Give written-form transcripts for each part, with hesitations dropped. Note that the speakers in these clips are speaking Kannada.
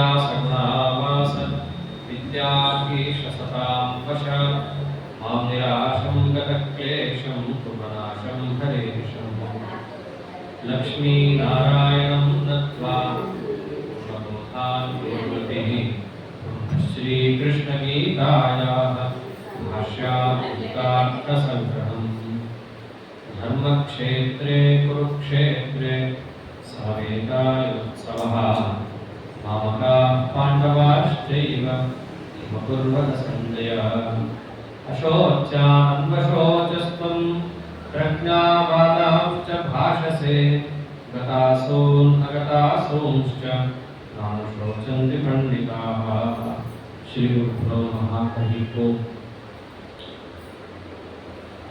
वेदव्यासगुणावास विद्याधीश सतां वश मां निराशं गतक्लेशं कुमनाशं हरेशं लक्ष्मीनारायणं नत्वा पूर्णबोधान् कुर्वतिः श्रीकृष्णगीतायाः भाष्यार्थसङ्ग्रहम् धर्मक्षेत्रे कुरुक्षेत्रे सवेदायोत्सवः मामकाः पाण्डवाश्चैव किमकुर्वत सञ्जय अशोच्यान्वशोचस्त्वं प्रज्ञावादांश्च भाषसे गतासूनगतासूंश्च नानुशोचन्ति पण्डिताः श्रीगुरुभ्यो नमः हरिः ओम्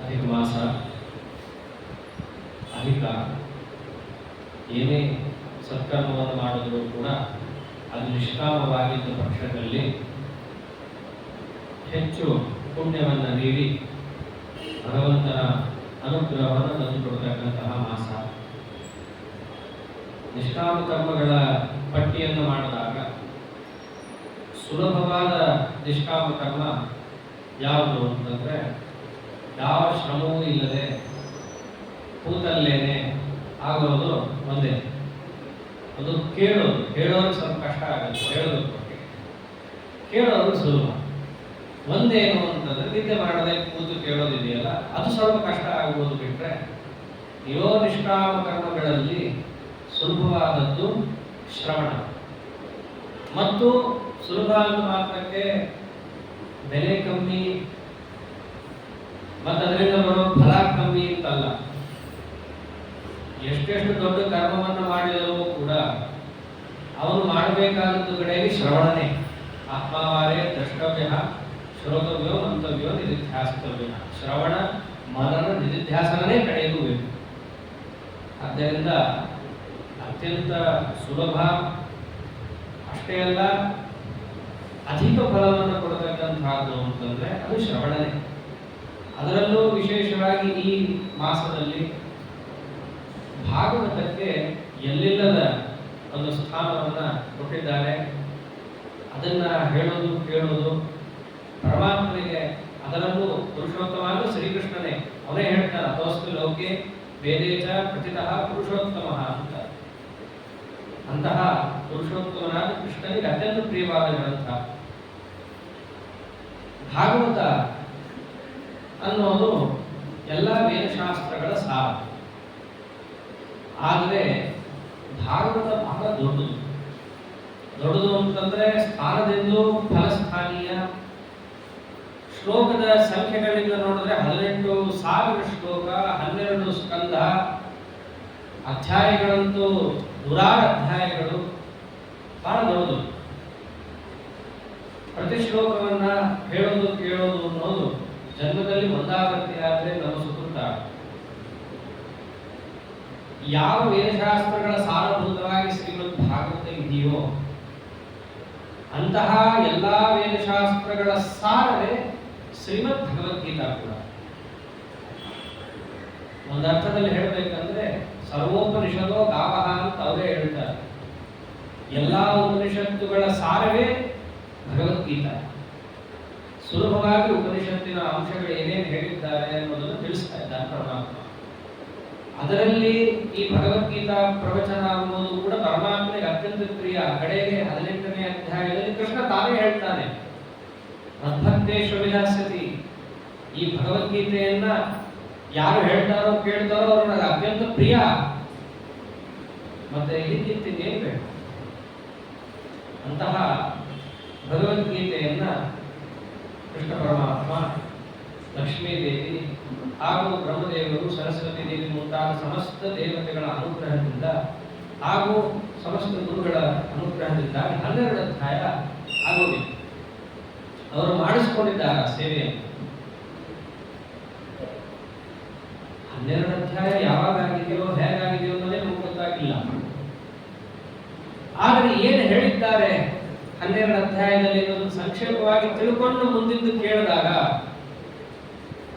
अधिक मास ಅಧಿಕ ಏನೇ ಸತ್ಕರ್ಮವನ್ನು ಮಾಡಿದರೂ ಕೂಡ ಅದು ನಿಷ್ಕಾಮವಾಗಿದ್ದ ಪಕ್ಷದಲ್ಲಿ ಹೆಚ್ಚು ಪುಣ್ಯವನ್ನು ನೀಡಿ ಭಗವಂತನ ಅನುಗ್ರಹವನ್ನು ತಂದುಕೊಡ್ತಕ್ಕಂತಹ ಮಾಸ. ನಿಷ್ಕಾಮ ಕರ್ಮಗಳ ಪಟ್ಟಿಯನ್ನು ಮಾಡಿದಾಗ ಸುಲಭವಾದ ನಿಷ್ಕಾಮ ಕರ್ಮ ಯಾವುದು ಅಂತಂದರೆ ಯಾವ ಶ್ರಮವೂ ಇಲ್ಲದೆ ಕೂತಲ್ಲೇನೆ ಆಗೋದು ಒಂದೇ. ಅದು ಕೇಳೋದು, ಹೇಳೋದು ಸ್ವಲ್ಪ ಕಷ್ಟ ಆಗುತ್ತೆ, ಹೇಳೋದು ಕೇಳೋದು ಸುಲಭ. ಒಂದೇನು ಅಂತಂದ್ರೆ ನಿದ್ದೆ ಮಾಡದೆ ಕೂತು ಕೇಳೋದಿದೆಯಲ್ಲ, ಅದು ಸ್ವಲ್ಪ ಕಷ್ಟ ಆಗ್ಬೋದು. ಬಿಟ್ರೆ ಇರೋ ನಿಷ್ಕಾಮ ಕರ್ಮಗಳಲ್ಲಿ ಸುಲಭವಾದದ್ದು ಶ್ರವಣ. ಮತ್ತು ಸುಲಭ ಅಂತ ಮಾತ್ರಕ್ಕೆ ಬೆಲೆ ಕಮ್ಮಿ ಮತ್ತು ಅದರಿಂದ ಬರೋ ಫಲ ಕಮ್ಮಿ ಅಂತಲ್ಲ. ಎಷ್ಟೆಷ್ಟು ದೊಡ್ಡ ಕರ್ಮವನ್ನು ಮಾಡಿದರೂ ಕೂಡ ಅವನು ಮಾಡಬೇಕಾದದ್ದು ಕಡೆಯಲ್ಲಿ ಶ್ರವಣನೇ. ಆತ್ಮಾವಾರೇ ದ್ರಷ್ಟವ್ಯ ಶ್ರೋತವ್ಯೋ ಮಂತವ್ಯೋ ನಿಧಿಧ್ಯಾಸಿತವ್ಯ. ಶ್ರವಣ ಮನನ ನಿಧಿಧ್ಯಾಸನನೇ ಕಡೆಯೂ ಬೇಕು. ಆದ್ದರಿಂದ ಅತ್ಯಂತ ಸುಲಭ ಅಷ್ಟೇ ಅಲ್ಲ, ಅಧಿಕ ಫಲವನ್ನು ಕೊಡತಕ್ಕಂಥದ್ದು ಅಂತಂದ್ರೆ ಅದು ಶ್ರವಣನೇ. ಅದರಲ್ಲೂ ವಿಶೇಷವಾಗಿ ಈ ಮಾಸದಲ್ಲಿ ಭಾಗವತಕ್ಕೆ ಎಲ್ಲಿಲ್ಲದ ಒಂದು ಸ್ಥಾನವನ್ನು ಕೊಟ್ಟಿದ್ದಾರೆ. ಅದನ್ನ ಹೇಳೋದು ಕೇಳೋದು ಪರಮಾತ್ಮನಿಗೆ, ಅದರಲ್ಲೂ ಪುರುಷೋತ್ತಮ ಶ್ರೀಕೃಷ್ಣನೇ. ಅವನೇ ಹೇಳ್ತಾನೆ, ಅಥೋಸ್ತು ಲೋಕೆ ವೇದೇಚ ಪ್ರತಿತಃ ಪುರುಷೋತ್ತಮ ಅಂತ. ಅಂತಹ ಪುರುಷೋತ್ತಮನಾದ ಕೃಷ್ಣನಿಗೆ ಅತ್ಯಂತ ಪ್ರಿಯವಾದ ಗ್ರಂಥ ಭಾಗವತ ಅನ್ನೋದು ಎಲ್ಲ ವೇದಶಾಸ್ತ್ರಗಳ ಸಾರ. ಆದರೆ ಭಾಗವತ ಬಹಳ ದೊಡ್ಡದು ಅಂತಂದ್ರೆ ಸ್ಥಾನದಿಂದಲೂ ಫಲಸ್ಥಾನೀಯ. ಶ್ಲೋಕದ ಸಂಖ್ಯೆಗಳಿಂದ ನೋಡಿದ್ರೆ 18,000 ಶ್ಲೋಕ, 12 ಸ್ಕಂಧ, ಅಧ್ಯಾಯಗಳಂತೂ 106 ಅಧ್ಯಾಯಗಳು, ಬಹಳ ದೊಡ್ಡದು. ಪ್ರತಿ ಶ್ಲೋಕವನ್ನ ಹೇಳೋದು ಕೇಳೋದು ಅನ್ನೋದು ಜನ್ಮದಲ್ಲಿ ಒಂದಾವರ್ತಿ ಆದರೆ ನಮ್ಮ ಸುಕೃತ. ಯಾವ ವೇದಶಾಸ್ತ್ರಗಳ ಸಾರಭೂತವಾಗಿ ಶ್ರೀಮದ್ ಭಾಗವತ ಇದೆಯೋ ಅಂತಹ ಎಲ್ಲಾ ವೇದಶಾಸ್ತ್ರಗಳ ಸಾರವೇ ಶ್ರೀಮದ್ ಭಗವದ್ಗೀತಾ ಕೂಡ. ಒಂದರ್ಥದಲ್ಲಿ ಹೇಳಬೇಕಂದ್ರೆ ಸರ್ವೋಪನಿಷದೋ ಗಾವಹ ಅಂತ ಅವರೇ ಹೇಳ್ತಾರೆ. ಎಲ್ಲಾ ಉಪನಿಷತ್ತುಗಳ ಸಾರವೇ ಭಗವದ್ಗೀತಾ. ಸುಲಭವಾಗಿ ಉಪನಿಷತ್ತಿನ ಅಂಶಗಳು ಏನೇನು ಹೇಳಿದ್ದಾರೆ ಅನ್ನೋದನ್ನು ತಿಳಿಸ್ತಾ ಇದ್ದಾರೆ ಪರಮಾತ್ಮ. ಅದರಲ್ಲಿ ಈ ಭಗವದ್ಗೀತಾ ಪ್ರವಚನ ಅನ್ನೋದು ಕೂಡ ಪರಮಾತ್ಮನಿಗೆ ಅತ್ಯಂತ ಪ್ರಿಯ. ಕಡೆಗೆ 18ನೇ ಅಧ್ಯಾಯದಲ್ಲಿ ಕೃಷ್ಣ ತಾನೇ ಹೇಳ್ತಾನೆ, ಮದ್ಭಕ್ತೇಶು ವಿಲಾಸತಿ. ಈ ಭಗವದ್ಗೀತೆಯನ್ನ ಯಾರು ಹೇಳ್ತಾರೋ ಕೇಳ್ತಾರೋ ಅವರು ನನಗೆ ಅತ್ಯಂತ ಪ್ರಿಯ. ಮತ್ತೆ ಇದಕ್ಕಿಂತ ಇನ್ನೇನು ಬೇಕು? ಅಂತಹ ಭಗವದ್ಗೀತೆಯನ್ನ ಕೃಷ್ಣ ಪರಮಾತ್ಮ, ಲಕ್ಷ್ಮೀದೇವಿ ಹಾಗೂ ಬ್ರಹ್ಮದೇವರು, ಸರಸ್ವತಿ ದೇವಿ ಮುಂತಾದ ಸಮಸ್ತ ದೇವತೆಗಳ ಅನುಗ್ರಹದಿಂದ ಹಾಗೂ ಸಮಸ್ತ ಗುರುಗಳ ಅನುಗ್ರಹದಿಂದ 12 ಅಧ್ಯಾಯ ಆಗೋದಿದೆ. ಅವರು ಮಾಡಿಸಿಕೊಂಡಿದ್ದಾರೆ ಸೇವೆಯನ್ನು. 12 ಅಧ್ಯಾಯ ಯಾವಾಗ ಆಗಿದೆಯೋ ಹೇಗಾಗಿದೆಯೋ ಅನ್ನೋದೇ ನಮ್ಗೆ ಗೊತ್ತಾಗಿಲ್ಲ. ಆದರೆ ಏನು ಹೇಳಿದ್ದಾರೆ 12 ಅಧ್ಯಾಯದಲ್ಲಿ ಅನ್ನೋದನ್ನು ಸಂಕ್ಷೇಪವಾಗಿ ತಿಳ್ಕೊಂಡು ಮುಂದಿಂದು ಕೇಳಿದಾಗ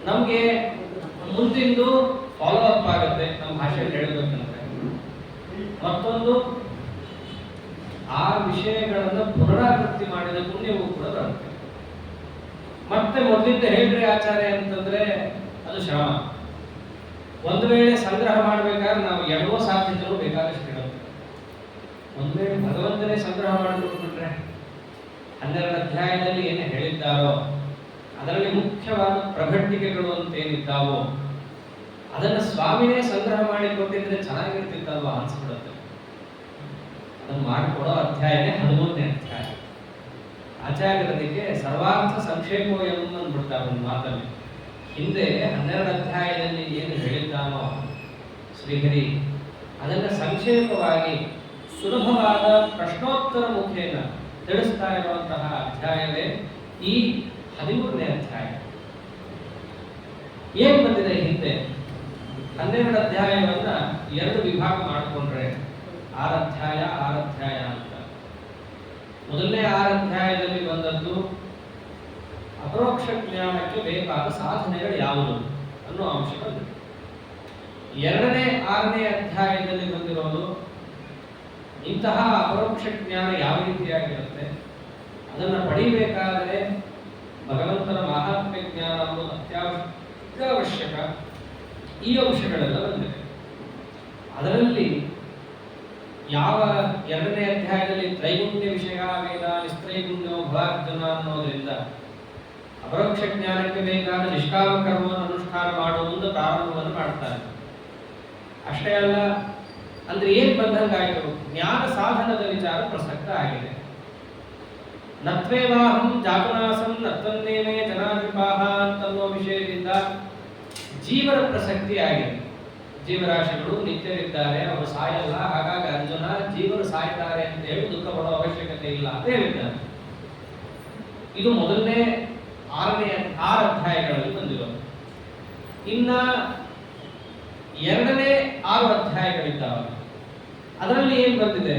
ನಮಗೆ ಮುಂದಿಂದು ಫಾಲೋ ಅಪ್ ಆಗುತ್ತೆ. ನಮ್ಮ ಭಾಷೆಯಲ್ಲಿ ಹೇಳಬೇಕಂದ್ರೆ ಮತ್ತೊಂದು ಆ ವಿಷಯಗಳನ್ನು ಪುನರಾವೃತ್ತಿ ಮಾಡಿದ ಪುಣ್ಯವೂ ಕೂಡ ಬರುತ್ತೆ. ಮತ್ತೆ ಮೊದಲಿಂದ ಹೇಳ್ರಿ ಆಚಾರ್ಯ ಅಂತಂದ್ರೆ ಅದು ಶ್ರಮ. ಒಂದು ವೇಳೆ ಸಂಗ್ರಹ ಮಾಡಬೇಕಾದ್ರೆ ನಾವು ಎಡವೋ ಸಾಧ್ಯತೆಗಳು ಬೇಕಾದಷ್ಟು ಇರುತ್ತೆ. ಒಂದು ವೇಳೆ ಭಗವಂತನೇ ಸಂಗ್ರಹ ಮಾಡಿಬಿಟ್ರೆ 12 ಅಧ್ಯಾಯದಲ್ಲಿ ಏನು ಹೇಳಿದ್ದಾರೋ ಅದರಲ್ಲಿ ಮುಖ್ಯವಾದ ಪ್ರಘಟಿಕೆಗಳು ಅಂತ ಏನಿದ್ದಾವೋ ಅದನ್ನು ಸ್ವಾಮಿನೇ ಸಂಗ್ರಹ ಮಾಡಿ ಕೊಟ್ಟಿದ್ರೆ ಚೆನ್ನಾಗಿರ್ತಿತ್ತಲ್ವಾ ಅನ್ಸ್ಬಿಡುತ್ತೆ. ಅದನ್ನು ಮಾಡಿಕೊಡೋ ಅಧ್ಯಾಯನೇ 13ನೇ ಅಧ್ಯಾಯ. ಆಚಾರ್ಯರಿಗೆ ಸರ್ವಾರ್ಥ ಸಂಕ್ಷೇಪೋ ಎಂಬಂದ್ಬಿಡ್ತಾರೆ ಒಂದು ಮಾತಲ್ಲಿ. ಹಿಂದೆ 12 ಅಧ್ಯಾಯದಲ್ಲಿ ಏನು ಹೇಳಿದ್ದಾನೋ ಶ್ರೀಹರಿ ಅದನ್ನು ಸಂಕ್ಷೇಪವಾಗಿ ಸುಲಭವಾದ ಪ್ರಶ್ನೋತ್ತರ ಮುಖೇನ ತಿಳಿಸ್ತಾ ಇರುವಂತಹ ಅಧ್ಯಾಯವೇ ಈ 13ನೇ ಅಧ್ಯಾಯ. ಏನ್ ಬಂದಿದೆ ಹಿಂದೆ 12 ಅಧ್ಯಾಯವನ್ನ 2 ವಿಭಾಗ ಮಾಡಿಕೊಂಡ್ರೆ 6 ಅಧ್ಯಾಯ ಅಂತ. ಮೊದಲನೇ 6 ಅಧ್ಯಾಯದಲ್ಲಿ ಬಂದದ್ದು ಅಪರೋಕ್ಷ ಜ್ಞಾನಕ್ಕೆ ಬೇಕಾದ ಸಾಧನೆಗಳು ಯಾವುದು ಅನ್ನೋ ಅಂಶ ಬಂದಿದೆ. 2ನೇ 6ನೇ ಅಧ್ಯಾಯದಲ್ಲಿ ಬಂದಿರೋದು ಇಂತಹ ಅಪರೋಕ್ಷ ಜ್ಞಾನ ಯಾವ ರೀತಿಯಾಗಿರುತ್ತೆ, ಅದನ್ನು ಪಡಿಬೇಕಾದರೆ ಭಗವಂತನ ಮಹಾತ್ಮ್ಯ ಜ್ಞಾನ ಅನ್ನೋದು ಅತ್ಯವಶ್ಯಕ. ಈ ಅಂಶಗಳೆಲ್ಲ ಬಂದಿದೆ. ಅದರಲ್ಲಿ ಯಾವ 2ನೇ ಅಧ್ಯಾಯದಲ್ಲಿ ತ್ರೈಗುಣ್ಯ ವಿಷಯ ವೇದ ನಿಸ್ತ್ರೈಗುಣ್ಯೋ ಭವಾರ್ಜುನ ಅನ್ನೋದ್ರಿಂದ ಅಪರೋಕ್ಷ ಜ್ಞಾನಕ್ಕೆ ಬೇಕಾದ ನಿಷ್ಕಾಮ ಕರ್ಮವನ್ನು ಅನುಷ್ಠಾನ ಮಾಡುವುದು ಪ್ರಾರಂಭವನ್ನು ಮಾಡ್ತಾರೆ. ಅಷ್ಟೇ ಅಲ್ಲ, ಅಂದ್ರೆ ಏನ್ ಬಂದಂಗಾಯಿತು, ಜ್ಞಾನ ಸಾಧನದ ವಿಚಾರ ಪ್ರಸಕ್ತ ಆಗಿದೆ. ನತ್ವೇವಾಹಂ ಜಾತನಾಸಂ ನತ್ತನ್ನೇನೇ ಜನಾಧಿಪಾಹ ಅಂತನ್ನೋ ವಿಷಯದಿಂದ ಜೀವನ ಪ್ರಸಕ್ತಿ ಆಗಿದೆ. ಜೀವರಾಶಿಗಳು ನಿತ್ಯರಿದ್ದಾರೆ, ಅವರು ಸಾಯಲ್ಲ, ಹಾಗಾಗಿ ಅರ್ಜುನ ಜೀವರು ಸಾಯ್ತಾರೆ ಅಂತ ಹೇಳಿ ದುಃಖ ಪಡೋ ಅವಶ್ಯಕತೆ ಇಲ್ಲ ಅಂತ ಹೇಳಿದ್ದಾರೆ. ಇದು ಮೊದಲನೇ 6 ಅಧ್ಯಾಯಗಳಲ್ಲಿ ಬಂದಿರೋದು. ಇನ್ನ 2ನೇ 6 ಅಧ್ಯಾಯಗಳಿದ್ದಾವೆ. ಅದರಲ್ಲಿ ಏನ್ ಬಂದಿದೆ,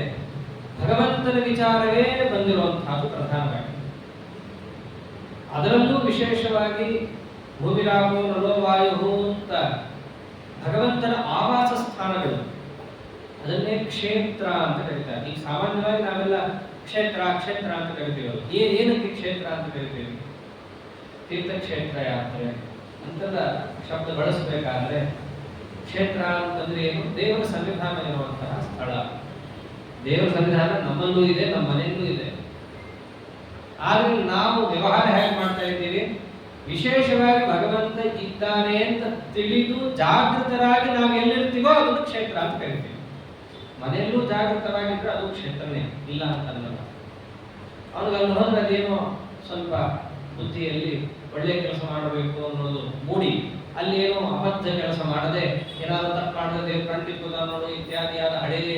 ಭಗವಂತನ ವಿಚಾರವೇ ಬಂದಿರುವಂತಹದ್ದು ಪ್ರಧಾನವಾಗಿ. ಅದರಲ್ಲೂ ವಿಶೇಷವಾಗಿ ಭೂಮಿರಾಪೋ ನಲೋ ವಾಯು ಅಂತ ಭಗವಂತನ ಆವಾಸ ಸ್ಥಾನಗಳು, ಅದನ್ನೇ ಕ್ಷೇತ್ರ ಅಂತ ಕರೀತಾರೆ. ಈಗ ಸಾಮಾನ್ಯವಾಗಿ ನಾವೆಲ್ಲ ಕ್ಷೇತ್ರ ಅಂತ ಕರಿತೀವಲ್ಲ, ಏನಕ್ಕೆ ಕ್ಷೇತ್ರ ಅಂತ ಕರಿತೀವಿ? ತೀರ್ಥಕ್ಷೇತ್ರ ಯಾತ್ರೆ ಅಂತೆಲ್ಲ ಶಬ್ದ ಬಳಸಬೇಕಾದ್ರೆ ಕ್ಷೇತ್ರ ಅಂತಂದ್ರೆ ಏನು? ದೇವರ ಸನ್ನಿಧಾನ ಇರುವಂತಹ ಸ್ಥಳ. ದೇವರ ಸನ್ನಿಧಾನ ನಮ್ಮಲ್ಲೂ ಇದೆ, ನಮ್ಮ ಮನೆಯಲ್ಲೂ ಇದೆ. ಆದ್ರೆ ನಾವು ವ್ಯವಹಾರ ಹೇಗೆ ಮಾಡ್ತಾ ಇದ್ದೀವಿ? ವಿಶೇಷವಾಗಿ ಭಗವಂತ ಇದ್ದಾನೆ ಅಂತ ತಿಳಿದು ಜಾಗೃತರಾಗಿ ನಾವು ಎಲ್ಲಿರ್ತೀವೋ ಅದನ್ನು ಕ್ಷೇತ್ರ ಅಂತ ಕರಿತೀವಿ. ಮನೆಯಲ್ಲೂ ಜಾಗೃತರಾಗಿದ್ರೆ ಅದು ಕ್ಷೇತ್ರನೇ, ಇಲ್ಲ ಅಂತ ಅನ್ನಲ್ಲ. ಅವನಿಗೆ ಅಲ್ಲಿ ಹೋದ್ರೆ ಅದೇನೋ ಸ್ವಲ್ಪ ಬುದ್ಧಿಯಲ್ಲಿ ಒಳ್ಳೆ ಕೆಲಸ ಮಾಡಬೇಕು ಅನ್ನೋದು ಮೂಡಿ ಅಲ್ಲಿ ಏನೋ ಅಬದ್ಧ ಕೆಲಸ ಮಾಡದೆ ಏನಾದರೂ ತಪ್ಪು ಮಾಡದೆ ಕಂಡಿಪ್ಪುದ ನೋಡು ಇತ್ಯಾದಿಯಾದ ಹಳೆಯ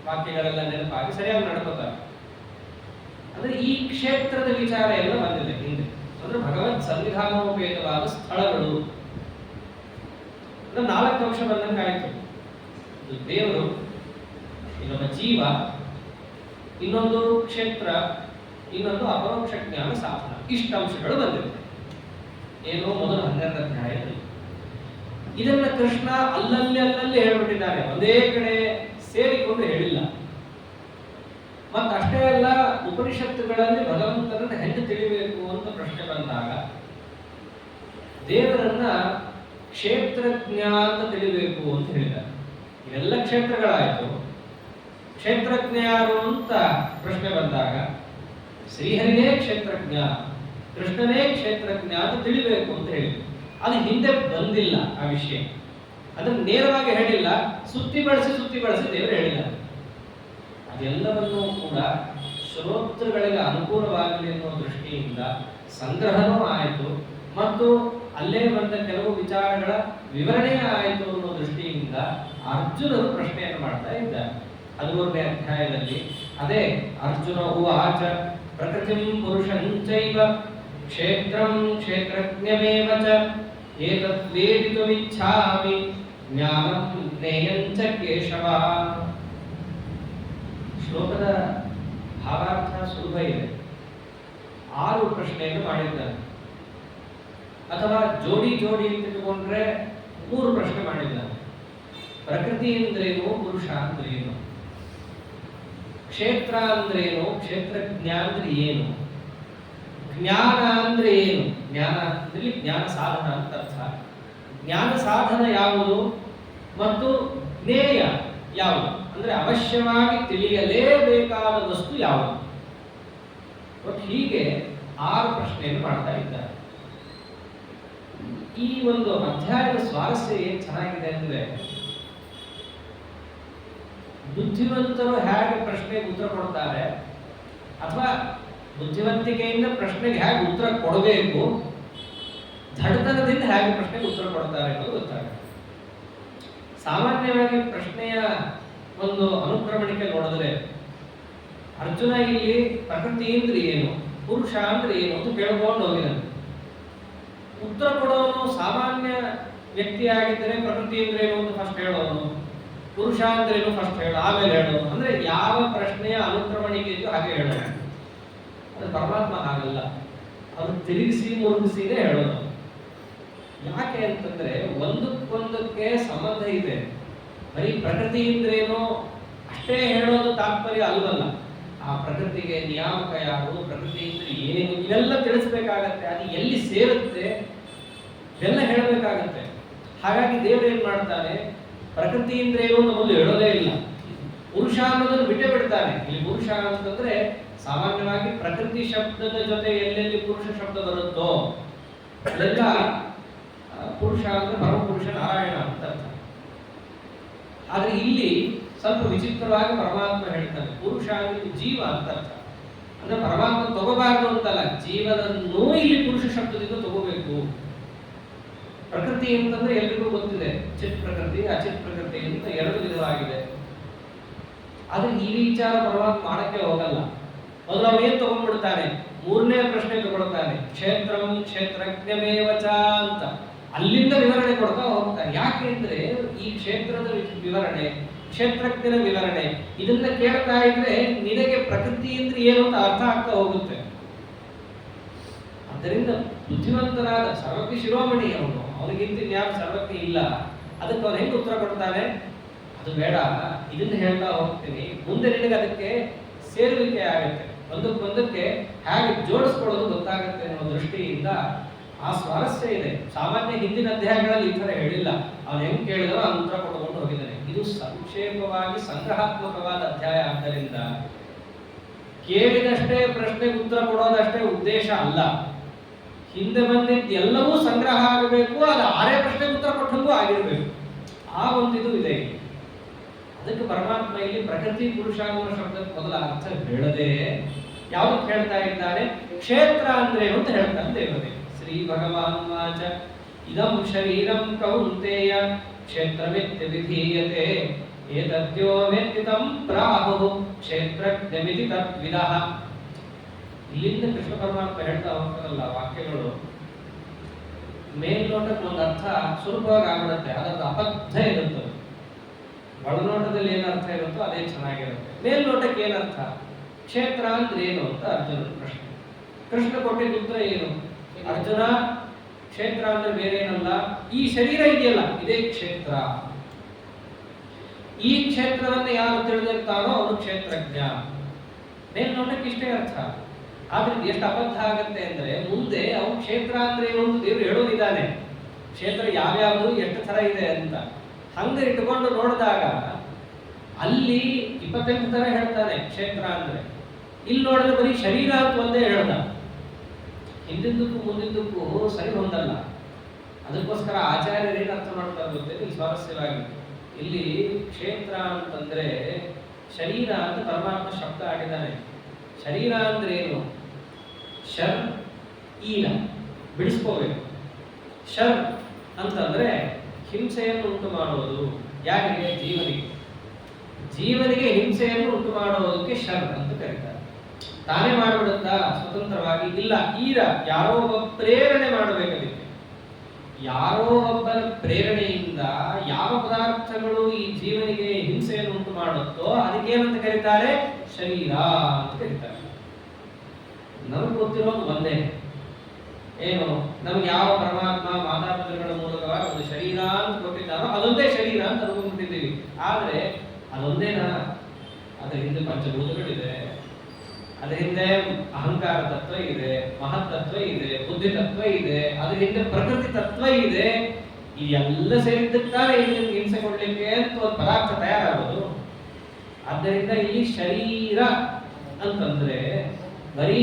ವಾಕ್ಯಗಳೆಲ್ಲ ನೆನಪಾಗಿ ಸರಿಯಾಗಿ ನಡ್ಕೋತಾರೆ. ಅಂದ್ರೆ ಈ ಕ್ಷೇತ್ರದ ವಿಚಾರ ಎಲ್ಲ ಬಂದಿದೆ ಹಿಂದೆ. ಅಂದ್ರೆ ಭಗವತ್ ಸಂವಿಧಾನೋಪೇತವಾದ ಸ್ಥಳಗಳು. 4 ಅಂಶ ಬಂದಂಗೆ ಆಯ್ತು. ಇದು ದೇವರು, ಇನ್ನೊಬ್ಬ ಜೀವ, ಇನ್ನೊಂದು ಕ್ಷೇತ್ರ, ಇನ್ನೊಂದು ಅಪರೋಕ್ಷ ಜ್ಞಾನ ಸಾಧನ. ಇಷ್ಟ ಅಂಶಗಳು ಬಂದಿದೆ. ಏನು ಮೊದಲು 12 ಅಧ್ಯಾಯದಲ್ಲಿ ಇದನ್ನ ಕೃಷ್ಣ ಅಲ್ಲಲ್ಲಿ ಹೇಳ್ಬಿಟ್ಟಿದ್ದಾನೆ, ಒಂದೇ ಕಡೆ ಸೇರಿಕೊಂಡು ಹೇಳಿಲ್ಲ. ಮತ್ತಷ್ಟೇ ಅಲ್ಲ, ಉಪನಿಷತ್ತುಗಳಲ್ಲಿ ಭಗವಂತನನ್ನು ಹೆಂಗೆ ತಿಳಿಬೇಕು ಅಂತ ಪ್ರಶ್ನೆ ಬಂದಾಗ ದೇವರನ್ನ ಕ್ಷೇತ್ರಜ್ಞ ಅಂತ ತಿಳಿಬೇಕು ಅಂತ ಹೇಳಿದ್ದಾರೆ. ಇವೆಲ್ಲ ಕ್ಷೇತ್ರಗಳಾಯಿತು. ಕ್ಷೇತ್ರಜ್ಞ ಯಾರು ಅಂತ ಪ್ರಶ್ನೆ ಬಂದಾಗ ಶ್ರೀಹರಿನೇ ಕ್ಷೇತ್ರಜ್ಞ, ಕೃಷ್ಣನೇ ಕ್ಷೇತ್ರಜ್ಞ ಅಂತ ತಿಳಿಬೇಕು ಅಂತ ಹೇಳಿದ್ರು. ಅದು ಹಿಂದೆ ಬಂದಿಲ್ಲ ಆ ವಿಷಯ, ಅದನ್ನು ನೇರವಾಗಿ ಹೇಳಿಲ್ಲ, ಸುತ್ತಿ ಬಳಸಿ ದೇವರು ಹೇಳಿದ್ದಾರೆ. ಅದೆಲ್ಲವನ್ನೂ ಕೂಡ ಶ್ರೋತೃಗಳಿಗೆ ಅನುಕೂಲವಾಗಲಿ ಅನ್ನೋ ದೃಷ್ಟಿಯಿಂದ ಸಂಗ್ರಹನೂ ಆಯಿತು ಮತ್ತು ಅಲ್ಲೇ ಬಂದ ಕೆಲವು ವಿಚಾರಗಳ ವಿವರಣೆ ಆಯಿತು ಅನ್ನೋ ದೃಷ್ಟಿಯಿಂದ ಅರ್ಜುನರು ಪ್ರಶ್ನೆಯನ್ನು ಮಾಡ್ತಾ ಇದ್ದಾರೆ. 14ನೇ ಅಧ್ಯಾಯದಲ್ಲಿ ಅದೇ ಅರ್ಜುನ ಉವಾಚ ಪ್ರಕೃತಿಂ ಪುರುಷಂ ಚೈವ ಕ್ಷೇತ್ರಂ ಕ್ಷೇತ್ರಜ್ಞಮೇವ ಚ ಏತತ್ ವೇದಿತುಮಿಚ್ಛಾಮಿ ಜ್ಞಾನಂ ಜ್ಞೇಯಂ ಚ ಕೇಶವ. ಶ್ಲೋಕದ ಭಾವಾರ್ಥ ಸುಲಭ ಇದೆ. 6 ಪ್ರಶ್ನೆಯನ್ನು ಮಾಡಿದ್ದಾರೆ, ಅಥವಾ ಜೋಡಿ ಅಂತ ತಗೊಂಡ್ರೆ 3 ಪ್ರಶ್ನೆ ಮಾಡಿದ್ದಾರೆ. ಪ್ರಕೃತಿ ಅಂದ್ರೇನು, ಪುರುಷ ಅಂದ್ರೇನು, ಕ್ಷೇತ್ರ ಅಂದ್ರೇನು, ಕ್ಷೇತ್ರಜ್ಞ ಅಂದ್ರೆ ಏನು, ಜ್ಞಾನ ಅಂದ್ರೆ ಏನು, ಜ್ಞಾನ ಅಂದ್ರೆ ಜ್ಞಾನ ಸಾಧನ ಅಂತ ಅರ್ಥ. ಜ್ಞಾನ ಸಾಧನ ಯಾವುದು ಮತ್ತು ಜ್ಞೇಯ ಯಾವುದು ಅಂದ್ರೆ ಅವಶ್ಯವಾಗಿ ತಿಳಿಯಲೇಬೇಕಾದ ವಸ್ತು ಯಾವುದು. ಬಟ್ ಹೀಗೆ 6 ಪ್ರಶ್ನೆಯನ್ನು ಮಾಡ್ತಾ ಇದ್ದಾರೆ. ಈ ಒಂದು ಅಧ್ಯಾಯದ ಸ್ವಾರಸ್ಯ ಏನ್ ಚೆನ್ನಾಗಿದೆ ಅಂದ್ರೆ, ಬುದ್ಧಿವಂತರು ಹೇಗೆ ಪ್ರಶ್ನೆಗೆ ಉತ್ತರ ಕೊಡ್ತಾರೆ ಅಥವಾ ಬುದ್ಧಿವಂತಿಕೆಯಿಂದ ಪ್ರಶ್ನೆಗೆ ಹೇಗೆ ಉತ್ತರ ಕೊಡಬೇಕು, ಧಡತನದಿಂದ ಹೇಗೆ ಪ್ರಶ್ನೆಗೆ ಉತ್ತರ ಕೊಡ್ತಾರೆ ಅನ್ನೋದು ಗೊತ್ತಾಗುತ್ತೆ. ಸಾಮಾನ್ಯವಾಗಿ ಪ್ರಶ್ನೆಯ ಒಂದು ಅನುಕ್ರಮಣಿಕೆ ನೋಡಿದ್ರೆ ಅರ್ಜುನ ಇಲ್ಲಿ ಪ್ರಕೃತಿ ಅಂದ್ರೆ ಏನು, ಪುರುಷ ಅಂದ್ರೆ ಏನು ಅಂತ ಕೇಳ್ಕೊಂಡು ಹೋಗಿದ್ದಾನೆ. ಉತ್ತರ ಕೊಡೋನು ಸಾಮಾನ್ಯ ವ್ಯಕ್ತಿಯಾಗಿದ್ದರೆ ಪ್ರಕೃತಿ ಅಂದ್ರೆ ಏನು ಅಂತ ಫಸ್ಟ್ ಹೇಳೋನು, ಪುರುಷ ಅಂದ್ರೆ ಏನು ಫಸ್ಟ್ ಹೇಳೋ, ಆಮೇಲೆ ಹೇಳೋನು. ಅಂದ್ರೆ ಯಾವ ಪ್ರಶ್ನೆಯ ಅನುಕ್ರಮಣಿಕೆ ಇದೆಯೋ ಹಾಗೆ ಹೇಳೋದು. ಅದು ಪರಮಾತ್ಮ ಹಾಗಲ್ಲ, ಅದು ತಿರುಗಿಸಿ ಮುರುಗಿಸಿನೇ ಹೇಳೋದು. ಯಾಕೆ ಅಂತಂದ್ರೆ ಒಂದಕ್ಕೊಂದಕ್ಕೆ ಸಂಬಂಧ ಇದೆ. ಬರೀ ಪ್ರಕೃತಿ ಅಂದ್ರೇನು ಅಷ್ಟೇ ಹೇಳೋದು ತಾತ್ಪರ್ಯ ಅಲ್ವಲ್ಲ. ಆ ಪ್ರಕೃತಿಗೆ ನಿಯಾಮಕ ಯಾರು, ಪ್ರಕೃತಿ ಅಂದ್ರೆ ಏನು, ಇವೆಲ್ಲ ತಿಳಿಸ್ಬೇಕಾಗತ್ತೆ. ಅದು ಎಲ್ಲಿ ಸೇರುತ್ತೆ ಇದೆಲ್ಲ ಹೇಳಬೇಕಾಗತ್ತೆ. ಹಾಗಾಗಿ ದೇವರು ಏನ್ ಮಾಡ್ತಾನೆ, ಪ್ರಕೃತಿ ಅಂದ್ರೆ ಏನು ನಮ್ಮಲ್ಲಿ ಹೇಳೋದೇ ಇಲ್ಲ, ಪುರುಷ ಅನ್ನೋದನ್ನು ಬಿಟ್ಟೇ ಬಿಡ್ತಾನೆ. ಇಲ್ಲಿ ಪುರುಷ ಅಂತಂದ್ರೆ ಸಾಮಾನ್ಯವಾಗಿ ಪ್ರಕೃತಿ ಶಬ್ದದ ಜೊತೆ ಎಲ್ಲೆಲ್ಲಿ ಪುರುಷ ಶಬ್ದ ಬರುತ್ತೋ ಅಲ್ಲೆಲ್ಲ ಪುರುಷ ಅಂದ್ರೆ ಪರಮಪುರುಷ ನಾರಾಯಣ ಅಂತ ಅರ್ಥ. ಆದ್ರೆ ಇಲ್ಲಿ ಸ್ವಲ್ಪ ವಿಚಿತ್ರವಾಗಿ ಪರಮಾತ್ಮ ಹೇಳ್ತಾನೆ, ಪುರುಷ ಅಂದ್ರೆ ಜೀವ ಅಂತ ಅರ್ಥ. ಅಂದ್ರೆ ಪರಮಾತ್ಮ ತಗೋಬಾರದು ಅಂತಲ್ಲ, ಜೀವನನ್ನೂ ಇಲ್ಲಿ ಪುರುಷ ಶಬ್ದದಿಂದ ತಗೋಬೇಕು. ಪ್ರಕೃತಿ ಅಂತಂದ್ರೆ ಎಲ್ರಿಗೂ ಗೊತ್ತಿದೆ, ಚಿತ್ ಪ್ರಕೃತಿ ಅಚಿತ್ ಪ್ರಕೃತಿ ಅಂತ 2 ವಿಧವಾಗಿದೆ. ಆದ್ರೆ ಈ ವಿಚಾರ ಪರಮಾತ್ಮ ಮಾಡಕ್ಕೆ ಹೋಗಲ್ಲ. ಮೊದಲು ಅವನು ಏನ್ ತಗೊಂಡ್ಬಿಡ್ತಾನೆ, 3ನೇ ಪ್ರಶ್ನೆ ತಗೊಳ್ತಾನೆ, ಕ್ಷೇತ್ರಂ ಕ್ಷೇತ್ರಜ್ಞಮೇವ ಚ ಅಂತ. ಅಲ್ಲಿಂದ ವಿವರಣೆ ಕೊಡ್ತಾ ಹೋಗ್ತಾನೆ. ಯಾಕೆ ಅಂದ್ರೆ ಈ ಕ್ಷೇತ್ರದ ವಿವರಣೆ, ಕ್ಷೇತ್ರಜ್ಞನ ವಿವರಣೆ ಇದನ್ನ ಕೇಳ್ತಾ ಇದ್ರೆ ನಿನಗೆ ಪ್ರಕೃತಿ ಅಂದ್ರೆ ಏನು ಅಂತ ಅರ್ಥ ಆಗ್ತಾ ಹೋಗುತ್ತೆ. ಆದ್ದರಿಂದ ಬುದ್ಧಿವಂತನಾದ ಸರ್ವಜ್ಞ ಶಿರೋಮಣಿ ಅವನು, ಅವನಿಗಿಂತ ಇನ್ಯಾವ ಸರ್ವಜ್ಞ ಇಲ್ಲ. ಅದಕ್ಕೆ ಅವನು ಹೆಂಗೆ ಉತ್ತರ ಕೊಡ್ತಾನೆ, ಅದು ಬೇಡ, ಇದನ್ನ ಹೇಳ್ತಾ ಹೋಗ್ತೀನಿ, ಮುಂದೆ ನಿನಗೆ ಅದಕ್ಕೆ ಸೇರುವಿಕೆ ಆಗುತ್ತೆ, ಒಂದಕ್ಕೊಂದಕ್ಕೆ ಹೇಗೆ ಜೋಡಿಸ್ಕೊಳ್ಳೋದು ಗೊತ್ತಾಗುತ್ತೆ ಅನ್ನೋ ದೃಷ್ಟಿಯಿಂದ ಆ ಸ್ವಾರಸ್ಯ ಇದೆ. ಸಾಮಾನ್ಯ ಹಿಂದಿನ ಅಧ್ಯಾಯಗಳಲ್ಲಿ ಈ ತರ ಹೇಳಿಲ್ಲ. ಅವನು ಹೆಂಗ್ ಕೇಳಿದರೋ ಆ ಉತ್ತರ ಕೊಡ್ಕೊಂಡು ಹೋಗಿದ್ದಾನೆ. ಇದು ಸಂಕ್ಷೇಪವಾಗಿ ಸಂಗ್ರಹಾತ್ಮಕವಾದ ಅಧ್ಯಾಯ ಆದ್ದರಿಂದ ಕೇಳಿದಷ್ಟೇ ಪ್ರಶ್ನೆಗೆ ಉತ್ತರ ಕೊಡೋದಷ್ಟೇ ಉದ್ದೇಶ ಅಲ್ಲ. ಹಿಂದೆ ಬಂದಿದ್ದು ಎಲ್ಲವೂ ಸಂಗ್ರಹ ಆಗಬೇಕು, ಅದು 6 ಪ್ರಶ್ನೆಗೆ ಉತ್ತರ ಕೊಟ್ಟಂಗೂ ಆಗಿರಬೇಕು. ಆ ಒಂದು ಇದು ಇದೆ. ಅದಕ್ಕೆ ಪರಮಾತ್ಮ ಇಲ್ಲಿ ಪ್ರಕೃತಿ ಪುರುಷ ಅನ್ನೋ ಶಬ್ದಕ್ಕೆ ಮೊದಲ ಅರ್ಥ ಹೇಳದೆ ಯಾವ್ದಕ್ಕೆ ಹೇಳ್ತಾ ಇದ್ದಾನೆ, ಕ್ಷೇತ್ರ ಅಂದ್ರೆ ಅಂತ ಹೇಳ್ತಾನೆ ದೇವರೇ. ಶ್ರೀ ಭಗವಾನ್ ವಾಚ ಇದಂ ಶರೀರಂ ಕೌಂತೆಯ ಕ್ಷೇತ್ರಮಿತ್ಯ ವಿಧೀಯತೆ ಏತದ್ಯೋ ವೇತ್ತಿ ತಂ ಪ್ರಾಹುಃ ಕ್ಷೇತ್ರಜ್ಞಮಿತಿ ತದ್ವಿದಃ. ಇಲ್ಲಿಂದ ಕೃಷ್ಣ ಪರಮಾತ್ಮ ಹೇಳ್ತಾ ಹೋಗ್ತಾರಲ್ಲ ವಾಕ್ಯಗಳು, ಮೇಲ್ನೋಟಕ್ಕೆ ಒಂದು ಅರ್ಥ ಸುಲಭವಾಗಿ ಆಗ್ಬಿಡುತ್ತೆ, ಅದೊಂದು ಅಬದ್ಧ ಇರುತ್ತೆ. ಒಳನೋಟದಲ್ಲಿ ಏನು ಅರ್ಥ ಇರುತ್ತೋ ಅದೇ ಚೆನ್ನಾಗಿರುತ್ತೆ. ಮೇಲ್ನೋಟಕ್ಕೆ ಏನರ್ಥ, ಕ್ಷೇತ್ರ ಅಂದ್ರೆ ಏನು ಅಂತ ಅರ್ಜುನ ಪ್ರಶ್ನೆ. ಕೃಷ್ಣ ಕೊಟ್ಟಿದ್ದ ಉತ್ತರ ಏನು, ಅರ್ಜುನ ಕ್ಷೇತ್ರ ಅಂದ್ರೆ ಬೇರೆ ಏನಲ್ಲ, ಈ ಶರೀರ ಇದೆಯಲ್ಲ ಇದೇ ಕ್ಷೇತ್ರ. ಈ ಕ್ಷೇತ್ರವನ್ನ ಯಾರು ತಿಳಿದಿರ್ತಾನೋ ಅವನು ಕ್ಷೇತ್ರಜ್ಞ. ಮೇಲ್ನೋಟಕ್ಕೆ ಇಷ್ಟೇ ಅರ್ಥ. ಆದ್ರೆ ಎಷ್ಟು ಅಬದ್ಧ ಆಗತ್ತೆ ಅಂದ್ರೆ ಮುಂದೆ ಅವನು ಕ್ಷೇತ್ರ ಅಂದ್ರೆ ಏನು ಅಂತ ದೇವರು ಹೇಳೋದಿದ್ದಾನೆ. ಕ್ಷೇತ್ರ ಯಾವ್ಯಾವುದು ಎಷ್ಟು ತರ ಇದೆ ಅಂತ ಹಂಗ ಇಟ್ಕೊಂಡು ನೋಡಿದಾಗ ಅಲ್ಲಿ 28 ತರ ಹೇಳ್ತಾನೆ ಕ್ಷೇತ್ರ ಅಂದ್ರೆ. ಇಲ್ಲಿ ನೋಡಿದ್ರೆ ಬರೀ ಶರೀರ ಅಂತ ಒಂದೇ ಹೇಳ್ದ, ಹಿಂದಿದ್ದಕ್ಕೂ ಮುಂದಿದ್ದಕ್ಕೂ ಸರಿ ಹೊಂದಲ್ಲ. ಅದಕ್ಕೋಸ್ಕರ ಆಚಾರ್ಯರು ಏನು ಅರ್ಥ ಮಾಡ್ತಾರೆ ಗೊತ್ತೇ ಸ್ವಾರಸ್ಯವಾಗಿ. ಇಲ್ಲಿ ಕ್ಷೇತ್ರ ಅಂತಂದ್ರೆ ಶರೀರ ಅಂತ ಪರಮಾತ್ಮ ಶಬ್ದ ಆಡಿದ್ದಾನೆ. ಶರೀರ ಅಂದ್ರೆ ಏನು? ಶರ್ ಈನ ಬಿಡಿಸ್ಕೋಬೇಕು. ಶರ್ ಅಂತಂದ್ರೆ ಹಿಂಸೆಯನ್ನು ಉಂಟು ಮಾಡುವುದು. ಯಾರಿಗೆ? ಜೀವನಿಗೆ. ಜೀವನಿಗೆ ಹಿಂಸೆಯನ್ನು ಉಂಟು ಮಾಡುವುದಕ್ಕೆ ಶರ್ ಅಂತ ಕರೀತಾರೆ. ತಾನೇ ಮಾಡಿಬಿಡುತ್ತಾ ಸ್ವತಂತ್ರವಾಗಿ? ಇಲ್ಲ. ಈರ ಯಾರೋ ಒಬ್ಬ ಪ್ರೇರಣೆ ಮಾಡಬೇಕದಕ್ಕೆ. ಯಾರೋ ಒಬ್ಬರ ಪ್ರೇರಣೆಯಿಂದ ಯಾವ ಪದಾರ್ಥಗಳು ಈ ಜೀವನಿಗೆ ಹಿಂಸೆಯನ್ನು ಉಂಟು ಮಾಡುತ್ತೋ ಅದಕ್ಕೇನಂತ ಕರೀತಾರೆ? ಶರೀರ ಅಂತ ಕರೀತಾರೆ. ನಮಗೆ ಗೊತ್ತಿರೋದು ಒಂದೇ. ಏನು? ನಮ್ಗೆ ಯಾವ ಪರಮಾತ್ಮ ಮಾತಾಪಿತೃಗಳ ಮೂಲಕವಾಗಿ ಒಂದು ಶರೀರ ಅಂತ ಕೊಟ್ಟಿದ್ದಾರೋ ಅದೊಂದೇ ಶರೀರ ಅಂತ ಅನ್ಕೊಂಡ್ಬಿಟ್ಟಿದ್ದೀವಿ. ಆದ್ರೆ ಅದೊಂದೇನಾ? ಅದರ ಹಿಂದೆ ಪಂಚಭೂತಗಳಿದೆ, ಅದರ ಹಿಂದೆ ಅಹಂಕಾರ ತತ್ವ ಇದೆ, ಮಹತ್ತತ್ವ ಇದೆ, ಬುದ್ಧಿ ತತ್ವ ಇದೆ, ಅದರ ಹಿಂದೆ ಪ್ರಕೃತಿ ತತ್ವ ಇದೆ. ಇದೆಲ್ಲ ಸೇರಿದ್ದಕ್ಕಾದ್ರೆ ಇಲ್ಲಿ ಹಿಂಸೆ ಕೊಡ್ಲಿಕ್ಕೆ ಅಂತ ಒಂದು ಪದಾರ್ಥ ತಯಾರಾಗೋದು. ಆದ್ದರಿಂದ ಇಲ್ಲಿ ಶರೀರ ಅಂತಂದ್ರೆ ಬರೀ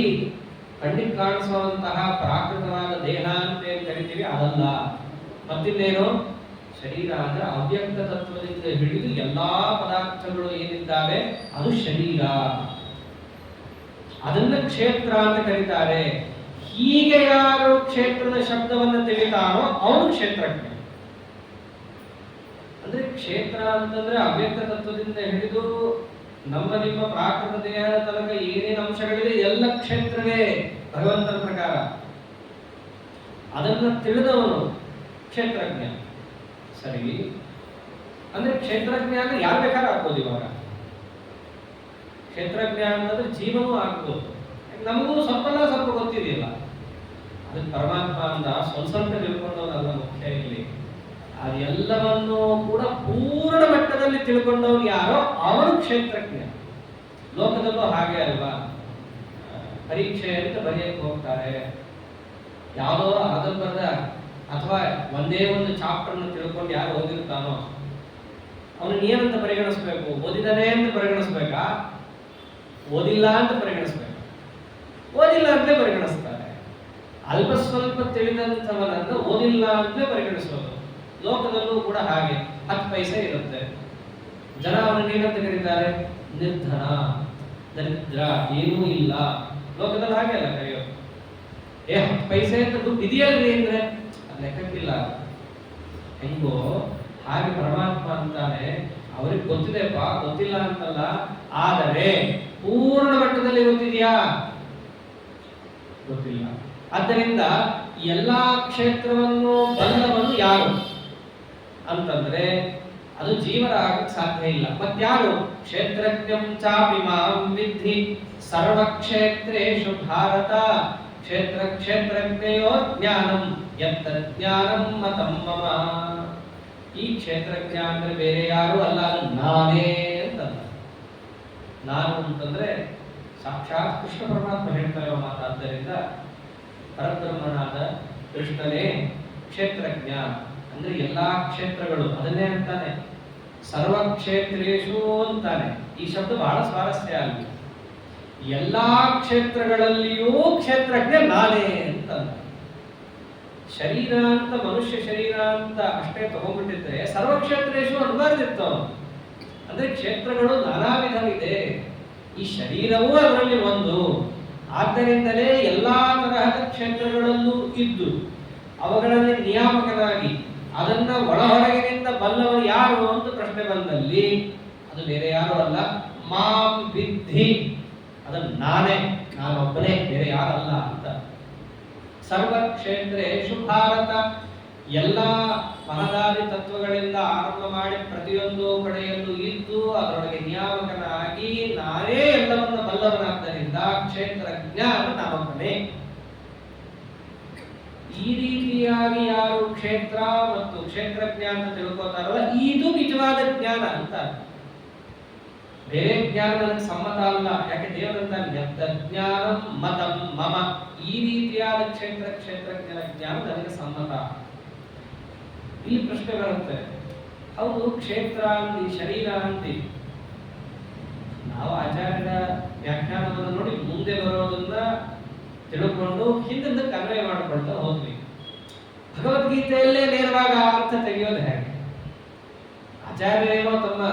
ಕಣ್ಣಿಗೆ ಕಾಣಿಸುವಂತಹ ಪ್ರಾಕೃತವಾದ ದೇಹ ಅಂತ ಏನ್ ಕರಿತೀವಿ ಅದಲ್ಲ. ಮತ್ತಿನ್ನೇನು? ಶರೀರ ಅಂದ್ರೆ ಅವ್ಯಕ್ತ ತತ್ವದಿಂದ ಹಿಡಿದು ಎಲ್ಲಾ ಪದಾರ್ಥಗಳು ಏನಿದ್ದಾವೆ ಅದು ಶರೀರ. ಅದನ್ನ ಕ್ಷೇತ್ರ ಅಂತ ಕರೀತಾರೆ. ಹೀಗೆ ಯಾರು ಕ್ಷೇತ್ರದ ಶಬ್ದವನ್ನು ತಿಳಿತಾರೋ ಅವನು ಕ್ಷೇತ್ರಜ್ಞ. ಅಂದ್ರೆ ಕ್ಷೇತ್ರ ಅಂತಂದ್ರೆ ಅವ್ಯಕ್ತ ತತ್ವದಿಂದ ಹಿಡಿದು ನಮ್ಮ ನಿಮ್ಮ ಪ್ರಾಕೃತ ದೇಹದ ತನಕ ಏನೇನು ಅಂಶಗಳಿದೆ ಎಲ್ಲ ಕ್ಷೇತ್ರವೇ ಭಗವಂತನ ಪ್ರಕಾರ. ಅದನ್ನ ತಿಳಿದವನು ಕ್ಷೇತ್ರಜ್ಞ. ಸರಿ, ಅಂದ್ರೆ ಕ್ಷೇತ್ರಜ್ಞ ಅಂದ್ರೆ ಯಾರು ಬೇಕಾದ್ರೂ ಆಗ್ಬೋದು. ಇವಾಗ ಕ್ಷೇತ್ರಜ್ಞ ಅಂತಂದ್ರೆ ಜೀವನೂ ಆಗ್ಬೋದು. ನಮಗೂ ಸ್ವಲ್ಪ ಗೊತ್ತಿದೆಯಲ್ಲ. ಅದಕ್ಕೆ ಪರಮಾತ್ಮ ಅಂತ ಸ್ವಲ್ಪ ತಿಳ್ಕೊಂಡವನಲ್ಲ ಮುಖ್ಯ ಇಲ್ಲಿ. ಅದೆಲ್ಲವನ್ನು ಕೂಡ ಪೂರ್ಣ ಮಟ್ಟದಲ್ಲಿ ತಿಳ್ಕೊಂಡವನು ಯಾರೋ ಅವನು ಕ್ಷೇತ್ರಜ್ಞ. ಲೋಕದಲ್ಲೂ ಹಾಗೆ ಅಲ್ವಾ? ಪರೀಕ್ಷೆ ಅಂತ ಬರೆಯಕ್ಕೆ ಹೋಗ್ತಾರೆ. ಯಾವುದೋ ಅರ್ಧಂಬರ್ಧ ಅಥವಾ ಒಂದೇ ಒಂದು ಚಾಪ್ಟರ್ ಅನ್ನು ತಿಳ್ಕೊಂಡು ಯಾರು ಓದಿರ್ತಾನೋ ಅವನು ಏನಂತ ಪರಿಗಣಿಸ್ಬೇಕು? ಓದಿದಾನೆ ಅಂತ ಪರಿಗಣಿಸ್ಬೇಕಾ? ಓದಿಲ್ಲ ಅಂತ ಪರಿಗಣಿಸ್ಬೇಕು? ಓದಿಲ್ಲ ಅಂತ ಪರಿಗಣಿಸ್ತಾರೆ. ಅಲ್ಪ ಸ್ವಲ್ಪ ತಿಳಿದಂಥವನನ್ನು ಓದಿಲ್ಲ ಅಂತ ಪರಿಗಣಿಸೋದು. ಲೋಕದಲ್ಲೂ ಕೂಡ ಹಾಗೆ 10 ಪೈಸೆ ಇರುತ್ತೆ. ಜನ ಅವನನ್ನು ಏನಂತ ಕರೀತಾರೆ? ನಿರ್ಧನ, ದರಿದ್ರ, ಏನೂ ಇಲ್ಲ. ಲೋಕದಲ್ಲಿ ಹಾಗೆ ಅಲ್ಲ ಕರೆಯೋದು. 10 ಪೈಸೆ ಅಂತ ದುಡ್ಡು ಇದೆಯಲ್ರಿ ಅಂದ್ರೆ ಲೆಕ್ಕಕ್ಕಿಲ್ಲ. ಹೆಂಗೋ ಹಾಗೆ ಪರಮಾತ್ಮ ಅಂತಾನೆ ಅವ್ರಿಗೆ ಗೊತ್ತಿದೆಪ್ಪ, ಗೊತ್ತಿಲ್ಲ ಅಂತಲ್ಲ. ಆದರೆ ಪೂರ್ಣ ಮಟ್ಟದಲ್ಲಿ ಗೊತ್ತಿದೆಯಾ? ಗೊತ್ತಿಲ್ಲ. ಆದ್ದರಿಂದ ಎಲ್ಲಾ ಕ್ಷೇತ್ರವನ್ನು ಬಲ್ಲವನು ಯಾರು ಅಂತಂದ್ರೆ ಅದು ಜೀವನ ಆಗಕ್ಕೆ ಸಾಧ್ಯ ಇಲ್ಲ. ಮತ್ಯಾರು? ಕ್ಷೇತ್ರಜ್ಞಂ ಚಾಪಿ ಮಾಂ ವಿದ್ಧಿ ಸರ್ವಕ್ಷೇತ್ರೇಷು ಭಾರತ ಕ್ಷೇತ್ರಜ್ಞಯೋ ಜ್ಞಾನಂ ಯತ್ತಜ್ಞಾನಂ ಮತಂ ಮಮ. ಈ ಕ್ಷೇತ್ರಜ್ಞ ಅಂದ್ರೆ ಬೇರೆ ಯಾರು ಅಲ್ಲ, ಅದು ನಾನೇ ಅಂತಲ್ಲ. ನಾನು ಅಂತಂದ್ರೆ ಸಾಕ್ಷಾತ್ ಕೃಷ್ಣ ಪರಮಾತ್ಮ ಹೇಳ್ತಾ ಇರೋ ಮಾತಾದ್ದರಿಂದ ಪರಬ್ರಹ್ಮನಾದ ಕೃಷ್ಣನೇ ಕ್ಷೇತ್ರಜ್ಞ. ಅಂದ್ರೆ ಎಲ್ಲಾ ಕ್ಷೇತ್ರಗಳು ಅದನ್ನೇ ಅಂತಾನೆ. ಸರ್ವಕ್ಷೇತ್ರೇಷು ಅಂತಾನೆ. ಈ ಶಬ್ದ ಬಹಳ ಸ್ವಾರಸ್ಯ ಅಲ್ಲಿ. ಎಲ್ಲಾ ಕ್ಷೇತ್ರಗಳಲ್ಲಿಯೂ ಕ್ಷೇತ್ರಜ್ಞ ನಾನೇ ಅಂತ. ಶರೀರ ಅಂತ ಮನುಷ್ಯ ಶರೀರ ಅಂತ ಅಷ್ಟೇ ತಗೊಂಡ್ಬಿಟ್ಟಿದ್ರೆ ಸರ್ವಕ್ಷೇತ್ರೇಷು ಅನ್ಬಾರ್ದಿತ್ತು. ಅಂದ್ರೆ ಕ್ಷೇತ್ರಗಳು ನಾನಾ ವಿಧವಿದೆ. ಈ ಶರೀರವೂ ಅದರಲ್ಲಿ ಒಂದು. ಆದ್ದರಿಂದಲೇ ಎಲ್ಲಾ ತರಹದ ಕ್ಷೇತ್ರಗಳಲ್ಲೂ ಇದ್ದು ಅವುಗಳಲ್ಲಿ ನಿಯಾಮಕನಾಗಿ ಅದನ್ನ ಒಳಹೊರಗಿನಿಂದ ಬಲ್ಲವರು ಯಾರು ಅಂತ ಪ್ರಶ್ನೆ ಬಂದಲ್ಲಿ ಅದು ಬೇರೆ ಯಾರು ಅಲ್ಲ, ಮಾಂ ವಿದ್ಧಿ. ಅದನ್ನು ನಾನೇ, ನಾನೊಬ್ಬನೇ, ಬೇರೆ ಯಾರಲ್ಲ ಅಂತ. ಸರ್ವಕ್ಷೇತ್ರೇಷು ಭಾರತ, ಎಲ್ಲ ಮಹದಾದಿ ತತ್ವಗಳಿಂದ ಆರಂಭ ಮಾಡಿ ಪ್ರತಿಯೊಂದು ಕಡೆಯಲ್ಲೂ ಇದ್ದು ಅದರೊಳಗೆ ನಿಯಾಮಕನಾಗಿ ನಾನೇ ಎಲ್ಲವನ್ನ ಬಲ್ಲವನಾದ್ದರಿಂದ ಕ್ಷೇತ್ರಜ್ಞ ಅಂತ ನಾಮೊಬ್ಬನೇ. ಈ ರೀತಿಯಾಗಿ ಯಾರು ಕ್ಷೇತ್ರ ಮತ್ತು ಕ್ಷೇತ್ರಜ್ಞ ಅಂತ ತಿಳ್ಕೊತಾರಲ್ಲ, ಇದು ನಿಜವಾದ ಜ್ಞಾನ ಅಂತ. ಬೇರೆ ಜ್ಞಾನ ನನಗೆ ಸಮ್ಮತ ಅಲ್ಲ. ಯಾಕೆ ದೇವರಂತ ಜ್ಞಾನಂ ಮತಂ ಮಮ. ಈ ರೀತಿಯಾದ ಕ್ಷೇತ್ರಜ್ಞರ ಜ್ಞಾನ ನನಗೆ ಸಮ್ಮತ. ಇಲ್ಲಿ ಪ್ರಶ್ನೆ ಬರುತ್ತೆ, ಹೌದು ಕ್ಷೇತ್ರ ಅಂತಿ, ಶರೀರ ಅಂತಿ. ನಾವು ಆಚಾರ್ಯರ ವ್ಯಾಖ್ಯಾನವನ್ನು ನೋಡಿ ಮುಂದೆ ಬರೋದನ್ನ ತಿಳ್ಕೊಂಡು ಹಿಂದಿಂದ ಕನ್ವಯ ಮಾಡಿಕೊಳ್ತಾ ಹೋದ್ವಿ. ಭಗವದ್ಗೀತೆಯಲ್ಲೇ ನೇರವಾಗಿ ಆ ಅರ್ಥ ತೆಗೆಯೋದು ಹೇಗೆ? ಆಚಾರ್ಯರೇನೋ ತಮ್ಮ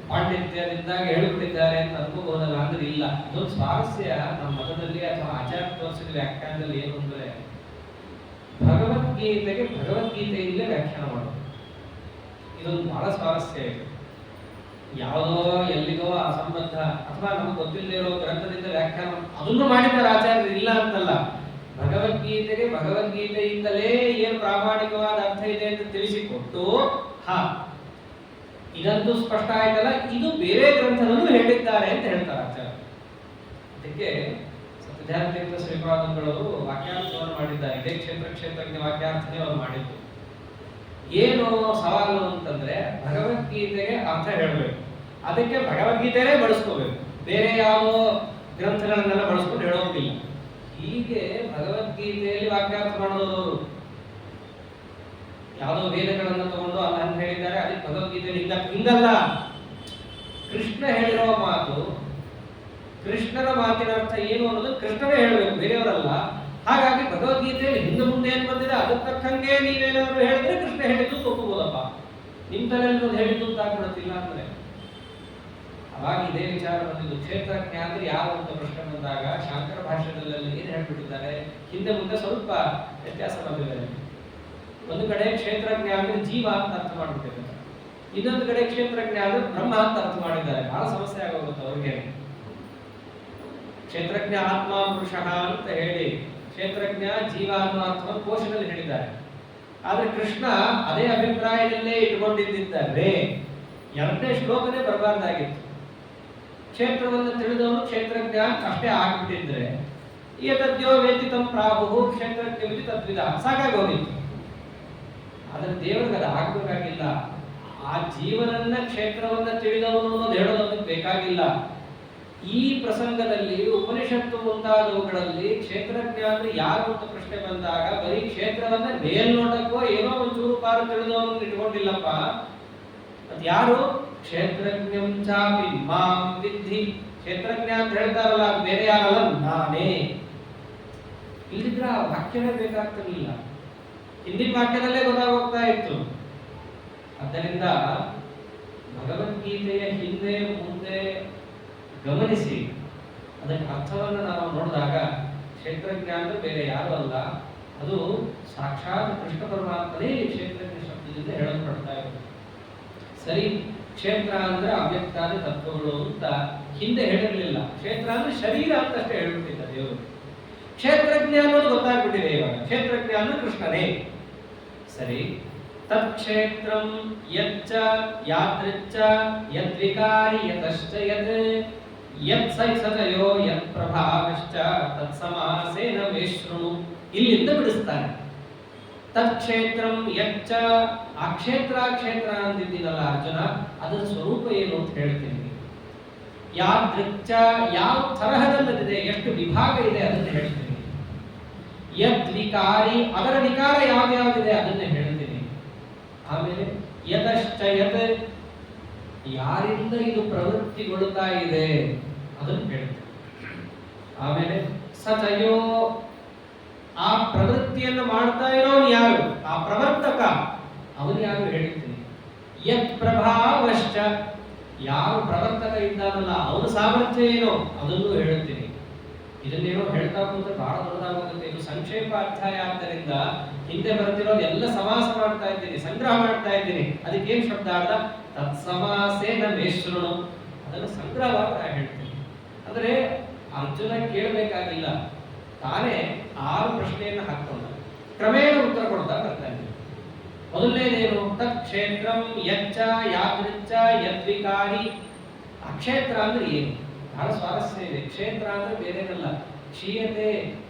ಪಾಂಡಿತ್ಯದಿಂದಾಗಿ ಹೇಳ್ಬಿಟ್ಟಿದ್ದಾರೆ ಅಂತ ಅನ್ಕೋಬಹುದಲ್ಲ, ಅಂದ್ರೆ ಇಲ್ಲ. ಇದೊಂದು ಸ್ವಾರಸ್ಯ ನಮ್ಮ ಮತದಲ್ಲಿ ಅಥವಾ ಆಚಾರ್ಯ ತೋರಿಸಿದ ವ್ಯಾಖ್ಯಾನದಲ್ಲಿ ಏನು ಅಂದ್ರೆ, ಭಗವದ್ಗೀತೆಗೆ ಭಗವದ್ಗೀತೆಯಲ್ಲೇ ವ್ಯಾಖ್ಯಾನ ಮಾಡೋದು. ಇದೊಂದು ಬಹಳ ಸ್ವಾರಸ್ಯ ಇದೆ. ಯಾವುದೋ ಎಲ್ಲಿಗೋ ಅಸಂಬದ್ಧ ಅಥವಾ ನಮ್ಗೆ ಗೊತ್ತಿಲ್ಲದೆ ಇರೋ ಗ್ರಂಥದಿಂದ ವ್ಯಾಖ್ಯಾನ ಅದನ್ನು ಮಾಡಿದ್ದಾರೆ ಆಚಾರ್ಯರು, ಇಲ್ಲ ಅಂತಲ್ಲ. ಭಗವದ್ಗೀತೆಗೆ ಭಗವದ್ಗೀತೆಯಿಂದಲೇ ಏನು ಪ್ರಾಮಾಣಿಕವಾದ ಅರ್ಥ ಇದೆ ಅಂತ ತಿಳಿಸಿಕೊಟ್ಟು, ಇದಂತೂ ಸ್ಪಷ್ಟ ಆಯ್ತಲ್ಲ, ಇದು ಬೇರೆ ಗ್ರಂಥದಲ್ಲೂ ಹೇಳಿದ್ದಾರೆ ಅಂತ ಹೇಳ್ತಾರೆ ಆಚಾರ್ಯ. ಅದಕ್ಕೆ ಸತ್ಯಧ್ಯಾತ್ಮಿಕ ಶ್ರೀಪಾದಂಗಳು ವಾಕ್ಯಾರ್ಥವನ್ನು ಮಾಡಿದ್ದಾರೆ. ಇದೇ ಕ್ಷೇತ್ರಜ್ಞ ವಾಕ್ಯಾರ್ಥನೇ ಅವರು ಮಾಡಿದ್ದು. ಏನು ಸವಾಲು ಅಂತಂದ್ರೆ, ಭಗವದ್ಗೀತೆಗೆ ಅರ್ಥ ಹೇಳಬೇಕು, ಅದಕ್ಕೆ ಭಗವದ್ಗೀತೆನೇ ಬಳಸ್ಕೋಬೇಕು, ಬೇರೆ ಯಾವ ಗ್ರಂಥಗಳನ್ನೆಲ್ಲ ಬಳಸ್ಕೊಂಡು ಹೇಳೋದಿಲ್ಲ. ಹೀಗೆ ಭಗವದ್ಗೀತೆಯಲ್ಲಿ ವಾಕ್ಯಾರ್ಥ ಮಾಡೋದು. ಯಾವುದೋ ವೇದಗಳನ್ನು ತಗೊಂಡು ಅಲ್ಲ ಅಂತ ಹೇಳಿದ್ದಾರೆ, ಅದಕ್ಕೆ ಭಗವದ್ಗೀತೆಯಲ್ಲಿ ಹಿಂಗಲ್ಲ. ಕೃಷ್ಣ ಹೇಳಿರೋ ಮಾತು, ಕೃಷ್ಣನ ಮಾತಿನ ಅರ್ಥ ಏನು ಅನ್ನೋದು ಕೃಷ್ಣನೇ ಹೇಳಬೇಕು, ಬೇರೆಯವರಲ್ಲ. ಹಾಗಾಗಿ ಭಗವದ್ಗೀತೆಯಲ್ಲಿ ಹಿಂದೆ ಮುಂದೆ ಏನ್ ಬಂದಿದೆ ಅದಕ್ಕೆ ತಕ್ಕಂಗೆ ನೀವೇನಾದ್ರು ಹೇಳಿದ್ರೆ ಕೃಷ್ಣ ಹೇಳಿದ್ದು ಒಪ್ಪಬಹುದಪ್ಪ, ನಿಮ್ ತಲೆಯಲ್ಲಿ ಹೇಳಿದ್ದು ಅಂತ ಆಗ್ಬಿಡುತ್ತಿಲ್ಲ ಅಂದ್ರೆ. ಅವಾಗ ಇದೇ ವಿಚಾರ ಬಂದಿದ್ದು. ಕ್ಷೇತ್ರಜ್ಞ ಅಂದ್ರೆ ಯಾರು ಅಂತ ಪ್ರಶ್ನೆ ಬಂದಾಗ ಶಾಂಕರ ಭಾಷೆದಲ್ಲಿ ಏನ್ ಹೇಳ್ಬಿಟ್ಟಿದ್ದಾರೆ, ಹಿಂದೆ ಮುಂದೆ ಸ್ವಲ್ಪ ವ್ಯತ್ಯಾಸ ಬಂದಿದೆ. ಒಂದು ಕಡೆ ಕ್ಷೇತ್ರಜ್ಞ ಅಂದ್ರೆ ಜೀವ ಅಂತ ಅರ್ಥ ಮಾಡ್ಬಿಟ್ಟಿದ್ದಾರೆ, ಇನ್ನೊಂದು ಕಡೆ ಕ್ಷೇತ್ರಜ್ಞ ಅಂದ್ರೆ ಬ್ರಹ್ಮ ಅಂತ ಅರ್ಥ ಮಾಡಿದ್ದಾರೆ. ಬಹಳ ಸಮಸ್ಯೆ ಆಗೋಗುತ್ತೆ ಅವ್ರಿಗೆ. ಕ್ಷೇತ್ರಜ್ಞ ಆತ್ಮ ಪುರುಷ ಅಂತ ಹೇಳಿ ಕ್ಷೇತ್ರಜ್ಞ ಜೀವ ಅನ್ನೋ ಅರ್ಥವನ್ನು ಕೋಶದಲ್ಲಿ ಹೇಳಿದ್ದಾರೆ. ಆದ್ರೆ ಕೃಷ್ಣ ಅದೇ ಅಭಿಪ್ರಾಯದಲ್ಲೇ ಇಟ್ಕೊಂಡಿದ್ದಾರೆ. ಎರಡನೇ ಶ್ಲೋಕನೇ ಬರಬಾರ್ದಾಗಿತ್ತು. ಕ್ಷೇತ್ರವನ್ನು ತಿಳಿದವನು ಕ್ಷೇತ್ರಜ್ಞ ಅಷ್ಟೇ ಆಗ್ಬಿಟ್ಟಿದ್ರೆ, ಏತದ್ಯೋ ವೇದಿತಂ ಪ್ರಾಹು ಕ್ಷೇತ್ರಜ್ಞ ತದ್ವಿಧ ಸಾಕಾಗಿ ಹೋಗಿತ್ತು. ಆದ್ರೆ ದೇವರಿಗೆ ಅದು ಆಗ್ಬೇಕಾಗಿಲ್ಲ. ಆ ಜೀವನನ್ನ ಕ್ಷೇತ್ರವನ್ನ ತಿಳಿದವನು ಅನ್ನೋದು ಹೇಳೋದಕ್ಕೆ ಬೇಕಾಗಿಲ್ಲ. ಈ ಪ್ರಸಂಗದಲ್ಲಿ ಉಪನಿಷತ್ತು ಮುಂತಾದವುಗಳಲ್ಲಿ ಕ್ಷೇತ್ರಜ್ಞ ಅಂದ್ರೆ ಯಾರು ಅಂತ ಪ್ರಶ್ನೆ ಬಂದಾಗ ಬರೀ ಕ್ಷೇತ್ರವನ್ನ ಮೇಲ್ನೋಟಕ್ಕೋ ಏನೋ ಒಂಚೂರು ಪಾರು ತಿಳಿದವನು ಇಟ್ಕೊಂಡಿಲ್ಲಪ್ಪ. ಅದ್ ಯಾರು? ಕ್ಷೇತ್ರಜ್ಞಂ ಚಾಪಿ ಮಾಂ ವಿದ್ಧಿ. ಕ್ಷೇತ್ರಜ್ಞ ಅಂತ ಹೇಳ್ತಾರಲ್ಲ, ಅದು ಬೇರೆ ಯಾರಲ್ಲ, ನಾನೇ. ಇಲ್ಲಿದ್ರ ವಾಕ್ಯವೇ ಬೇಕಾಗ್ತಿರ್ಲಿಲ್ಲ, ಹಿಂದಿನ ವಾಕ್ಯದಲ್ಲೇ ಗೊತ್ತಾಗೋಗ್ತಾ ಇತ್ತು. ಆದ್ದರಿಂದ ಭಗವದ್ಗೀತೆಯ ಹಿಂದೆ ಮುಂದೆ ಗಮನಿಸಿ ಅದಕ್ಕೆ ಅರ್ಥವನ್ನು ನಾವು ನೋಡಿದಾಗ ಕ್ಷೇತ್ರಜ್ಞ ಅಂದ್ರೆ ಬೇರೆ ಯಾರು ಅಲ್ಲ, ಅದು ಸಾಕ್ಷಾತ್ ಕೃಷ್ಣ ಪರಮಾತ್ಮನೇ ಕ್ಷೇತ್ರಜ್ಞ ಶಬ್ದದಿಂದ ಹೇಳಲ್ಪಡ್ತಾ ಇರೋದು. ಸರಿ, ಕ್ಷೇತ್ರ ಅಂದ್ರೆ ಅವ್ಯಕ್ತಾದ ತತ್ವಗಳು ಅಂತ ಹಿಂದೆ ಹೇಳಿರಲಿಲ್ಲ. ಕ್ಷೇತ್ರ ಅಂದ್ರೆ ಶರೀರ ಅಂತ ಅಷ್ಟೇ ಹೇಳ್ಬಿಟ್ಟಿದ್ದ ದೇವರು. ಕ್ಷೇತ್ರಜ್ಞ ಅನ್ನೋದು ಗೊತ್ತಾಗ್ಬಿಟ್ಟಿದೆ ಇವಾಗ. ಕ್ಷೇತ್ರಜ್ಞ ಅಂದ್ರೆ ಕೃಷ್ಣನೇ. ಸರಿ, ತತ್ಕ್ಷೇತ್ರಂ ಯಚ್ಚ ಯಾದೃಚ್ಛ ಯದ್ವಿಕಾರಿ ಯತಶ್ಚ ಯದ್ ಯತ್ ಸತಯೋ ಯತ್ ಪ್ರಭಾವಶ್ಚ ತತ್ಸಮಾಸೇನ ವೇಶ್ರು. ಇಲ್ಲಿಂದ ಬಿಡಿಸ್ತಾನೆ. ತತ್ಕ್ಷೇತ್ರಂ ಯಚ್ಚ, ಆ ಕ್ಷೇತ್ರ ಅಂದಿದ್ದೀನಲ್ಲ ಅರ್ಜುನ, ಅದರ ಸ್ವರೂಪ ಏನು ಅಂತ ಹೇಳ್ತೀನಿ. ಯಾದೃಚ್ಛ, ಯಾವ ತರಹದಲ್ಲಿದೆ, ಎಷ್ಟು ವಿಭಾಗ ಇದೆ ಅದನ್ನ ಹೇಳ್ತೀನಿ. ಯದ್ ವಿಕಾರಿ, ಅದರ ವಿಕಾರ ಯಾವ್ದ್ಯಾವ್ದಿದೆ ಅದನ್ನ ಹೇಳ್ತೀನಿ. ಆಮೇಲೆ ಯತಶ್ಚ ಯತ್, ಯಾರಿಂದ ಇದು ಪ್ರವೃತ್ತಿಗೊಳ್ಳುತ್ತಾ ಇದೆ ಅದನ್ನು ಹೇಳ್ತೀನಿ. ಆಮೇಲೆ ಸತಯೋ, ಆ ಪ್ರವೃತ್ತಿಯನ್ನು ಮಾಡ್ತಾ ಇರೋನು ಯಾರು, ಆ ಪ್ರವರ್ತಕ ಅವನು ಯಾರು ಹೇಳ್ತೀನಿ. ಯತ್ ಪ್ರಭಾವಶ್ಚ, ಯಾರು ಪ್ರವರ್ತಕ ಇದ್ದಾನಲ್ಲ ಅವನ ಸಾಮರ್ಥ್ಯ ಏನೋ ಅದನ್ನು ಹೇಳ್ತೀನಿ. ಇದನ್ನೇನೋ ಹೇಳ್ತಾ ಕೂತ್ರೆ ಬಹಳ ದೊಡ್ಡದಾಗುತ್ತೆ. ಇದು ಸಂಕ್ಷೇಪ ಅಧ್ಯಾಯ ಆದ್ದರಿಂದ ಹಿಂದೆ ಬರ್ತಿರೋದು ಎಲ್ಲ ಸಮಾಸ ಮಾಡ್ತಾ ಇದ್ದೀನಿ, ಸಂಗ್ರಹ ಮಾಡ್ತಾ ಇದ್ದೀನಿ. ಅದಕ್ಕೇನು ಶಬ್ದ ಅರ್ಥ? ತತ್ಸಮಾಸೇನ ಮೇಶ್ರುಣು, ಅದನ್ನು ಸಂಗ್ರಹವಾಗಿ ನಾನು ಹೇಳ್ತೀನಿ. ಅಂದ್ರೆ ಅರ್ಜುನ ಕೇಳಬೇಕಾಗಿಲ್ಲ, ತಾನೇ 6 ಪ್ರಶ್ನೆಯನ್ನು ಹಾಕೊಂಡ ಕ್ರಮೇಣ ಉತ್ತರ ಕೊಡ್ತಾ ಬರ್ತಾ ಇದ್ದೀನಿ. ಮೊದಲನೇದೇನು? ತತ್ ಕ್ಷೇತ್ರಂ ಯಚ್ಚ ಯಾದೃಚ್ಛ ಯದ್ವಿಕಾರಿ. ಆ ಕ್ಷೇತ್ರ ಅಂದ್ರೆ ಏನು? ಬಹಳ ಸ್ವಾರಸ್ಯ ಇದೆ. ಕ್ಷೇತ್ರ ಅಂದ್ರೆ ಬೇರೆನಲ್ಲ, ಕ್ಷೀಯತೆ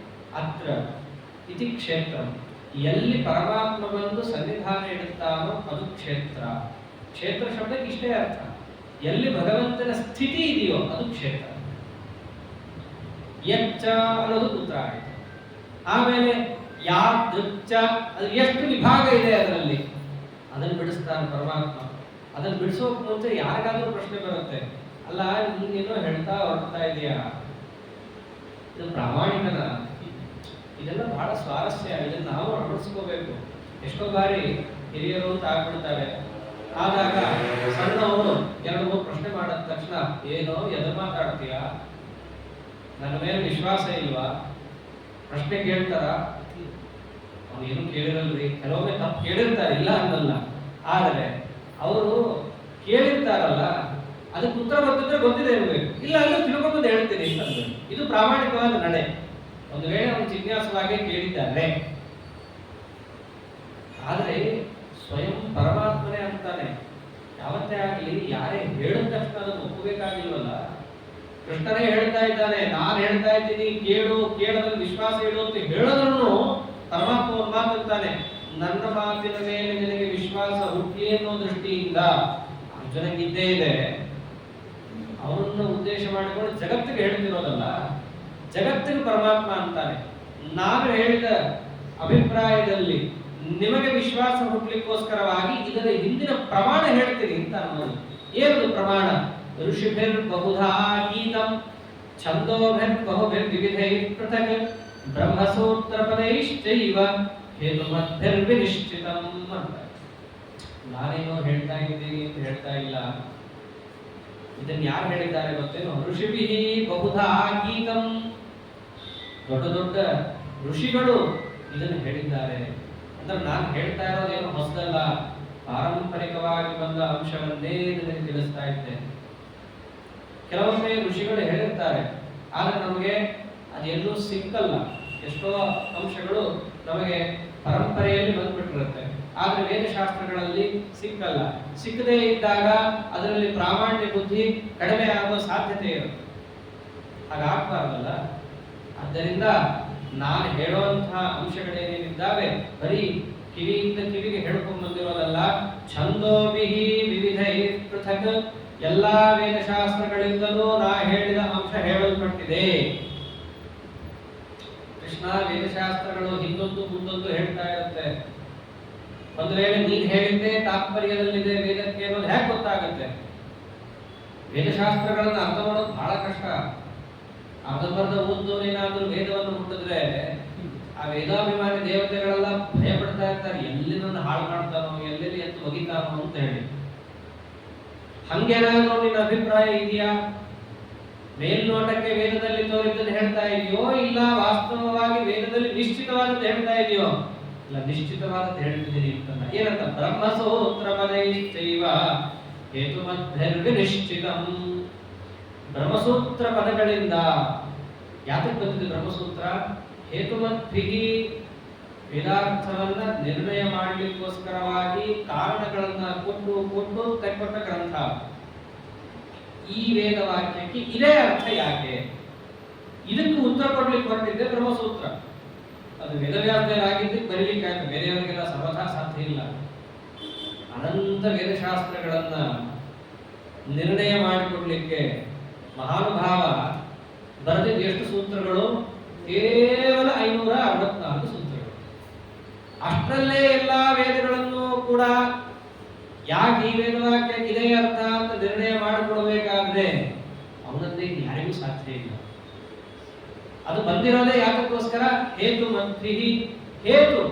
ಅತ್ರ ಇತಿ ಕ್ಷೇತ್ರ. ಎಲ್ಲಿ ಪರಮಾತ್ಮ ಬಂದು ಸನ್ನಿಧಾನ ಇಡುತ್ತಾನೋ ಅದು ಕ್ಷೇತ್ರ. ಕ್ಷೇತ್ರ ಶಬ್ದಕ್ಕೆ ಇಷ್ಟೇ ಅರ್ಥ. ಎಲ್ಲಿ ಭಗವಂತನ ಸ್ಥಿತಿ ಇದೆಯೋ ಅದು ಕ್ಷೇತ್ರ. ಯಚ್ಚ ಅನ್ನೋದು ಉತ್ತರ ಆಯಿತು. ಆಮೇಲೆ ಯಾದೃಚ್ಛ, ಅದು ಎಷ್ಟು ವಿಭಾಗ ಇದೆ ಅದರಲ್ಲಿ, ಅದನ್ನು ಬಿಡಿಸ್ತಾನೆ ಪರಮಾತ್ಮ. ಅದನ್ನು ಬಿಡಿಸೋಕೆ ಮುಂಚೆ ಯಾರಿಗಾದ್ರೂ ಪ್ರಶ್ನೆ ಬರುತ್ತೆ, ಅಲ್ಲ ನೀನೇನೋ ಹೇಳ್ತಾ ಹೊರಡ್ತಾ ಇದೆಯಾ, ಇದು ಪ್ರಾಮಾಣಿಕನ? ಇದೆಲ್ಲ ಬಹಳ ಸ್ವಾರಸ್ಯ. ಇದನ್ನು ನಾವು ಅಳವಡಿಸ್ಕೋಬೇಕು. ಎಷ್ಟೋ ಬಾರಿ ಹಿರಿಯರು ಅಂತ ಆಗ್ಬಿಡ್ತಾರೆ. ಆದಾಗ ಸಣ್ಣವರು 2-3 ಪ್ರಶ್ನೆ ಮಾಡಿದ ತಕ್ಷಣ, ಏನೋ ಎದುರು ಮಾತಾಡ್ತೀಯಾ, ನನ್ನ ಮೇಲೆ ವಿಶ್ವಾಸ ಇಲ್ವಾ, ಪ್ರಶ್ನೆ ಕೇಳ್ತಾರ, ಅವ್ನು ಏನು ಕೇಳಿರಲ್ರಿ. ಕೆಲವೊಮ್ಮೆ ತಪ್ಪು ಕೇಳಿರ್ತಾರೆ, ಇಲ್ಲ ಅನ್ನಲ್ಲ. ಆದರೆ ಅವರು ಕೇಳಿರ್ತಾರಲ್ಲ, ಅದಕ್ಕೆ ಉತ್ತರ ಗೊತ್ತಿದ್ರೆ ಗೊತ್ತಿದೆ ಇರಬೇಕು, ಇಲ್ಲ ಅಂದ್ರೆ ತಿಳ್ಕೊಂಡು ಹೇಳ್ತೀನಿ ಅಂತಂದ್ರೆ ಇದು ಪ್ರಾಮಾಣಿಕವಾದ ನಡೆ. ಒಂದು ವೇಳೆ ಅವನು ಜಿಜ್ಞಾಸವಾಗಿ ಕೇಳಿದ್ದಾರೆ, ಆದರೆ ಸ್ವಯಂ ಪರಮಾತ್ಮನೇ ಅಂತಾನೆ. ಯಾವತ್ತೇ ಆಗಲಿ ಯಾರೇ ಹೇಳಿದ ತಕ್ಷಣ ಅದನ್ನು ಒಪ್ಪಬೇಕಾಗಿಲ್ವಲ್ಲ. ಕೃಷ್ಣನೇ ಹೇಳ್ತಾ ಇದ್ದಾನೆ, ನಾನು ಹೇಳ್ತಾ ಇದ್ದೀನಿ ಕೇಳು, ಕೇಳದಲ್ಲಿ ವಿಶ್ವಾಸ ಇಡು ಅಂತ ಹೇಳೋದನ್ನು ಪರಮಾತ್ಮ ಒಂದು ಮಾತಂತಾನೆ, ನನ್ನ ಮಾತಿನ ಮೇಲೆ ನಿನಗೆ ವಿಶ್ವಾಸ ಹುಟ್ಟಿ ಅನ್ನೋ ದೃಷ್ಟಿಯಿಂದ ಅರ್ಜುನಗಿದ್ದೇ ಇದೆ. ಅವನನ್ನು ಉದ್ದೇಶ ಮಾಡಿಕೊಂಡು ಜಗತ್ತಿಗೆ ಹೇಳ್ತಿರೋದಲ್ಲ, ಜಗತ್ತಿಗೆ ಪರಮಾತ್ಮ ಅಂತಾನೆ. ನಾನು ಹೇಳಿದ ಅಭಿಪ್ರಾಯದಲ್ಲಿ ನಿಮಗೆ ವಿಶ್ವಾಸ ಹುಟ್ಟಲಿಕ್ಕೋಸ್ಕರವಾಗಿ ಇದರ ಹಿಂದಿನ ಪ್ರಮಾಣ ಹೇಳ್ತೀನಿ ಅಂತ ಅನ್ನೋದು. ಏನದು ಪ್ರಮಾಣ? ಋಷಿಭಿರ್ ಬಹುಧಾ ಗೀತಂ ಛಂದೋಭಿರ್ ಬಹುಭಿರ್ ವಿವಿಧೈಃ ಪೃಥಕ್ ಬ್ರಹ್ಮಸೂತ್ರ ಪದೈಶ್ಚೈವ ಹೇತುಮದ್ಭಿರ್ ವಿನಿಶ್ಚಿತಂ ಅಂತ. ನಾನೇನೋ ಹೇಳ್ತಾ ಇದ್ದೀನಿ ಅಂತ ಹೇಳ್ತಾ ಇಲ್ಲ. ಇದನ್ನು ಯಾರು ಹೇಳಿದ್ದಾರೆ ಗೊತ್ತೇನೋ? ಋಷಿಭಿಃ ಬಹುಧಾ ಗೀತಂ. ದೊಡ್ಡ ದೊಡ್ಡ ಋಷಿಗಳು ಇದನ್ನು ಹೇಳಿದ್ದಾರೆ. ಅಂದ್ರೆ ನಾನು ಹೇಳ್ತಾ ಇರೋದೇನು ಹೊಸದಲ್ಲ, ಪಾರಂಪರಿಕವಾಗಿ ಬಂದ ಅಂಶವನ್ನೇ ನನಗೆ ತಿಳಿಸ್ತಾ ಇದ್ದೇನೆ. ಕೆಲವೊಮ್ಮೆ ಋಷಿಗಳು ಹೇಳಿರ್ತಾರೆ, ಆದ್ರೆ ನಮಗೆ ಅದೆಲ್ಲೂ ಸಿಕ್ಕಲ್ಲ. ಎಷ್ಟೋ ಅಂಶಗಳು ನಮಗೆ ಪರಂಪರೆಯಲ್ಲಿ ಬಂದ್ಬಿಟ್ಟಿರುತ್ತೆ, ಆದ್ರೆ ವೇದಶಾಸ್ತ್ರಗಳಲ್ಲಿ ಸಿಕ್ಕಲ್ಲ. ಸಿಕ್ಕದೇ ಇದ್ದಾಗ ಅದರಲ್ಲಿ ಪ್ರಾಮಾಣ್ಯ ಬುದ್ಧಿ ಕಡಿಮೆ ಆಗುವ ಸಾಧ್ಯತೆ ಇರುತ್ತೆ. ಹಾಗಾಗಬಾರ್ದಲ್ಲ. ಆದ್ದರಿಂದ ನಾನು ಹೇಳುವಂತಹ ಅಂಶಗಳೇನೇನಿದ್ದಾವೆ ಬರೀ ಕಿವಿಯಿಂದ ಕಿವಿಗೆ ಹೇಳ್ಕೊಂಡು ಬಂದಿರೋದಲ್ಲ. ಛಂದೋಭಿಹಿ ವಿವಿಧೈಃ ಪೃಥಕ್, ಎಲ್ಲಾ ವೇದಶಾಸ್ತ್ರಗಳಿಂದಲೂ ನಾ ಹೇಳಿದ ಅಂಶ ಹೇಳಲ್ಪಟ್ಟಿದೆ. ಕೃಷ್ಣ ವೇದಶಾಸ್ತ್ರಗಳು ಹಿಂದೊಂದು ಮುಂದೊಂದು ಹೇಳ್ತಾ ಇರುತ್ತೆ. ಒಂದು ವೇಳೆ ನೀನ್ ಹೇಳಿದ್ದೆ ತಾತ್ಪರ್ಯದಲ್ಲಿದೆ ವೇದಕ್ಕೆ ಅನ್ನೋದು ಹೇಗೆ ಗೊತ್ತಾಗುತ್ತೆ? ವೇದಶಾಸ್ತ್ರಗಳನ್ನ ಅರ್ಥ ಮಾಡೋದು ಬಹಳ ಕಷ್ಟ. ಅರ್ಧಂಬರ್ಧ ಓದೋನೇನಾದ್ರೂ ವೇದವನ್ನು ಮುಟ್ಟಿದ್ರೆ ಆ ವೇದಾಭಿಮಾನಿ ದೇವತೆಗಳೆಲ್ಲ ಭಯ ಪಡ್ತಾ ಇರ್ತಾರೆ, ಎಲ್ಲಿ ನನ್ನ ಹಾಳು ಮಾಡ್ತಾನೋ, ಎಲ್ಲೆಲ್ಲಿ ಎತ್ತು ಒಗಿತಾನೋ ಅಂತ ಹೇಳಿ. ಹಂಗೇನಾದ್ರೂ ನಿನ್ನ ಅಭಿಪ್ರಾಯ ಇದೆಯಾ? ಮೇಲ್ನೋಟಕ್ಕೆ ವೇದದಲ್ಲಿ ತೋರಿದ್ದನ್ನು ಹೇಳ್ತಾ ಇದೆಯೋ, ಇಲ್ಲ ವಾಸ್ತವವಾಗಿ ವೇದದಲ್ಲಿ ನಿಶ್ಚಿತವಾದದ್ದು ಹೇಳ್ತಾ ಇದೆಯೋ? ಇಲ್ಲ, ನಿಶ್ಚಿತವಾದದ್ದು ಹೇಳ್ತಿದ್ದೀನಿ ಅಂತ. ಏನಂತ? ಬ್ರಹ್ಮಸೂತ್ರ ಪದೈಶ್ಚೈವ ಹೇತುಮದ್ಭಿರ್ವಿನಿಶ್ಚಿತಂ. ಬ್ರಹ್ಮಸೂತ್ರ ಪದಗಳಿಂದ. ಯಾತಕ್ಕೆ ಬಂದಿದೆ ಬ್ರಹ್ಮಸೂತ್ರ? ಹೇತುಮದ್ಭಿಃ, ವೇದಾರ್ಥವನ್ನ ನಿರ್ಣಯ ಮಾಡಲಿಕ್ಕೋಸ್ಕರವಾಗಿ ಕಾರಣಗಳನ್ನ ಕೊಟ್ಟು ಕೊಟ್ಟು ತೆಕ್ಕೊಟ್ಟ ಗ್ರಂಥ. ಈ ವೇದ ವಾಕ್ಯಕ್ಕೆ ಇದೇ ಅರ್ಥ ಯಾಕೆ? ಇದಕ್ಕೆ ಉತ್ತರ ಕೊಡ್ಲಿಕ್ಕೆ ಹೊರಟಿದ್ದೆ ಬ್ರಹ್ಮಸೂತ್ರ. ಅದು ವೇದವ್ಯಾಸರಾಗಿದ್ದಕ್ಕೆ ಬರೀಲಿಕ್ಕಾಯ್ತು, ಬೇರೆಯವರಿಗೆಲ್ಲ ಸರ್ವಥಾ ಸಾಧ್ಯ ಇಲ್ಲ. ಅನಂತ ವೇದಶಾಸ್ತ್ರಗಳನ್ನ ನಿರ್ಣಯ ಮಾಡಿಕೊಡ್ಲಿಕ್ಕೆ ಮಹಾನುಭಾವ ಬರೆದಿದ್ದ ಎಷ್ಟು ಸೂತ್ರಗಳು? ಕೇವಲ 564 ಸೂತ್ರಗಳು. ಅಷ್ಟರಲ್ಲೇ ಎಲ್ಲಾ ವೇದಗಳನ್ನು ಕೂಡ ಯಾಕೆ ಈ ವೇದವಾಕ್ಯ ಇದೇ ಅರ್ಥ ಅಂತ ನಿರ್ಣಯ ಮಾಡಿಕೊಡ್ಬೇಕಾದ್ರೆ ಅವನದ್ದೇ ಯಾರಿಗೂ ಸಾಧ್ಯ ಇಲ್ಲ. ಅದು ಬಂದಿರೋದೇ ಯಾತಕ್ಕೋಸ್ಕರ? ಹೇತು ಮಂತ್ರಿ. ಹೇತು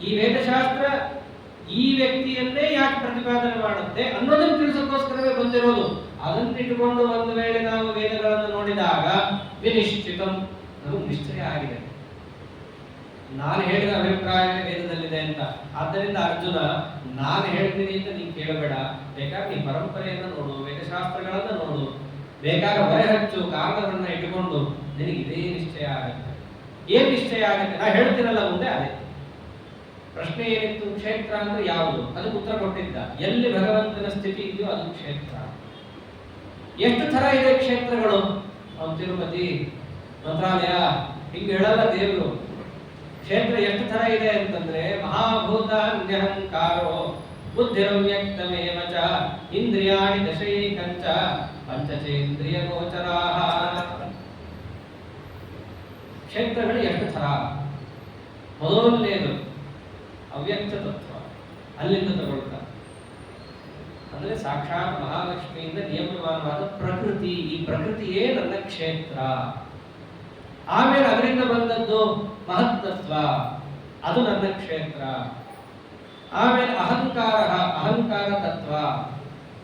ಈ ವೇದಶಾಸ್ತ್ರ ಈ ವ್ಯಕ್ತಿಯನ್ನೇ ಯಾಕೆ ಪ್ರತಿಪಾದನೆ ಮಾಡುತ್ತೆ ಅನ್ನೋದನ್ನು ತಿಳಿಸೋಕ್ಕೋಸ್ಕರವೇ ಬಂದಿರೋದು. ಅದನ್ನಿಟ್ಟುಕೊಂಡು ಒಂದು ವೇಳೆ ನಾವು ವೇದಗಳನ್ನು ನೋಡಿದಾಗ ವಿನಿಶ್ಚಿತಂ, ನಮಗೆ ನಿಶ್ಚಯ ಆಗಿದೆ, ನಾನು ಹೇಳಿದ ಅಭಿಪ್ರಾಯವೇ ವೇದದಲ್ಲಿದೆ ಅಂತ. ಆದ್ದರಿಂದ ಅರ್ಜುನ, ನಾನು ಹೇಳ್ತೀನಿ ಅಂತ ನೀನು ಕೇಳಬೇಡ, ಬೇಕಾದ್ರೆ ನೀ ಪರಂಪರೆಯನ್ನು ನೋಡು, ವೇದಶಾಸ್ತ್ರಗಳನ್ನ ನೋಡು, ಬೇಕಾದ್ರೆ ಹೊರೆ ಹಚ್ಚು, ಕಾರಣವನ್ನ ಇಟ್ಟುಕೊಂಡು ನಿನಗೆ ಇದೇ ನಿಶ್ಚಯ ಆಗುತ್ತೆ. ಏನ್ ನಿಶ್ಚಯ ಆಗುತ್ತೆ? ನಾ ಹೇಳ್ತೀನಲ್ಲ ಮುಂದೆ ಅದೇ. ಪ್ರಶ್ನೆ ಏನಿತ್ತು? ಕ್ಷೇತ್ರ ಅಂದ್ರೆ ಯಾವುದು? ಅದಕ್ಕೆ ಉತ್ತರ ಕೊಟ್ಟಿದ್ದ. ಎಲ್ಲಿ ಭಗವಂತನ ಸ್ಥಿತಿ ಇದೆಯೋ ಅದು ಕ್ಷೇತ್ರ. ಎಷ್ಟು ತರ ಇದೆ ಕ್ಷೇತ್ರಗಳು? ತಿರುಪತಿ, ಮಂತ್ರಾಲಯ ಹಿಂಗೆ ಹೇಳಲ್ಲ ದೇವರು. ಕ್ಷೇತ್ರ ಎಷ್ಟು ತರ ಇದೆ ಅಂತಂದ್ರೆ, ಮಹಾಭೂತ ಅನ್ಯಹಂಕಾರೋ ಬುದ್ಧಿರವ್ಯಕ್ತಮೇವ ಚ ಇಂದ್ರಿಯಾಣಿ ದಶೈಕಂಚ ಪಂಚಚೇಂದ್ರಿಯ ಗೋಚರಾಹ. ಕ್ಷೇತ್ರಗಳು ಎಷ್ಟು ತರ? ಮೊದಲನೇದು ಅವ್ಯಕ್ತ ತತ್ವ, ಅಲ್ಲಿಂದ ತಗೊಳ್ತಾರೆ. ಅಂದ್ರೆ ಸಾಕ್ಷಾತ್ ಮಹಾಲಕ್ಷ್ಮಿಯಿಂದ ನಿಯಮವಾದ ಪ್ರಕೃತಿ. ಈ ಪ್ರಕೃತಿಯೇ ನನ್ನ ಕ್ಷೇತ್ರ. ಆಮೇಲೆ ಅದರಿಂದ ಬಂದದ್ದು ಮಹತ್ತತ್ವ, ಅದು ನನ್ನ ಕ್ಷೇತ್ರ. ಆಮೇಲೆ ಅಹಂಕಾರ ತತ್ವ,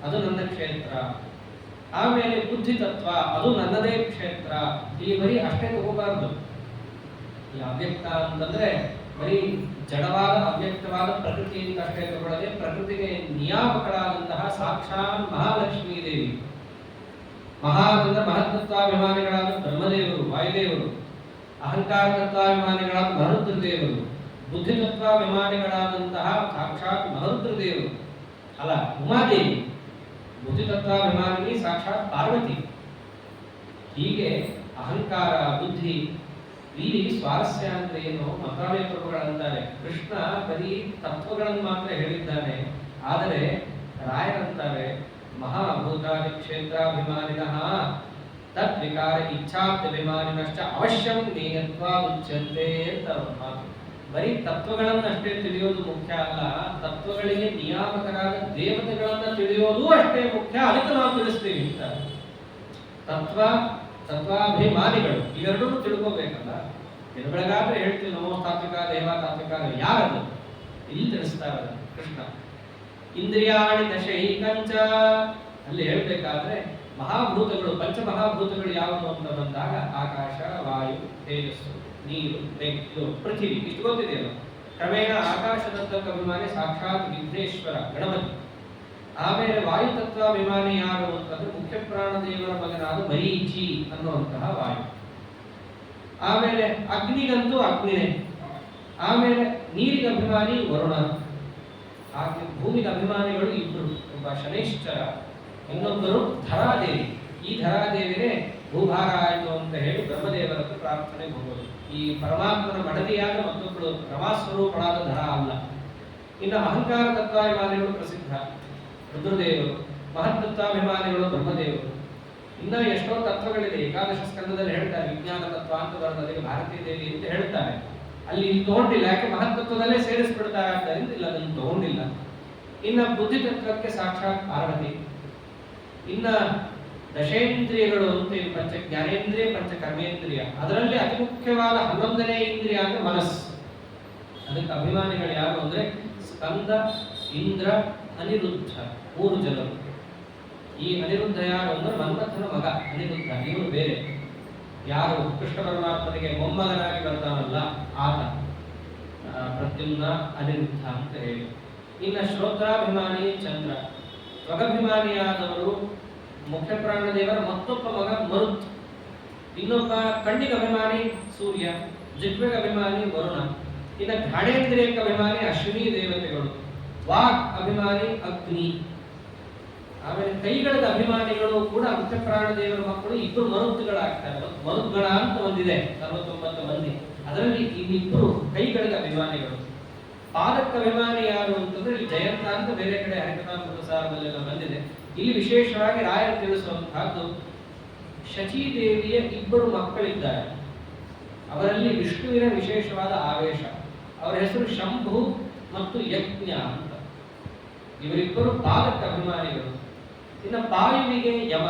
ಅದು ನನ್ನ ಕ್ಷೇತ್ರ. ಆಮೇಲೆ ಬುದ್ಧಿ ತತ್ವ, ಅದು ನನ್ನದೇ ಕ್ಷೇತ್ರ. ಈ ಬರೀ ಅಷ್ಟೇ ತಗೋಬಾರ್ದು. ಈ ಅವ್ಯಕ್ತ ಅಂತಂದ್ರೆ ಬರೀ ಜಡವಾದ ಅವ್ಯಕ್ತವಾದ ಪ್ರಕೃತಿಯಿಂದ ಅಷ್ಟೇ ತಗೊಳ್ಳದೆ, ಪ್ರಕೃತಿಗೆ ನಿಯಾಮಕಳಾದಂತಹ ಸಾಕ್ಷಾತ್ ಮಹಾಲಕ್ಷ್ಮೀ ದೇವಿ, ಮಹಾನಂದ ಮಹತ್ತತ್ವಾಭಿಮಾನಿಗಳಾದ ಬ್ರಹ್ಮದೇವರು, ವಾಯುದೇವರು, ಅಹಂಕಾರ ತತ್ವಾಭಿಮಾನಿಗಳಾದ ಮಹರುದ್ರದೇವರು, ಬುದ್ಧಿ ತತ್ವಾಭಿಮಾನಿಗಳಾದಂತಹ ಸಾಕ್ಷಾತ್ ಮಹರುದ್ರದೇವರು ಅಲ್ಲ ಉಮಾದೇವಿ, ಬುದ್ಧಿ ತತ್ವಾಭಿಮಾನಿ ಸಾಕ್ಷಾತ್ ಪಾರ್ವತಿ. ಹೀಗೆ ಅಹಂಕಾರ ಬುದ್ಧಿ. ಇಲ್ಲಿ ಸ್ವಾರಸ್ಯ ಅಂದ್ರೆ ಏನು, ಮಂತ್ರಾಲಯ ಪ್ರಭುಗಳಂತಾರೆ ಕೃಷ್ಣ ಬರೀ ತತ್ವಗಳನ್ನು ಮಾತ್ರ ಹೇಳಿದ್ದಾನೆ. ಆದರೆ ರಾಯರಂತಾರೆ ಮಹಾಭೂತಾದಿ ಕ್ಷೇತ್ರಾಭಿಮಾನಿನಃ ತದ್ವಿಕಾರ ಇಚ್ಛಾಭಿಮಾನಿನಶ್ಚ ಅವಶ್ಯಂ ನೇಯತ್ವಾದುಚ್ಯಂತೆ ಅಂತ ಮಾತು. ಬರೀ ತತ್ವಗಳನ್ನಷ್ಟೇ ತಿಳಿಯೋದು ಮುಖ್ಯ ಅಲ್ಲ, ತತ್ವಗಳಿಗೆ ನಿಯಾಮಕರಾದ ದೇವತೆಗಳನ್ನ ತಿಳಿಯೋದು ಅಷ್ಟೇ ಮುಖ್ಯ. ಅದಕ್ಕೆ ನಾವು ತಿಳಿಸ್ತೀವಿ ಅಂತ. ತತ್ವಾಭಿಮಾನಿಗಳು ಇವೆರಡೂ ತಿಳ್ಕೋಬೇಕಲ್ಲ. ಬೆಳಗಾದ್ರೆ ಹೇಳ್ತೀವಿ ನಮೋ ತಾತ್ವಿಕ ದೇವ ತಾತ್ವಿಕ, ಯಾರದು ಇಲ್ಲಿ ತಿಳಿಸ್ತಾರೆ ಕೃಷ್ಣ. ಇಂದ್ರಿಯಾಣಿ ದಶೈಕಂಚ ಅಲ್ಲಿ ಹೇಳ್ಬೇಕಾದ್ರೆ ಮಹಾಭೂತಗಳು, ಪಂಚಮಹಾಭೂತಗಳು ಯಾವುದು ಅಂತ ಬಂದಾಗ ಆಕಾಶ, ವಾಯು, ತೇಜಸ್ಸು, ನೀರು, ಬೆಂಕಿ, ಪೃಥ್ವಿ, ಇಷ್ಟು ಗೊತ್ತಿದೆಯಲ್ಲ. ಕ್ರಮೇಣ ಆಕಾಶದತ್ತಕ್ಕೆ ಅಭಿಮಾನಿ ಸಾಕ್ಷಾತ್ ವಿಘ್ನೇಶ್ವರ ಗಣಪತಿ. ಆಮೇಲೆ ವಾಯುತತ್ವಾಭಿಮಾನಿ ಯಾರು ಅಂತಂದ್ರೆ ಮುಖ್ಯ ಪ್ರಾಣ ದೇವರ ಮಗನಾದ ಮರೀಚಿ ಅನ್ನುವಂತಹ ವಾಯು. ಆಮೇಲೆ ಅಗ್ನಿಗಂತೂ ಅಗ್ನಿನೇ. ಆಮೇಲೆ ನೀರಿಗೆ ಅಭಿಮಾನಿ ವರುಣ. ಹಾಗೆ ಭೂಮಿಗೆ ಅಭಿಮಾನಿಗಳು ಇಬ್ಬರು, ಒಬ್ಬ ಶನೈಶ್ಚರ, ಇನ್ನೊಬ್ಬರು ಧರಾದೇವಿ. ಈ ಧರಾದೇವಿನೇ ಭೂಭಾರ ಆಯಿತು ಅಂತ ಹೇಳಿ ಬ್ರಹ್ಮದೇವರದ್ದು ಪ್ರಾರ್ಥನೆ ಹೋಗೋದು. ಈ ಪರಮಾತ್ಮನ ಮಡದಿಯಾದ ಮತ್ತೊಬ್ಬಳು ರಮಾಸ್ವರೂಪಳಾದ ಧರ ಅಲ್ಲ. ಇನ್ನು ಅಹಂಕಾರ ತತ್ವಾಭಿಮಾನಿಗಳು ಪ್ರಸಿದ್ಧ ರುದ್ರದೇವರು, ಮಹತ್ತತ್ವಾಭಿಮಾನಿಗಳು ಬ್ರಹ್ಮದೇವರು. ಇನ್ನ ಎಷ್ಟೋ ತತ್ವಗಳಿದೆ. ಏಕಾದಶ ಸ್ಕಂದದಲ್ಲಿ ಹೇಳ್ತಾರೆ ವಿಜ್ಞಾನ ತತ್ವ ಅಂತ ಬರೋದಕ್ಕೆ ಭಾರತೀಯ ದೇವಿ ಅಂತ ಹೇಳ್ತಾರೆ. ಅಲ್ಲಿ ತಗೊಂಡಿಲ್ಲ, ಯಾಕೆ ಮಹತ್ತತ್ವದಲ್ಲೇ ಸೇರಿಸ್ಬಿಡ್ತಾರೆ ಆದ್ದರಿಂದ ಇಲ್ಲ, ಅದನ್ನು ತಗೊಂಡಿಲ್ಲ. ಇನ್ನ ಬುದ್ಧಿ ತತ್ವಕ್ಕೆ ಸಾಕ್ಷಾತ್ ಪಾರ್ವತಿ. ಇನ್ನ ದಶೇಂದ್ರಿಯಗಳು ಅಂತ ಪಂಚ ಜ್ಞಾನೇಂದ್ರಿಯ, ಪಂಚ ಕರ್ಮೇಂದ್ರಿಯ. ಅದರಲ್ಲಿ ಅತಿ ಮುಖ್ಯವಾದ 11ನೇ ಇಂದ್ರಿಯ ಅಂದ್ರೆ ಮನಸ್ಸು. ಅದಕ್ಕೆ ಅಭಿಮಾನಿಗಳು ಯಾರು ಅಂದ್ರೆ ಸ್ಕಂದ, ಇಂದ್ರ, ಅನಿರುದ್ಧ, 3 ಜನರು. ಈ ಅನಿರುದ್ಧ ಯಾರು ಅಂದ್ರೆ ಮನ್ಮಥನ ಮಗ ಅನಿರುದ್ಧ. ಇವರು ಬೇರೆ. ಯಾರು ಕೃಷ್ಣ ಪರಮಾತ್ಮನಿಗೆ ಮೊಮ್ಮಗನಾಗಿ ಬರ್ತಾನಲ್ಲ ಆತ ಪ್ರದ್ಯುಮ್ನ ಅನಿರುದ್ಧ ಅಂತ ಹೇಳಿ. ಇನ್ನು ಶ್ರೋತ್ರಾಭಿಮಾನಿ ಚಂದ್ರ. ತ್ವಗಭಿಮಾನಿಯಾದವರು ಮುಖ್ಯ ಪ್ರಾಣದೇವರ ಮತ್ತೊಬ್ಬ ಮಗ ಮರುತ್. ಇನ್ನೊಬ್ಬ ಕಣ್ಣಿಗೆ ಅಭಿಮಾನಿ ಸೂರ್ಯ, ಜಿಹ್ವೆಗೆ ಅಭಿಮಾನಿ ವರುಣ. ಇನ್ನು ಘಾಣೇಂದ್ರಿಯಕ್ಕೆ ಅಭಿಮಾನಿ ಅಶ್ವಿನಿ ದೇವತೆಗಳು, ವಾಕ್ ಅಭಿಮಾನಿ ಅಗ್ನಿ. ಆಮೇಲೆ ಕೈಗಳಿಗೆ ಅಭಿಮಾನಿಗಳು ಕೂಡ ಮುಖ್ಯ ಪ್ರಾಣ ದೇವರ ಮಕ್ಕಳು ಇಬ್ಬರು ಮರುತ್ತುಗಳಾಗ್ತಾರೆ. ಮರುದ್ಗಣ ಅಂತ ಒಂದಿದೆ 49 ಮಂದಿ, ಅದರಲ್ಲಿ ಇನ್ನಿಬ್ಬರು ಕೈಗಳಿಗೆ ಅಭಿಮಾನಿಗಳು. ಪಾದಕ್ಕೆ ಅಭಿಮಾನಿ ಯಾರು ಅಂತಂದ್ರೆ ಇಲ್ಲಿ ಜಯಂತ ಅಂತ ಬೇರೆ ಕಡೆ ಹರಿಕಥಾಮೃತ ಸಾರದಲ್ಲೆಲ್ಲ ಬಂದಿದೆ. ಇಲ್ಲಿ ವಿಶೇಷವಾಗಿ ರಾಯರು ತಿಳಿಸುವಂತಹದ್ದು ಶಚೀದೇವಿಯ ಇಬ್ಬರು ಮಕ್ಕಳಿದ್ದಾರೆ. ಅವರಲ್ಲಿ ವಿಷ್ಣುವಿನ ವಿಶೇಷವಾದ ಆವೇಶ. ಅವರ ಹೆಸರು ಶಂಭು ಮತ್ತು ಯಜ್ಞ ಅಂತ. ಇವರಿಬ್ಬರು ಪಾದಕ್ಕೆ ಅಭಿಮಾನಿಗಳು. ಇನ್ನು ಪಾಯುವಿಗೆ ಯಮ,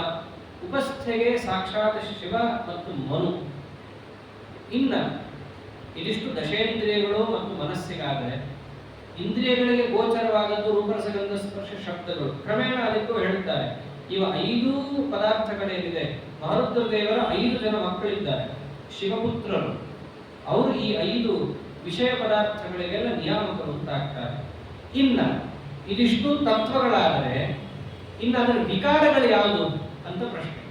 ಉಪಸ್ಥೆಗೆ ಸಾಕ್ಷಾತ್ ಶಿವ ಮತ್ತು ಮನು. ಇನ್ನ ಇದಿಷ್ಟು ದಶೇಂದ್ರಿಯಗಳು ಮತ್ತು ಮನಸ್ಸಿಗಾದರೆ, ಇಂದ್ರಿಯಗಳಿಗೆ ಗೋಚರವಾದದ್ದು ರೂಪರಸಗಂಧ ಸ್ಪರ್ಶ ಶಬ್ದಗಳು. ಕ್ರಮೇಣ ಅದಕ್ಕೂ ಹೇಳುತ್ತಾರೆ. ಇವ 5 ಪದಾರ್ಥಗಳೇನಿದೆ, ಮಹರುದ್ರ ದೇವರ 5 ಜನ ಮಕ್ಕಳಿದ್ದಾರೆ, ಶಿವಪುತ್ರರು. ಅವರು ಈ 5 ವಿಷಯ ಪದಾರ್ಥಗಳಿಗೆಲ್ಲ ನಿಯಾಮಕರು ಅಂತಾಗ್ತಾರೆ. ಇನ್ನ ಇದಿಷ್ಟು ತತ್ವಗಳಾದರೆ ಇನ್ನು ಅದರ ವಿಕಾರಗಳು ಯಾವುದು ಅಂತ ಪ್ರಶ್ನೆ.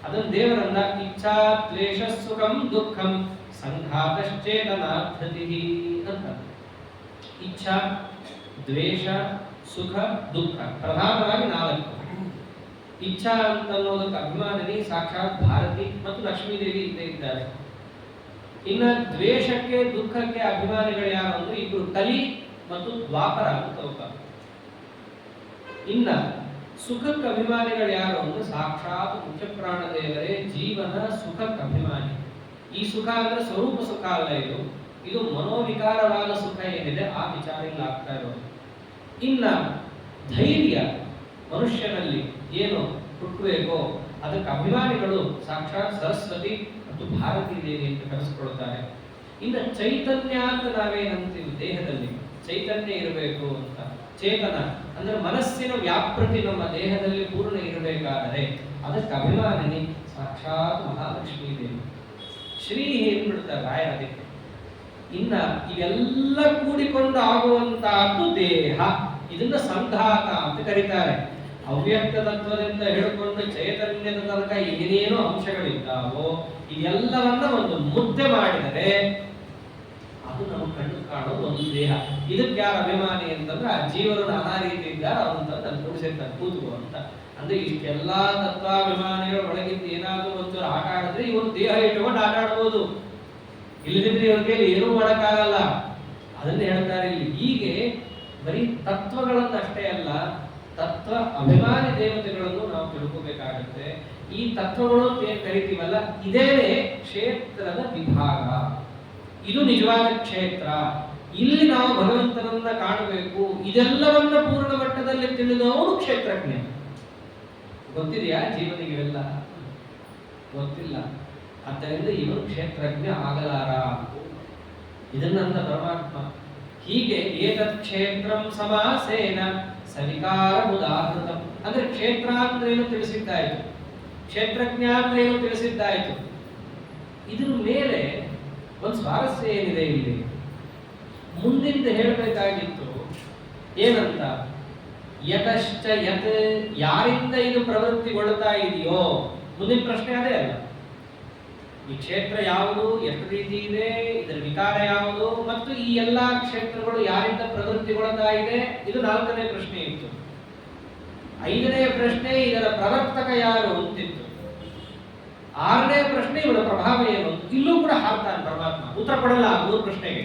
ಅದನ್ನು ದೇವರನ್ನ ಇಚ್ಛಾ ದ್ವೇಷ ಸುಖಂ ದುಃಖಂ ಸಂಘಾತಶ್ಚೇತನಾಧತಿ ಅಂತ. ಇಚ್ಛಾ, ದ್ವೇಷ, ಸುಖ, ದುಃಖ ಪ್ರಧಾನವಾಗಿ 4. ಇಚ್ಛಾ ಅಂತ ಅನ್ನೋದಕ್ಕೆ ಅಭಿಮಾನಿನಿ ಸಾಕ್ಷಾತ್ ಭಾರತಿ ಮತ್ತು ಲಕ್ಷ್ಮೀದೇವಿ ಇದ್ದೇ ಇದ್ದಾರೆ. ಇನ್ನು ದ್ವೇಷಕ್ಕೆ ದುಃಖಕ್ಕೆ ಅಭಿಮಾನಿಗಳು ಯಾರು ಅಂದ್ರೆ ಇಬ್ಬರು ಕಲಿ ಮತ್ತು ದ್ವಾಪರ ಅಂತ ಹೋಗ್ತಾರೆ. ಇನ್ನ ಸುಖಕ್ಕೆ ಅಭಿಮಾನಿಗಳು ಯಾರು ಅಂದ್ರೆ ಸಾಕ್ಷಾತ್ ಮುಖ್ಯ ಪ್ರಾಣ ದೇವರೇ ಜೀವನ ಸುಖಕ್ಕೆ ಅಭಿಮಾನಿ. ಈ ಸುಖ ಅಂದ್ರೆ ಸ್ವರೂಪ ಸುಖ ಅಲ್ಲ, ಇದು ಮನೋವಿಕಾರವಾದ ಸುಖ ಏನಿದೆ ಆ ವಿಚಾರ ಇಲ್ಲ ಆಗ್ತಾ ಇರೋದು. ಇನ್ನ ಧೈರ್ಯ ಮನುಷ್ಯನಲ್ಲಿ ಏನು ಹುಟ್ಟಬೇಕೋ ಅದಕ್ಕೆ ಅಭಿಮಾನಿಗಳು ಸಾಕ್ಷಾತ್ ಸರಸ್ವತಿ ಮತ್ತು ಭಾರತೀ ದೇವಿ ಅಂತ ಕರೆಸಿಕೊಳ್ತಾರೆ. ಇನ್ನು ಚೈತನ್ಯ ಅಂತ ನಾವೇನಂತೀವಿ, ದೇಹದಲ್ಲಿ ಚೈತನ್ಯ ಇರಬೇಕು ಅಂತ, ಚೇತನ ಅಂದ್ರೆ ಮನಸ್ಸಿನ ವ್ಯಾಪೃತಿ ನಮ್ಮ ದೇಹದಲ್ಲಿ ಪೂರ್ಣ ಇರಬೇಕಾದರೆ ಅದಕ್ಕೆ ಅಭಿಮಾನಿನಿ ಸಾಕ್ಷಾತ್ ಮಹಾಲಕ್ಷ್ಮೀ ದೇವಿ. ಶ್ರೀ ಹೇಳ್ಬಿಡ್ತಾರೆ ರಾಯರ ಅದಕ್ಕೆ. ಇನ್ನ ಇವೆಲ್ಲ ಕೂಡಿಕೊಂಡು ಆಗುವಂತಹದ್ದು ದೇಹ, ಇದನ್ನ ಸಂಘಾತ ಅಂತ ಕರೀತಾರೆ. ಅವ್ಯಕ್ತ ತತ್ವದಿಂದ ಹಿಡ್ಕೊಂಡು ಚೈತನ್ಯದ ತನಕ ಏನೇನೋ ಅಂಶಗಳಿದ್ದಾವೋ ಇದೆಲ್ಲವನ್ನ ಒಂದು ಮುದ್ದೆ ಮಾಡಿದರೆ ಅದು ನಮ್ಮ ಕಣ್ಣು ಕಾಣೋ ಒಂದು ದೇಹ. ಇದಕ್ಕೆ ಯಾರು ಅಭಿಮಾನಿ ಅಂತಂದ್ರೆ ಆ ಜೀವರು ನಾನಾ ರೀತಿಯಿಂದ ಅವಂತ ಕೂಡಿಸಿರ್ತಾರೆ ಕೂತ್ಕೋ ಅಂತ. ಅಂದ್ರೆ ಇಷ್ಟೆಲ್ಲಾ ತತ್ವಾಭಿಮಾನಿಗಳ ಒಳಗಿದ್ದು ಏನಾದ್ರೂ ಒಂದು ಆಟ ಆಡಿದ್ರೆ ಇವನು ದೇಹ ಇಟ್ಕೊಂಡು ಆಟ ಆಡ್ಬೋದು, ಇಲ್ಲದಿದ್ರೆ ಇವ್ರಿಗೆ ಏನೂ ಮಾಡಕ್ಕಾಗಲ್ಲ. ಅದನ್ನ ಹೇಳ್ತಾರೆ ಇಲ್ಲಿ. ಹೀಗೆ ಬರೀ ತತ್ವಗಳನ್ನು ಅಷ್ಟೇ ಅಲ್ಲ, ತತ್ವ ಅಭಿಮಾನಿ ದೇವತೆಗಳನ್ನು ನಾವು ತಿಳ್ಕೋಬೇಕಾಗುತ್ತೆ. ಈ ತತ್ವಗಳು ಏನ್ ಕರಿತೀವಲ್ಲ, ಇದೇನೆ ಕ್ಷೇತ್ರದ ವಿಭಾಗ. ಇದು ನಿಜವಾದ ಕ್ಷೇತ್ರ. ಇಲ್ಲಿ ನಾವು ಭಗವಂತನನ್ನ ಕಾಣಬೇಕು. ಇದೆಲ್ಲವನ್ನ ಪೂರ್ಣ ಮಟ್ಟದಲ್ಲಿ ತಿಳಿದವನು ಕ್ಷೇತ್ರಜ್ಞ. ಗೊತ್ತಿದೆಯಾ ಜೀವನಿಗೆ ಇವೆಲ್ಲ? ಗೊತ್ತಿಲ್ಲ. ಆದ್ದರಿಂದ ಇವನು ಕ್ಷೇತ್ರಜ್ಞ ಆಗಲಾರ. ಇದನ್ನಂದ ಪರಮಾತ್ಮ. ಹೀಗೆ ಏತತ್ ಕ್ಷೇತ್ರಂ ಸಮಾಸೇನ ಸವಿಕಾರ ಉದಾಹೃತ. ಅಂದ್ರೆ ಕ್ಷೇತ್ರ ಅಂದ್ರೇನು ತಿಳಿಸಿದ್ದಾಯ್ತು, ಕ್ಷೇತ್ರಜ್ಞ ಅಂದ್ರೇನು ತಿಳಿಸಿದ್ದಾಯ್ತು. ಇದ್ರ ಮೇಲೆ ಒಂದು ಸ್ವಾರಸ್ಯ ಏನಿದೆ ಇಲ್ಲಿ, ಮುಂದಿಂದ ಹೇಳಬೇಕಾಗಿತ್ತು ಏನಂತ, ಯತಶ್ಚ ಯತ್, ಯಾರಿಂದ ಇದು ಪ್ರವೃತ್ತಿಗೊಳ್ತಾ ಇದೆಯೋ. ಮುಂದಿನ ಪ್ರಶ್ನೆ ಅದೇ ಅಲ್ಲ, ಈ ಕ್ಷೇತ್ರ ಯಾವುದು, ಎಷ್ಟು ರೀತಿ ಇದೆ, ಇದರ ವಿಕಾರ ಯಾವುದು, ಮತ್ತು ಈ ಎಲ್ಲಾ ಕ್ಷೇತ್ರಗಳು ಯಾರಿಂದ ಪ್ರವೃತ್ತಿಗೊಳ್ತಾ ಇದೆ, ಇದು 4ನೇ ಪ್ರಶ್ನೆ ಇತ್ತು. 5ನೇ ಪ್ರಶ್ನೆ ಇದರ ಪ್ರವರ್ತಕ ಯಾರು ಅಂತಿತ್ತು. 6ನೇ ಪ್ರಶ್ನೆ ಇವರ ಪ್ರಭಾವ ಏನು. ಇಲ್ಲೂ ಕೂಡ ಹಾಕ್ತಾನೆ ಪರಮಾತ್ಮ, ಉತ್ತರ ಕೊಡಲ್ಲ 3 ಪ್ರಶ್ನೆಗೆ.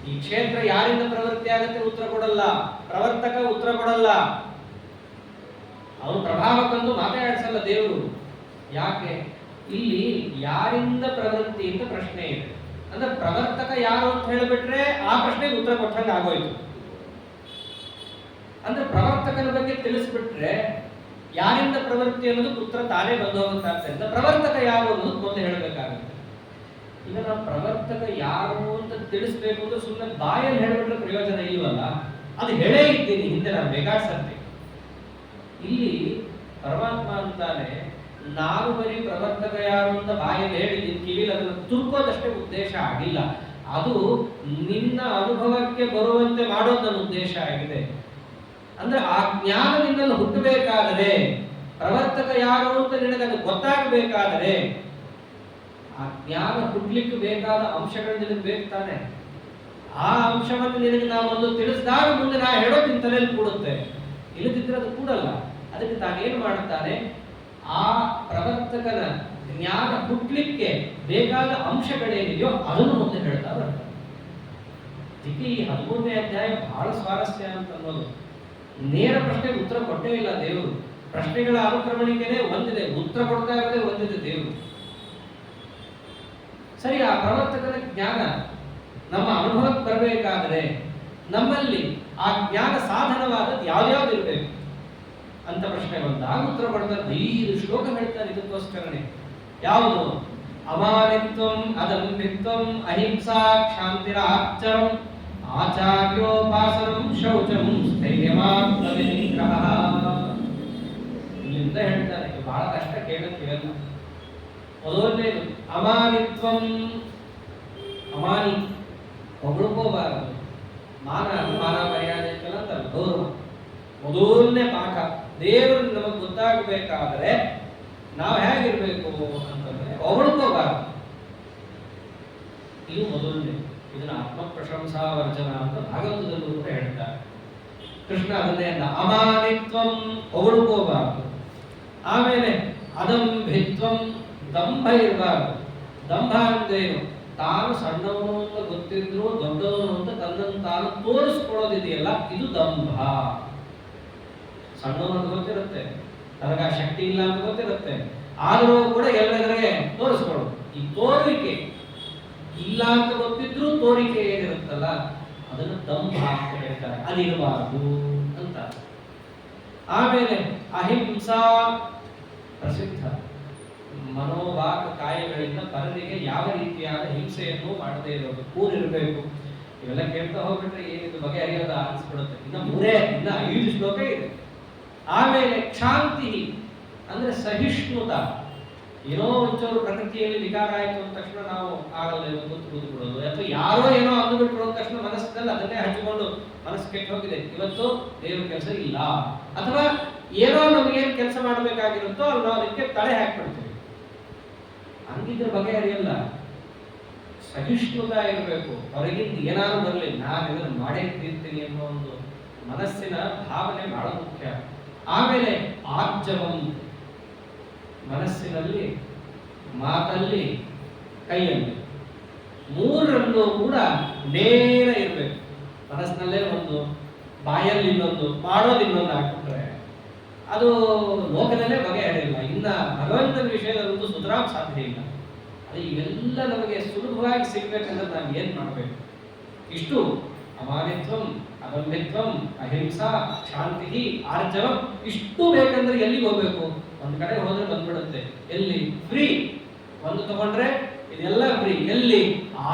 ಈ ಕ್ಷೇತ್ರ ಯಾರಿಂದ ಪ್ರವೃತ್ತಿ ಆಗುತ್ತೆ ಉತ್ತರ ಕೊಡಲ್ಲ, ಪ್ರವರ್ತಕ ಉತ್ತರ ಕೊಡಲ್ಲ, ಅವನು ಪ್ರಭಾವಕ್ಕಂತೂ ಮಾತಾಡಿಸಲ್ಲ ದೇವರು. ಯಾಕೆ? ಇಲ್ಲಿ ಯಾರಿಂದ ಪ್ರವೃತ್ತಿ ಅಂತ ಪ್ರಶ್ನೆ ಇದೆ. ಅಂದ್ರೆ ಪ್ರವರ್ತಕ ಯಾರು ಅಂತ ಹೇಳಿಬಿಟ್ರೆ ಆ ಪ್ರಶ್ನೆಗೆ ಉತ್ತರ ಕೊಟ್ಟಂಗೆ ಆಗೋಯ್ತು. ಅಂದ್ರೆ ಪ್ರವರ್ತಕನ ಬಗ್ಗೆ ತಿಳಿಸ್ಬಿಟ್ರೆ ಯಾರಿಂದ ಪ್ರವೃತ್ತಿ ಅನ್ನೋದಕ್ಕೆ ಉತ್ತರ ತಾನೇ ಬಂದು ಹೋಗುತ್ತಾಗ್ತದೆ. ಪ್ರವರ್ತಕ ಯಾರು ಅನ್ನೋದು ಮುಂದೆ ಹೇಳಬೇಕಾಗುತ್ತೆ. ಈಗ ನಾವು ಪ್ರವರ್ತಕ ಯಾರು ಅಂತ ತಿಳಿಸ್ಬೇಕು ಅಂದ್ರೆ ಸುಮ್ಮನೆ ಬಾಯಲ್ಲಿ ಹೇಳಿಬಿಟ್ರೆ ಪ್ರಯೋಜನ ಇಲ್ವಲ್ಲ. ಅದು ಹೇಳೇ ಇದ್ದೀನಿ ಹಿಂದೆ ನಾನು ಬೇಕಾಡ್ಸಂತೆ. ಇಲ್ಲಿ ಪರಮಾತ್ಮ ಅಂತಾನೆ, ನಾನು ಬರೀ ಪ್ರವರ್ತಕ ಯಾರು ಅಂತ ಬಾಯಲ್ಲಿ ಹೇಳಿದ್ದೀನಿ, ಕಿವಿಲಿ ಅದನ್ನು ತುರ್ಕೋದಷ್ಟೇ ಉದ್ದೇಶ ಆಗಿಲ್ಲ. ಅದು ನಿನ್ನ ಅನುಭವಕ್ಕೆ ಬರುವಂತೆ ಮಾಡೋದು ನನ್ನ ಉದ್ದೇಶ ಆಗಿದೆ. ಅಂದ್ರೆ ಆ ಜ್ಞಾನ ನಿನ್ನಲ್ಲಿ ಹುಟ್ಟಬೇಕಾದರೆ, ಪ್ರವರ್ತಕ ಯಾರು ಅಂತ ನಿನಗೆ ಅದು ಗೊತ್ತಾಗಬೇಕಾದರೆ, ಆ ಜ್ಞಾನ ಹುಟ್ಟಲಿಕ್ಕೆ ಬೇಕಾದ ಅಂಶಗಳು ನಿನಗೆ ಬೇಕು ತಾನೆ. ಆ ಅಂಶವನ್ನು ನಿನಗೆ ನಾವು ಒಂದು ತಿಳಿಸಿದಾಗ ಮುಂದೆ ನಾ ಹೇಳೋದು ನಿನ್ನ ತಲೆಯಲ್ಲಿ ಕೂಡುತ್ತೆ. ಇಲ್ಲದಿದ್ರೆ ಅದು ಕೂಡಲ್ಲ. ಅದಕ್ಕೆ ತಾನೇನು ಮಾಡುತ್ತಾನೆ, ಆ ಪ್ರವರ್ತಕನ ಜ್ಞಾನ ಹುಟ್ಟಲಿಕ್ಕೆ ಬೇಕಾದ ಅಂಶಗಳೇನಿದೆಯೋ ಅದನ್ನು ಮುಂದೆ ಹೇಳ್ತಾ ಬರ್ತಾರೆ. ಅದಕ್ಕೆ ಈ 13ನೇ ಅಧ್ಯಾಯ ಬಹಳ ಸ್ವಾರಸ್ಯ ಅಂತ ಅನ್ನೋದು. ನೇರ ಪ್ರಶ್ನೆಗೆ ಉತ್ತರ ಕೊಟ್ಟೇ ಇಲ್ಲ ದೇವರು. ಪ್ರಶ್ನೆಗಳ ಅನುಕ್ರಮಣಿಕೆನೇ ಒಂದಿದೆ, ಉತ್ತರ ಕೊಡ್ತಾ ಇರೋದೇ ಒಂದಿದೆ ದೇವರು. ಸರಿ, ಆ ಪ್ರವರ್ತಕನ ಜ್ಞಾನ ನಮ್ಮ ಅನುಭವಕ್ಕೆ ಬರಬೇಕಾದ್ರೆ ನಮ್ಮಲ್ಲಿ ಆ ಜ್ಞಾನ ಸಾಧನವಾದದ್ದು ಯಾವ್ಯಾವ್ದು ಇರಬೇಕು ಅಂತ ಪ್ರಶ್ನೆ ಬಂದಾಗ ಉತ್ತರ ಕೊಡ್ತಾರೆ. 5 ಶ್ಲೋಕ ಹೇಳ್ತಾರೆ ಇದಕ್ಕೋಸ್ಕರನೇ. ಯಾವುದು? ಅಮಾನಿತ್ವಂ ಅದಂಭಿತ್ವಂ ಅಹಿಂಸಾ ಕ್ಷಾಂತಿರಾರ್ಚನಂ ಆಚಾರ್ಯೋಪಾಸನಂ ಶೌಚಂ ಸ್ಥೈರ್ಯಮಾತ್ಮವಿನಿಗ್ರಹ. ಇಲ್ಲಿಂದ ಹೇಳ್ತಾರೆ, ಬಹಳ ಕಷ್ಟ ಕೇಳುತ್ತೀವಲ್ಲ. ಮೊದಲನೇದು ಅಮಾನಿತ್ವಂ. ಅಮಾನಿ ಹೊಗಳ್ಕೋಬಾರದು. ಮಾನ ಮರ್ಯಾದೆ ಅಂತ ಗೌರವ. ಮೊದಲನೇ ಪಾಠ. ದೇವರು ನಮಗೆ ಗೊತ್ತಾಗಬೇಕಾದ್ರೆ ನಾವು ಹೇಗಿರ್ಬೇಕು ಅಂತಂದ್ರೆ ಹೊಗಳ್ಕೋಬಾರದು. ಇದು ಮೊದಲನೇ. ಇದನ್ನ ಆತ್ಮ ಪ್ರಶಂಸಾ ವರ್ಜನ ಅಂತ ಭಾಗವತದಲ್ಲೂ ಕೂಡ ಹೇಳ್ತಾರೆ. ಕೃಷ್ಣ ಅದನ್ನೇ ಅಂದ, ಅಮಾನಿತ್ವಂ, ಹೊಗಳ್ಕೋಬಾರದು. ಆಮೇಲೆ ಅದಂಭಿತ್ವಂ, ದಂಭ ಇರಬಾರದು. ದಂಭ ಅಂದ್ರೇನು? ತಾನು ಸಣ್ಣವನು ಅಂತ ಗೊತ್ತಿದ್ರು ದೊಡ್ಡವನು ಅಂತ ತನ್ನನ್ನು ತಾನು ತೋರಿಸ್ಕೊಳ್ಳೋದಿದೆಯಲ್ಲ, ಇದು ದಂಭ. ಸಣ್ಣವನು ಅಂತ ಗೊತ್ತಿರುತ್ತೆ, ನನಗೆ ಆ ಶಕ್ತಿ ಇಲ್ಲ ಅಂತ ಗೊತ್ತಿರುತ್ತೆ, ಆದರೂ ಕೂಡ ಎಲ್ಲರಿಗೆ ತೋರಿಸ್ಕೊಳ್ಳೋದು. ಈ ತೋರಿಕೆ ಇಲ್ಲ ಅಂತ ಗೊತ್ತಿದ್ರು ತೋರಿಕೆ ಏನಿರುತ್ತಲ್ಲ ಅದನ್ನು ದಂಭ ಅಂತ ಹೇಳ್ತಾರೆ. ಅದಿರಬಾರದು ಅಂತ. ಆಮೇಲೆ ಅಹಿಂಸಾ ಪ್ರಸಿದ್ಧ. ಮನೋವಾಕ ಕಾಯಗಳಿಂದ ಪರರಿಗೆ ಯಾವ ರೀತಿಯಾದ ಹಿಂಸೆಯನ್ನು ಮಾಡದೇ ಇರೋದು, ಕೂರಿರಬೇಕು. ಇವೆಲ್ಲ ಕೇಳ್ತಾ ಹೋಗ್ಬಿಟ್ರೆ ಏನಿದು ಬಗೆಹರಿಯೋದ ಅನಿಸ್ಬಿಡುತ್ತೆ. ಇನ್ನ 5 ಶ್ಲೋಕ ಇದೆ. ಆಮೇಲೆ ಕ್ಷಾಂತಿ ಅಂದ್ರೆ ಸಹಿಷ್ಣುತ. ಏನೋ ಒಂಚೂರು ಪ್ರಕೃತಿಯಲ್ಲಿ ವಿಕಾರ ಆಯಿತು ಅಂದ ತಕ್ಷಣ ನಾವು ಆಗಲ್ಲ ಕೂತು ಬಿಡೋದು, ಅಥವಾ ಯಾರೋ ಏನೋ ಅಂದುಬಿಟ್ರು ಅಂದ ತಕ್ಷಣ ಮನಸ್ಸಿನಲ್ಲಿ ಅದನ್ನೇ ಹಚ್ಚಿಕೊಂಡು ಮನಸ್ಸು ಕೆಟ್ಟು ಹೋಗಿದೆ, ಇವತ್ತು ದೇವ್ರ ಕೆಲಸ ಇಲ್ಲ, ಅಥವಾ ಏನೋ ನಮಗೇನು ಕೆಲಸ ಮಾಡಬೇಕಾಗಿರುತ್ತೋ ಅಲ್ಲಿ ನಾವು ಅದಕ್ಕೆ ತಡೆ ಹಾಕ್ಬಿಡ್ತೀವಿ. ಹಂಗಿದ್ರೆ ಬಗೆಹರಿಯಲ್ಲ. ಸಹಿಷ್ಣುತ ಇರಬೇಕು. ಹೊರಗಿಂದ ಏನಾದ್ರು ಬರಲಿ, ನಾನು ಇದನ್ನು ಮಾಡೇ ತೀರ್ತೀನಿ ಅನ್ನೋ ಒಂದು ಮನಸ್ಸಿನ ಭಾವನೆ ಬಹಳ ಮುಖ್ಯ. ಆಮೇಲೆ ಆರ್ಜವಂ, ಮನಸ್ಸಿನಲ್ಲಿ, ಮಾತಲ್ಲಿ, ಕೈಯಲ್ಲಿ, ಮೂರರಲ್ಲೂ ಕೂಡ ನೇರ ಇರಬೇಕು. ಮನಸ್ಸಿನಲ್ಲೇ ಒಂದು, ಬಾಯಲ್ಲಿ ಇನ್ನೊಂದು, ಮಾಡೋದು ಇನ್ನೊಂದು ಹಾಕ್ಬಿಟ್ರೆ ಅದು ಲೋಕದಲ್ಲೇ ಬಗೆಹರಿಲ್ಲ. ಇನ್ನ ಭಗವಂತನ ವಿಷಯದಲ್ಲಂತೂ ಸುಧಾರ ಸಾಧ್ಯ ಇಲ್ಲ. ಅದು ಇವೆಲ್ಲ ನಮಗೆ ಸುಲಭವಾಗಿ ಸಿಗ್ಬೇಕಂದ್ರೆ ನಾನು ಏನ್ ಮಾಡಬೇಕು? ಇಷ್ಟು ಅಮಾನಿತ್ವಂ, ಅದಮ್ಯತ್ವಂ, ಅಹಿಂಸಾ, ಶಾಂತಿ, ಆರ್ಜವಂ, ಇಷ್ಟು ಬೇಕಂದ್ರೆ ಎಲ್ಲಿಗೆ ಹೋಗ್ಬೇಕು? ಒಂದ್ ಕಡೆ ಹೋದ್ರೆ ಬಂದ್ಬಿಡುತ್ತೆ. ಎಲ್ಲಿ? ಫ್ರೀ. ಒಂದು ತಗೊಂಡ್ರೆ ಇದೆಲ್ಲ ಫ್ರೀ. ಎಲ್ಲಿ?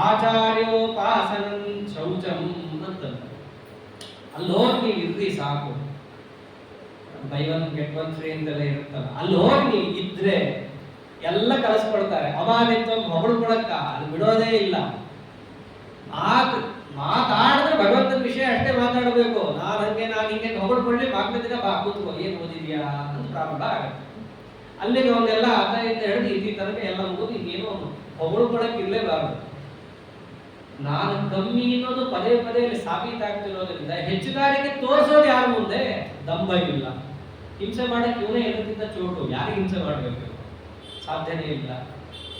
ಆಚಾರ್ಯೋಪಾಸನಂ ಶೌಚಂ ಅಂತ. ಅಲ್ಲಿ ಹೋಗಿ ನೀವು ಇರ್ರಿ ಸಾಕು. By one get one free ಅಂತೆಲ್ಲ ಇರುತ್ತಲ್ಲ, ಅಲ್ಲಿ ಹೋಗಿ ನೀವು ಇದ್ರೆ ಎಲ್ಲ ಕಲಿಸ್ಕೊಳ್ತಾರೆ. ಅಮಾನಿತ್ವಂ ಹೊಗಳ್ಕೊಳಕ್ಕ ಅಲ್ಲಿ ಬಿಡೋದೇ ಇಲ್ಲ. ಮಾತಾಡಿದ್ರೆ ಭಗವಂತನ ವಿಷಯ ಅಷ್ಟೇ ಮಾತಾಡಬೇಕು. ನಾನು ಹಿಂಗೆ ಹೊಗಳ್ಕೊಳ್ಳಿ, ಮಾಗ್ನದಿನ ಬಾ ಕೂತ್ಕೋ, ಏನ್ ಓದಿದ್ಯಾ ಅಂತ ಪ್ರಾರಂಭ ಆಗುತ್ತೆ. ಅಲ್ಲಿಗೆ ಅವನ್ನೆಲ್ಲ ಅದ ಇಂದ ಹಿಡಿದು ಇತಿ ತನಕ ಎಲ್ಲ ಮುಗಿದು ಇನ್ನೇನು ಹೊಗಳ್ಕೊಳಕ್ ಇರ್ಲೇಬಾರದು. ನಾನು ಕಮ್ಮಿ ಅನ್ನೋದು ಪದೇ ಪದೇ ಸಾಬೀತಾಗ್ತಿರೋದ್ರಿಂದ ಹೆಚ್ಚುಗಾರಿಕೆ ತೋರಿಸೋದು ಯಾರ ಮುಂದೆ? ದಂಭ ಇಲ್ಲ. ಹಿಂಸೆ ಮಾಡಕ್ಕೆ ಇವನೇ ಎಲ್ಲಕ್ಕಿಂತ ಚೋಟು. ಯಾರಿಗೆ ಹಿಂಸೆ ಮಾಡಬೇಕು? ಸಾಧ್ಯನೇ ಇಲ್ಲ.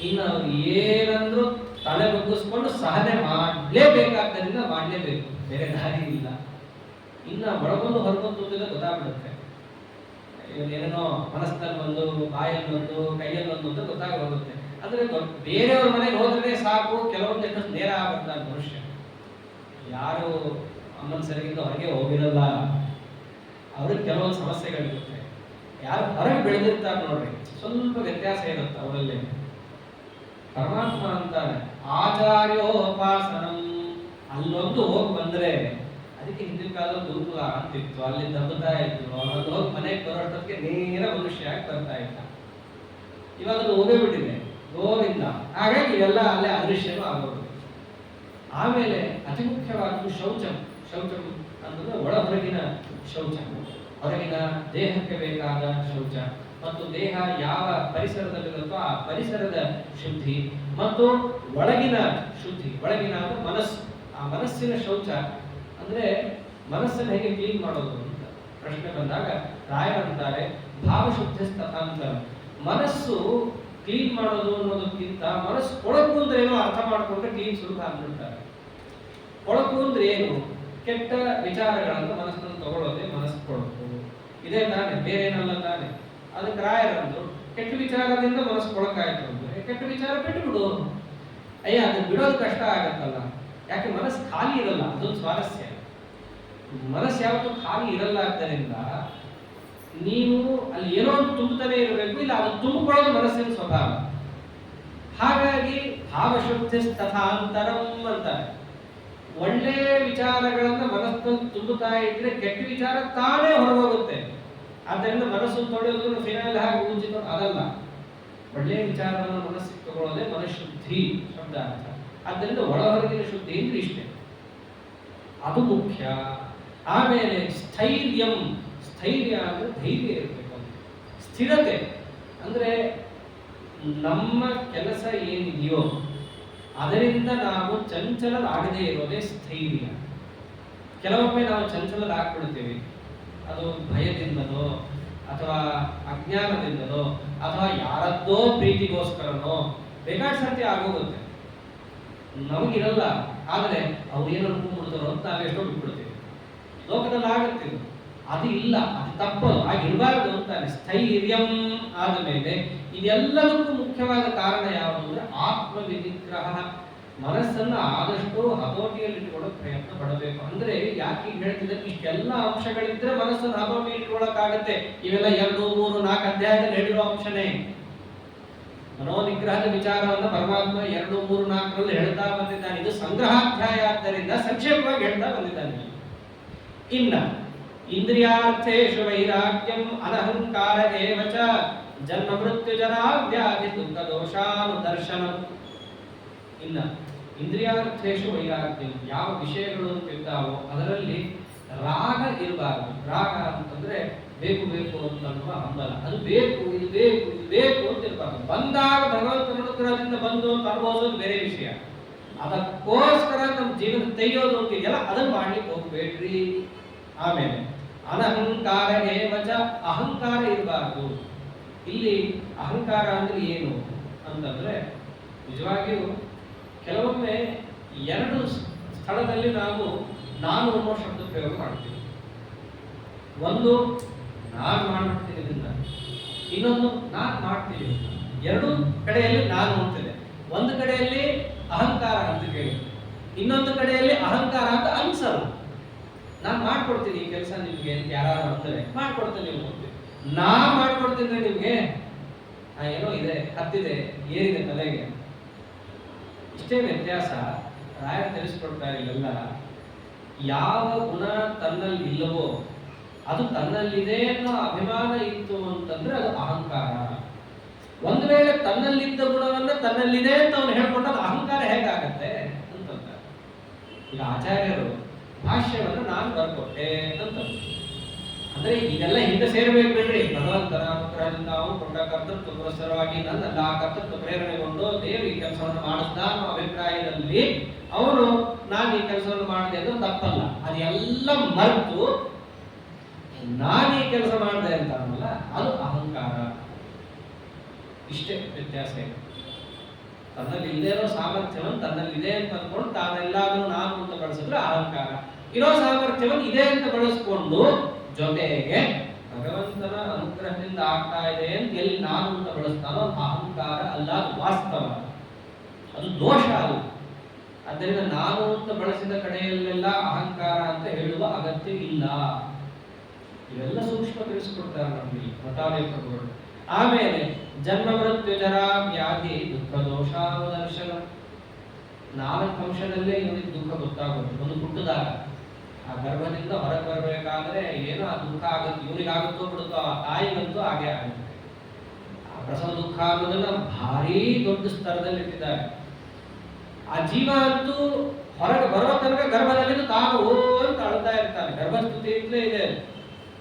ಇನ್ನು ಅವ್ರು ಏನಂದ್ರು ತಲೆ ಬಗ್ಗಿಸ್ಕೊಂಡು ಸಹನೆ ಮಾಡಲೇಬೇಕಾದ್ದರಿಂದ ಮಾಡಲೇಬೇಕು, ಬೇರೆ ದಾರಿ ಇಲ್ಲ. ಇನ್ನು ಒಳಗೊಂದು ಹೊರಗೊಂದು ತುಂಬಿದ ಗೊತ್ತಾಗ್ಬಿಡುತ್ತೆ. ಏನೇನೋ ಮನಸ್ಸಿನಲ್ಲಿ ಒಂದು, ಬಾಯಲ್ಲಿ ಒಂದು, ಕೈಯಲ್ಲಿ ಒಂದು ಅಂತ ಗೊತ್ತಾಗಿ ಹೋಗುತ್ತೆ. ಅಂದ್ರೆ ಬೇರೆಯವ್ರ ಮನೆಗೆ ಹೋದ್ರೆ ಸಾಕು, ಕೆಲವೊಂದು ಎಷ್ಟು ನೇರ ಆಗುತ್ತಾರೆ ಮನುಷ್ಯ. ಯಾರು ಅಮ್ಮನ ಸರಿಗಿಂದ ಹೊರಗೆ ಹೋಗಿರಲ್ಲ, ಅವ್ರಿಗೆ ಕೆಲವೊಂದು ಸಮಸ್ಯೆಗಳಿರುತ್ತೆ. ಯಾರು ಹೊರಗೆ ಬೆಳೆದಿರ್ತಾರೆ ನೋಡ್ರಿ, ಸ್ವಲ್ಪ ವ್ಯತ್ಯಾಸ ಇರುತ್ತೆ ಅವರಲ್ಲಿ. ಪರಮಾತ್ಮ ಅಂತಾನೆ ಆಚಾರ್ಯೋಪಾಸನಂ. ಅಲ್ಲೊಂದು ಹೋಗಿ ಬಂದ್ರೆ, ಅದಕ್ಕೆ ಹಿಂದಿನ ಕಾಲದಲ್ಲಿ ಗುರುಕುಲ ಅಂತಿತ್ತು, ಅಲ್ಲಿ ದಬ್ಬತಾ ಇತ್ತು. ಅವರಲ್ಲಿ ಹೋಗಿ ಮನೆಗೆ ಬರೋಷ್ಟೊತ್ತಿಗೆ ನೇರ ಮನುಷ್ಯ ಆಗಿ ಬರ್ತಾ ಇದ್ದ. ಇವಾಗ ಅದು ಹೋಗೇ ಬಿಟ್ಟಿದೆ, ಗೋವಿಂದ. ಹಾಗಾಗಿ ಇವೆಲ್ಲ ಅಲ್ಲೇ ಅದೃಶ್ಯನೂ ಆಗೋದು. ಆಮೇಲೆ ಅತಿ ಮುಖ್ಯವಾದ್ದು ಶೌಚಂ. ಶೌಚಂ ಅಂತಂದ್ರೆ ಒಳ ಹೊರಗಿನ ಶೌಚ. ಹೊರಗಿನ ದೇಹಕ್ಕೆ ಬೇಕಾದ ಶೌಚ, ಮತ್ತು ದೇಹ ಯಾವ ಪರಿಸರದಲ್ಲಿರುತ್ತೋ ಆ ಪರಿಸರದ ಶುದ್ಧಿ, ಮತ್ತು ಒಳಗಿನ ಶುದ್ಧಿ. ಒಳಗಿನ ಮನಸ್ಸು, ಆ ಮನಸ್ಸಿನ ಶೌಚ ಅಂದ್ರೆ ಮನಸ್ಸನ್ನು ಹೇಗೆ ಕ್ಲೀನ್ ಮಾಡೋದು ಅಂತ ಪ್ರಶ್ನೆ ಬಂದಾಗ ರಾಯರಂತಾರೆ ಭಾವಶುದ್ಧಿ ತಥಾಂತರ. ಮನಸ್ಸು ಕ್ಲೀನ್ ಮಾಡೋದು ಅನ್ನೋದಕ್ಕಿಂತ ಮನಸ್ಸು ಕೊಳಕು ಅಂದ್ರೆ ಏನೋ ಅರ್ಥ ಮಾಡ್ಕೊಂಡ್ರೆ ಕ್ಲೀನ್ ಸುಲಭ ಅಂದ್ಬಿಡ್ತಾರೆ. ಕೊಳಕು ಅಂದ್ರೆ ಏನು? ಕೆಟ್ಟ ವಿಚಾರಗಳನ್ನು ಮನಸ್ಸನ್ನು ತಗೊಳ್ಳೋದೇ ಮನಸ್ಸು ಕೊಳಕು. ಇದೇ ತಾನೆ, ಬೇರೆ ಏನಲ್ಲ ತಾನೆ. ಅದಕ್ಕೆ ರಾಯರಂದ್ರು ಕೆಟ್ಟ ವಿಚಾರದಿಂದ ಮನಸ್ಸು ಕೊಳಕಾಯ್ತು ಅಂದ್ರೆ ಕೆಟ್ಟ ವಿಚಾರ ಬಿಟ್ಟು ಬಿಡು. ಅಯ್ಯ, ಅದು ಬಿಡೋದು ಕಷ್ಟ ಆಗತ್ತಲ್ಲ. ಯಾಕೆ? ಮನಸ್ಸು ಖಾಲಿ ಇರಲ್ಲ, ಅದೊಂದು ಸ್ವಾರಸ್ಯ. ಮನಸ್ಸು ಯಾವತ್ತೂ ಖಾಲಿ ಇರಲ್ಲ. ಆದ್ದರಿಂದ ನೀವು ಅಲ್ಲಿ ಏನೋ ಒಂದು ತುಂಬುತ್ತಲೇ ಇರಬೇಕು, ಇಲ್ಲ ಅದು ತುಂಬಿಕೊಳ್ಳೋದು ಮನಸ್ಸಿನ ಸ್ವಭಾವ. ಹಾಗಾಗಿ ಭಾವಶುದ್ಧಿ ತಥಾಂತರಂ ಅಂತಾರೆ. ಒಳ್ಳೆ ವಿಚಾರಗಳನ್ನ ಮನಸ್ಸನ್ನು ತುಂಬುತ್ತಾ ಇದ್ರೆ ಕೆಟ್ಟ ವಿಚಾರ ತಾನೇ ಹೊರಗೋಗುತ್ತೆ. ಆದ್ದರಿಂದ ಮನಸ್ಸು ತೊಳೆಯೋದು ಫಿನಾಯಿಲ್ ಹಾಕಿ ಉಜ್ಜಿತು ಅದಲ್ಲ. ಒಳ್ಳೆಯ ವಿಚಾರವನ್ನು ಮನಸ್ಸಿಗೆ ತಗೊಳ್ಳೋದೇ ಮನಃಶುದ್ಧಿ ಶಬ್ದ ಅರ್ಥ. ಆದ್ದರಿಂದ ಒಳ ಹೊರಗಿನ ಶುದ್ಧಿ ಅಂದ್ರೆ ಇಷ್ಟೇ, ಅದು ಮುಖ್ಯ. ಆಮೇಲೆ ಸ್ಥೈರ್ಯಂ. ಸ್ಥೈರ್ಯ ಅಂದ್ರೆ ಧೈರ್ಯ ಇರಬೇಕು, ಸ್ಥಿರತೆ. ಅಂದ್ರೆ ನಮ್ಮ ಕೆಲಸ ಏನಿದೆಯೋ ಅದರಿಂದ ನಾವು ಚಂಚಲರಾಗದೇ ಇರೋದೇ ಸ್ಥೈರ್ಯ. ಕೆಲವೊಮ್ಮೆ ನಾವು ಚಂಚಲರಾಗ್ಬಿಡ್ತೀವಿ, ಅದು ಭಯದಿಂದನೋ ಅಥವಾ ಅಜ್ಞಾನದಿಂದನೋ ಅಥವಾ ಯಾರದ್ದೋ ಪ್ರೀತಿಗೋಸ್ಕರನೋ ಬೇಕಾದ ಸರ್ತಿ ಆಗೋಗುತ್ತೆ. ನಮಗಿರಲ್ಲ, ಆದರೆ ಅವ್ರು ಏನು ಅನ್ಕೊಂಡ್ಬಿಡ್ತಾರೋ ಅಂತ ನಾವೆಷ್ಟೋ ಬಿಟ್ಬಿಡ್ತೀವಿ. ಲೋಕದಲ್ಲಿ ಆಗುತ್ತಿದ್ದು ಅದು ಇಲ್ಲ, ಅದು ತಪ್ಪದು, ಆಗಿರಬಾರದು ಅಂತಾನೆ. ಸ್ಥೈರ್ಯಂ ಆದ ಮೇಲೆ ಇದೆಲ್ಲದಕ್ಕೂ ಮುಖ್ಯವಾದ ಕಾರಣ ಯಾವುದು ಅಂದ್ರೆ ಆತ್ಮವಿನಿಗ್ರಹ. ಮನಸ್ಸನ್ನ ಆದಷ್ಟು ಹತೋಟಿಯಲ್ಲಿ ಇಟ್ಕೊಳ್ಳೋಕೆ ಪ್ರಯತ್ನ ಪಡಬೇಕು. ಅಂದ್ರೆ ಯಾಕೆ ಹೇಳ್ತಿದ್ರೆ ಇಷ್ಟೆಲ್ಲ ಅಂಶಗಳಿದ್ರೆ ಮನಸ್ಸನ್ನು ಹತೋಟಿ ಇಟ್ಕೊಳ್ಳೋಕ್ಕಾಗತ್ತೆ. ಇವೆಲ್ಲ 2, 3, 4 ಅಧ್ಯಾಯದಲ್ಲಿ ಹೇಳಿರೋ ಅಂಶನೇ. ಮನೋನಿಗ್ರಹದ ವಿಚಾರವನ್ನು ಪರಮಾತ್ಮ 2, 3, 4ರಲ್ಲಿ ಹೇಳ್ತಾ ಬಂದಿದ್ದಾನೆ. ಇದು ಸಂಗ್ರಹಾಧ್ಯಾಯ ಆದ್ದರಿಂದ ಸಂಕ್ಷೇಪವಾಗಿ ಹೇಳ್ತಾ ಬಂದಿದ್ದಾನೆ. ಇನ್ನ ಇಂದ್ರಿಯಾರ್ಥೇಷು ವೈರಾಗ್ಯಂ ಅನಹಂಕಾರ ಏವ ಚ ಜನ್ಮ ಮೃತ್ಯು ಜರಾ ವ್ಯಾಧಿ ದುಃಖ ದೋಷಾನುದರ್ಶನಂ. ಇನ್ನ ಇಂದ್ರಿಯಾರ್ಥೇಷು ವೈರಾಗ್ಯಂ, ಯಾವ ವಿಷಯಗಳು ಅಂತಿರ್ತಾವೋ ಅದರಲ್ಲಿ ರಾಗ ಇರಬಾರದು. ರಾಗ ಅಂತಂದ್ರೆ ಬೇಕು ಬೇಕು ಅಂತನ್ನುವ ಹಂಬಲ, ಅದು ಬೇಕು ಇದು ಬೇಕು ಇದು ಬೇಕು ಅಂತ ಇರಬಾರ್ದು. ಬಂದಾಗ ಭಗವಂತನ ಅನುಗ್ರಹದಿಂದ ಬಂದು ಅಂತ ಅನುಭವಿಸೋದು ಬೇರೆ ವಿಷಯ. ಅದಕ್ಕೋಸ್ಕರ ನಮ್ಮ ಜೀವನ ತೆಗೆಯೋದು ಅಂತಿದೆಯಲ್ಲ, ಅದನ್ನ ಮಾಡ್ಲಿಕ್ಕೆ ಹೋಗ್ಬೇಡ್ರಿ. ಆಮೇಲೆ ಅನಹಂಕಾರ ಏವಚ, ಅಹಂಕಾರ ಇರಬಾರ್ದು. ಇಲ್ಲಿ ಅಹಂಕಾರ ಅಂದ್ರೆ ಏನು ಅಂತಂದ್ರೆ, ನಿಜವಾಗಿಯೂ ಕೆಲವೊಮ್ಮೆ 2 ಸ್ಥಳದಲ್ಲಿ ನಾವು ನಾನು ಅನ್ನೋ ಶಬ್ದ ಪ್ರಯೋಗ ಮಾಡ್ತೀವಿ. ಒಂದು ನಾನು ಮಾಡ್ಬಿಡ್ತೀನಿ ಇದನ್ನ, ಇನ್ನೊಂದು ನಾನು ಮಾಡ್ತೀನಿ. 2 ಕಡೆಯಲ್ಲಿ ನಾನು ಅಂತಿದೆ. ಒಂದು ಕಡೆಯಲ್ಲಿ ಅಹಂಕಾರ ಅಂತ ಕೇಳಿ, ಇನ್ನೊಂದು ಕಡೆಯಲ್ಲಿ ಅಹಂಕಾರ ಅಂತ ಅನ್ಸಲ್ಲ. ನಾನು ಮಾಡ್ಕೊಡ್ತೀನಿ ಈ ಕೆಲಸ ನಿಮ್ಗೆ ಅಂತ ಯಾರು ಅಂದ್ರೆ ಮಾಡ್ಕೊಡ್ತೀನಿ ನೀವು ಅಂತೀವಿ. ನಾನು ಮಾಡ್ಕೊಡ್ತೀನಿ ನಿಮ್ಗೆ, ಏನೋ ಇದೆ, ಹತ್ತಿದೆ, ಏರಿದೆ ತಲೆಗೆ. ಇಷ್ಟೇ ವ್ಯತ್ಯಾಸ. ರಾಯರು ತಿಳಿಸ್ಕೊಡ್ತಾರೆ ಇಲ್ಲೆಲ್ಲ, ಯಾವ ಗುಣ ತನ್ನಲ್ಲಿ ಇಲ್ಲವೋ ಅದು ತನ್ನಲ್ಲಿದೆ ಅನ್ನೋ ಅಭಿಮಾನ ಇತ್ತು ಅಂತಂದ್ರೆ ಅದು ಅಹಂಕಾರ. ಒಂದು ವೇಳೆ ತನ್ನಲ್ಲಿದ್ದ ಗುಣವನ್ನ ತನ್ನಲ್ಲಿದೆ ಅಂತ ಅವನು ಹೇಳ್ಕೊಂಡಾಗ ಅಹಂಕಾರ ಹೇಗಾಗತ್ತೆ ಅಂತಂತಾರೆ. ಈಗ ಆಚಾರ್ಯರು ಭಾಷ್ಯವನ್ನು ನಾನು ಬರ್ಕೊಟ್ಟೆ ಅಂತ ಅಂದ್ರೆ ಇದೆಲ್ಲ ಹಿಂದೆ ಸೇರ್ಬೇಕು ಬಿಡ್ರಿ. ಭಗವಂತನ ಅನುಗ್ರಹದಿಂದ ಅವನು ಕೊಟ್ಟ ಕರ್ತೃತ್ವ ಪುರಸ್ಸರವಾಗಿ ನನ್ನಲ್ಲ ಆ ಕರ್ತೃತ್ವ ಪ್ರೇರಣೆಗೊಂಡು ದೇವರು ಈ ಕೆಲಸವನ್ನು ಮಾಡಿಸ್ದ ಅನ್ನೋ ಅಭಿಪ್ರಾಯದಲ್ಲಿ ಅವನು ನಾನು ಈ ಕೆಲಸವನ್ನು ಮಾಡಿದೆ ಅದು ತಪ್ಪಲ್ಲ. ಅದೆಲ್ಲ ಮರೆತು ನಾನು ಈ ಕೆಲಸ ಮಾಡಿದೆ ಅಂತ ಅನ್ನಲ್ಲ, ಅದು ಅಹಂಕಾರ. ಇಷ್ಟೇ ವ್ಯತ್ಯಾಸ ಇದೆ. ತನ್ನಲ್ಲಿ ಇಲ್ಲದೆ ಇರೋ ಸಾಮರ್ಥ್ಯವನ್ನು ತನ್ನಲ್ಲಿದೆ ಅಂತ ಅಂದ್ಕೊಂಡು ತಾನೆಲ್ಲಾದ್ರೂ ನಾನು ಅಂತ ಬಳಸಿದ್ರೆ ಅಹಂಕಾರ. ಇರೋ ಸಾಮರ್ಥ್ಯವನ್ನು ಇದೆ ಅಂತ ಬಳಸ್ಕೊಂಡು ಜೊತೆಗೆ ಭಗವಂತನ ಅನುಗ್ರಹದಿಂದ ಆಗ್ತಾ ಇದೆ ಅಂತ ಎಲ್ಲಿ ನಾನು ಅಂತ ಬಳಸ್ತಾನೋ ಅಹಂಕಾರ ಅಲ್ಲ, ಅದು ವಾಸ್ತವ, ಅದು ದೋಷ ಅಲ್ಲ. ಆದ್ದರಿಂದ ನಾನು ಅಂತ ಬಳಸಿದ ಕಡೆಯಲ್ಲೆಲ್ಲ ಅಹಂಕಾರ ಅಂತ ಹೇಳುವ ಅಗತ್ಯ ಇಲ್ಲ. ಇವೆಲ್ಲ ಸೂಕ್ಷ್ಮ ತಿಳಿಸ್ಕೊಡ್ತಾರೆ ನಮಗೆ ಮತಾಲಯ ಪ್ರಭುಗಳು. ಆಮೇಲೆ ಜನ್ಮ ಮೃತ್ಯು ಜರಾ ವ್ಯಾಧಿ ದುಃಖ ದೋಷಾನುದರ್ಶನ. 4 ಅಂಶದಲ್ಲೇ ಇವನಿಗೆ ದುಃಖ ಗೊತ್ತಾಗುತ್ತೆ. ಒಂದು ಹುಟ್ಟಿದಾಗ ಆ ಗರ್ಭದಿಂದ ಹೊರಗೆ ಬರಬೇಕಾದ್ರೆ ಏನೋ ಆ ದುಃಖ ಆಗುತ್ತೆ, ಇವನಿಗಾಗುತ್ತೋ ಬಿಡುತ್ತೋ, ಆ ತಾಯಿಗಂತೂ ಹಾಗೆ ಆಗುತ್ತೆ. ಆ ಪ್ರಸವ ದುಃಖ ಅನ್ನೋದನ್ನ ಭಾರಿ ದೊಡ್ಡ ಸ್ತರದಲ್ಲಿ ಇಟ್ಟಿದ್ದಾರೆ. ಆ ಜೀವ ಅಂತೂ ಹೊರಗೆ ಬರೋ ತನಕ ಗರ್ಭದಲ್ಲಿ ತಾನು ಅಂತ ಅಳ್ತಾ ಇರ್ತಾನೆ. ಗರ್ಭಸ್ಥಿತಿ ಇದ್ಲೇ ಇದೆ,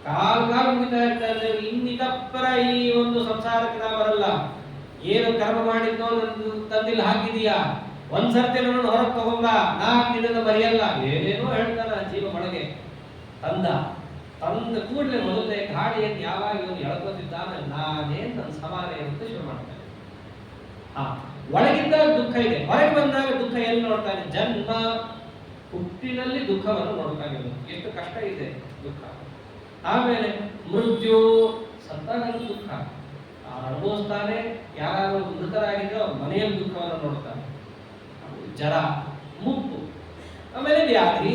ಕಾಲ್ ಮುಗಿತಾ ಇರ್ತಾರೆ. ಇನ್ನಿತಪ್ಪರ ಈ ಒಂದು ಸಂಸಾರಕ್ಕೆ ನಾ ಬರಲ್ಲ, ಏನು ಕರ್ಮ ಮಾಡಿದ್ನೋ ನನ್ನ ತಂದಿಲ್ಲ ಹಾಕಿದೀಯಾ, ಒಂದ್ಸರ್ತಿ ನನ್ನ ಹೊರಗೆ ತಗೊಂಬ, ನಾ ನಿನ್ನ ಮರೆಯಲ್ಲ, ಏನೇನೋ ಹೇಳ್ತಾನ ಜೀವ ಒಳಗೆ. ತಂದ ಕೂಡಲೇ ಮೊದಲೇ ಗಾಡಿಯನ್ನು ಯಾವಾಗ ಇವನು ಎಳ್ಕೊತಿದ್ದಾನೆ, ನಾನೇನ್ ನನ್ನ ಸಮಾನ ಅಂತ ಶುರು ಮಾಡ್ತಾನೆ. ಒಳಗಿದ್ದ ದುಃಖ ಇದೆ, ಹೊರಗೆ ಬಂದಾಗ ದುಃಖ ಎಲ್ಲಿ ನೋಡ್ತಾನೆ? ಜನ್ಮ, ಹುಟ್ಟಿನಲ್ಲಿ ದುಃಖವನ್ನು ನೋಡ್ತಾನೆ. ಎಷ್ಟು ಕಷ್ಟ ಇದೆ ದುಃಖ. ಆಮೇಲೆ ಮೃತ್ಯು, ಸತ್ತಾಗ ದುಃಖ ಅನುಭವಿಸ್ತಾನೆ. ಯಾರಾದ್ರೂ ಮೃತರಾಗಿದ್ರೆ ಅವ್ರ ಮನೆಯಲ್ಲಿ ದುಃಖವನ್ನು ನೋಡ್ತಾನೆ. ಜರ, ಮುಪ್ಪು, ಆಮೇಲೆ ವ್ಯಾಧಿ.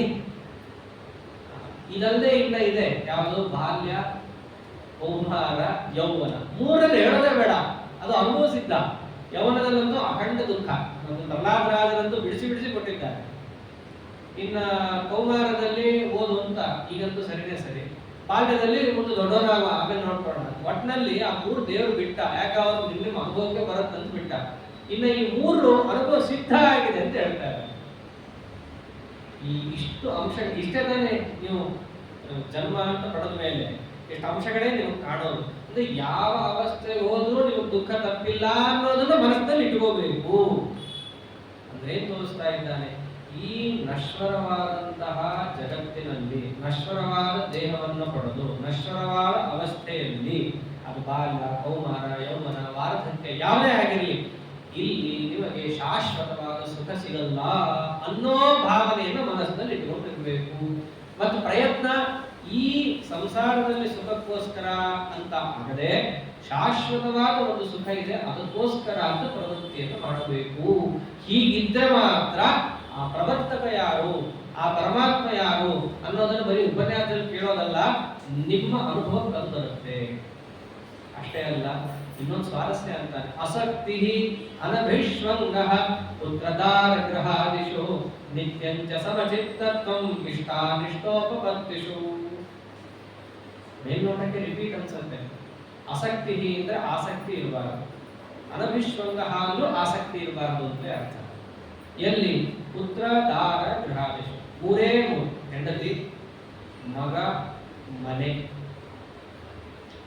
ಇದಲ್ಲದೆ ಇಲ್ಲ ಇದೆ ಯಾವುದು? ಬಾಲ್ಯ, ಕೌಮಾರ, ಯೌವನ. 3ರಲ್ಲಿ ಹೇಳೋದೇ ಬೇಡ, ಅದು ಅನುಭವಿಸಿದ್ದ. ಯೌವನದಲ್ಲಂತೂ ಅಖಂಡ ದುಃಖ, ಪ್ರಹ್ಲಾದರಾಜರಂತೂ ಬಿಡಿಸಿ ಕೊಟ್ಟಿದ್ದಾರೆ. ಇನ್ನ ಕೌಮಾರದಲ್ಲಿ ಓದು ಅಂತ, ಈಗಂತೂ ಸರಿನೇ ಸರಿ. ಬಾಲ್ಯದಲ್ಲಿ ಮುಂದೆ ದೊಡ್ಡವರಾಗ ಆಮೇಲೆ ನೋಡ್ಕೊಳ್ಳೋಣ. ಒಟ್ಟಿನಲ್ಲಿ ಆ 3 ದೇವರು ಬಿಟ್ಟ, ಯಾಕೆ ಅವರು ನಿಮ್ಮ ಅನುಭವಕ್ಕೆ ಬರುತ್ತಂತ ಬಿಟ್ಟ. ಇನ್ನು ಈ 3 ಅನುಭವ ಸಿದ್ಧ ಆಗಿದೆ ಅಂತ ಹೇಳ್ತಾರೆ. ಈ ಇಷ್ಟು ಅಂಶ, ಇಷ್ಟೇ ತಾನೇ ನೀವು ಜನ್ಮ ಅಂತ ಪಡೆದ ಮೇಲೆ ಎಷ್ಟು ಅಂಶಗಳೇ ನೀವು ಕಾಣೋದು. ಅಂದ್ರೆ ಯಾವ ಅವಸ್ಥೆ ಹೋದ್ರೂ ನಿಮಗೆ ದುಃಖ ತಪ್ಪಿಲ್ಲ ಅನ್ನೋದನ್ನ ಮನಸ್ಸಿನಲ್ಲಿ ಇಟ್ಕೋಬೇಕು. ಅಂದ್ರೆ ಏನ್ ತೋರಿಸ್ತಾ ಇದ್ದಾನೆ? ಈ ನಶ್ವರವಾದಂತಹ ಜಗತ್ತಿನಲ್ಲಿ ನಶ್ವರವಾದ ದೇಹವನ್ನು ಪಡೆದು ನಶ್ವರವಾದ ಅವಸ್ಥೆಯಲ್ಲಿ, ಅದು ಬಾಲ್ಯ, ಕೌಮಾರ, ಯೌವನ, ವಾರ್ಧಕ್ಯ ಯಾವುದೇ ಆಗಿರಲಿ, ಇಲ್ಲಿ ನಿಮಗೆ ಶಾಶ್ವತವಾದ ಸುಖ ಸಿಗಲ್ಲ ಅನ್ನೋ ಭಾವನೆಯನ್ನು ಮನಸ್ಸಿನಲ್ಲಿ ಇಟ್ಕೊಂಡಿರ್ಬೇಕು. ಮತ್ತು ಪ್ರಯತ್ನ ಈ ಸಂಸಾರದಲ್ಲಿ ಸುಖಕ್ಕೋಸ್ಕರ ಅಂತ ಆಗದೆ ಶಾಶ್ವತವಾದ ಒಂದು ಸುಖ ಇದೆ ಅದಕ್ಕೋಸ್ಕರ ಅಂತ ಪ್ರವೃತ್ತಿಯನ್ನು ಮಾಡಬೇಕು. ಹೀಗಿದ್ದರೆ ಮಾತ್ರ ಆ ಪ್ರವರ್ತಕ ಯಾರು, ಆ ಪರಮಾತ್ಮ ಯಾರು ಅನ್ನೋದನ್ನು ಬರೀ ಉಪನ್ಯಾಸದಲ್ಲಿ ಕೇಳೋದಲ್ಲ, ನಿಮ್ಮ ಅನುಭವ ಕಂಡು ಬರುತ್ತೆ. ಅಷ್ಟೇ ಅಲ್ಲ, ಇನ್ನೊಂದು ಸ್ವಾರಸ್ಯ ಅಂತಾನೆ, ಆಸಕ್ತಿ ಅನಭಿಶ್ವಂಗಃ ಪುತ್ರದಾರ ಗೃಹಾದಿಷು ನಿತ್ಯಂಚ ಸಮಚಿತ್ತತ್ವಂ ಇಷ್ಟಾನಿಷ್ಟೋಪಪತ್ತಿಷು. ಮೇಲ್ನೋಟಕ್ಕೆ ರಿಪೀಟ್ ಅನ್ಸುತ್ತೆ. ಆಸಕ್ತಿ ಅಂದ್ರೆ ಆಸಕ್ತಿ ಇರಬಾರದು, ಅನಭಿಶ್ವಂಗಃ ಅಂದ್ರೂ ಆಸಕ್ತಿ ಇರಬಾರದು ಅಂತ ಅರ್ಥ. ಎಲ್ಲಿ? ಪುತ್ರ ದಾರ ಗೃಹಾದಿಷು, ಮೂರೇ ಮೂರು: ಹೆಂಡತಿ, ಮಗ, ಮನೆ,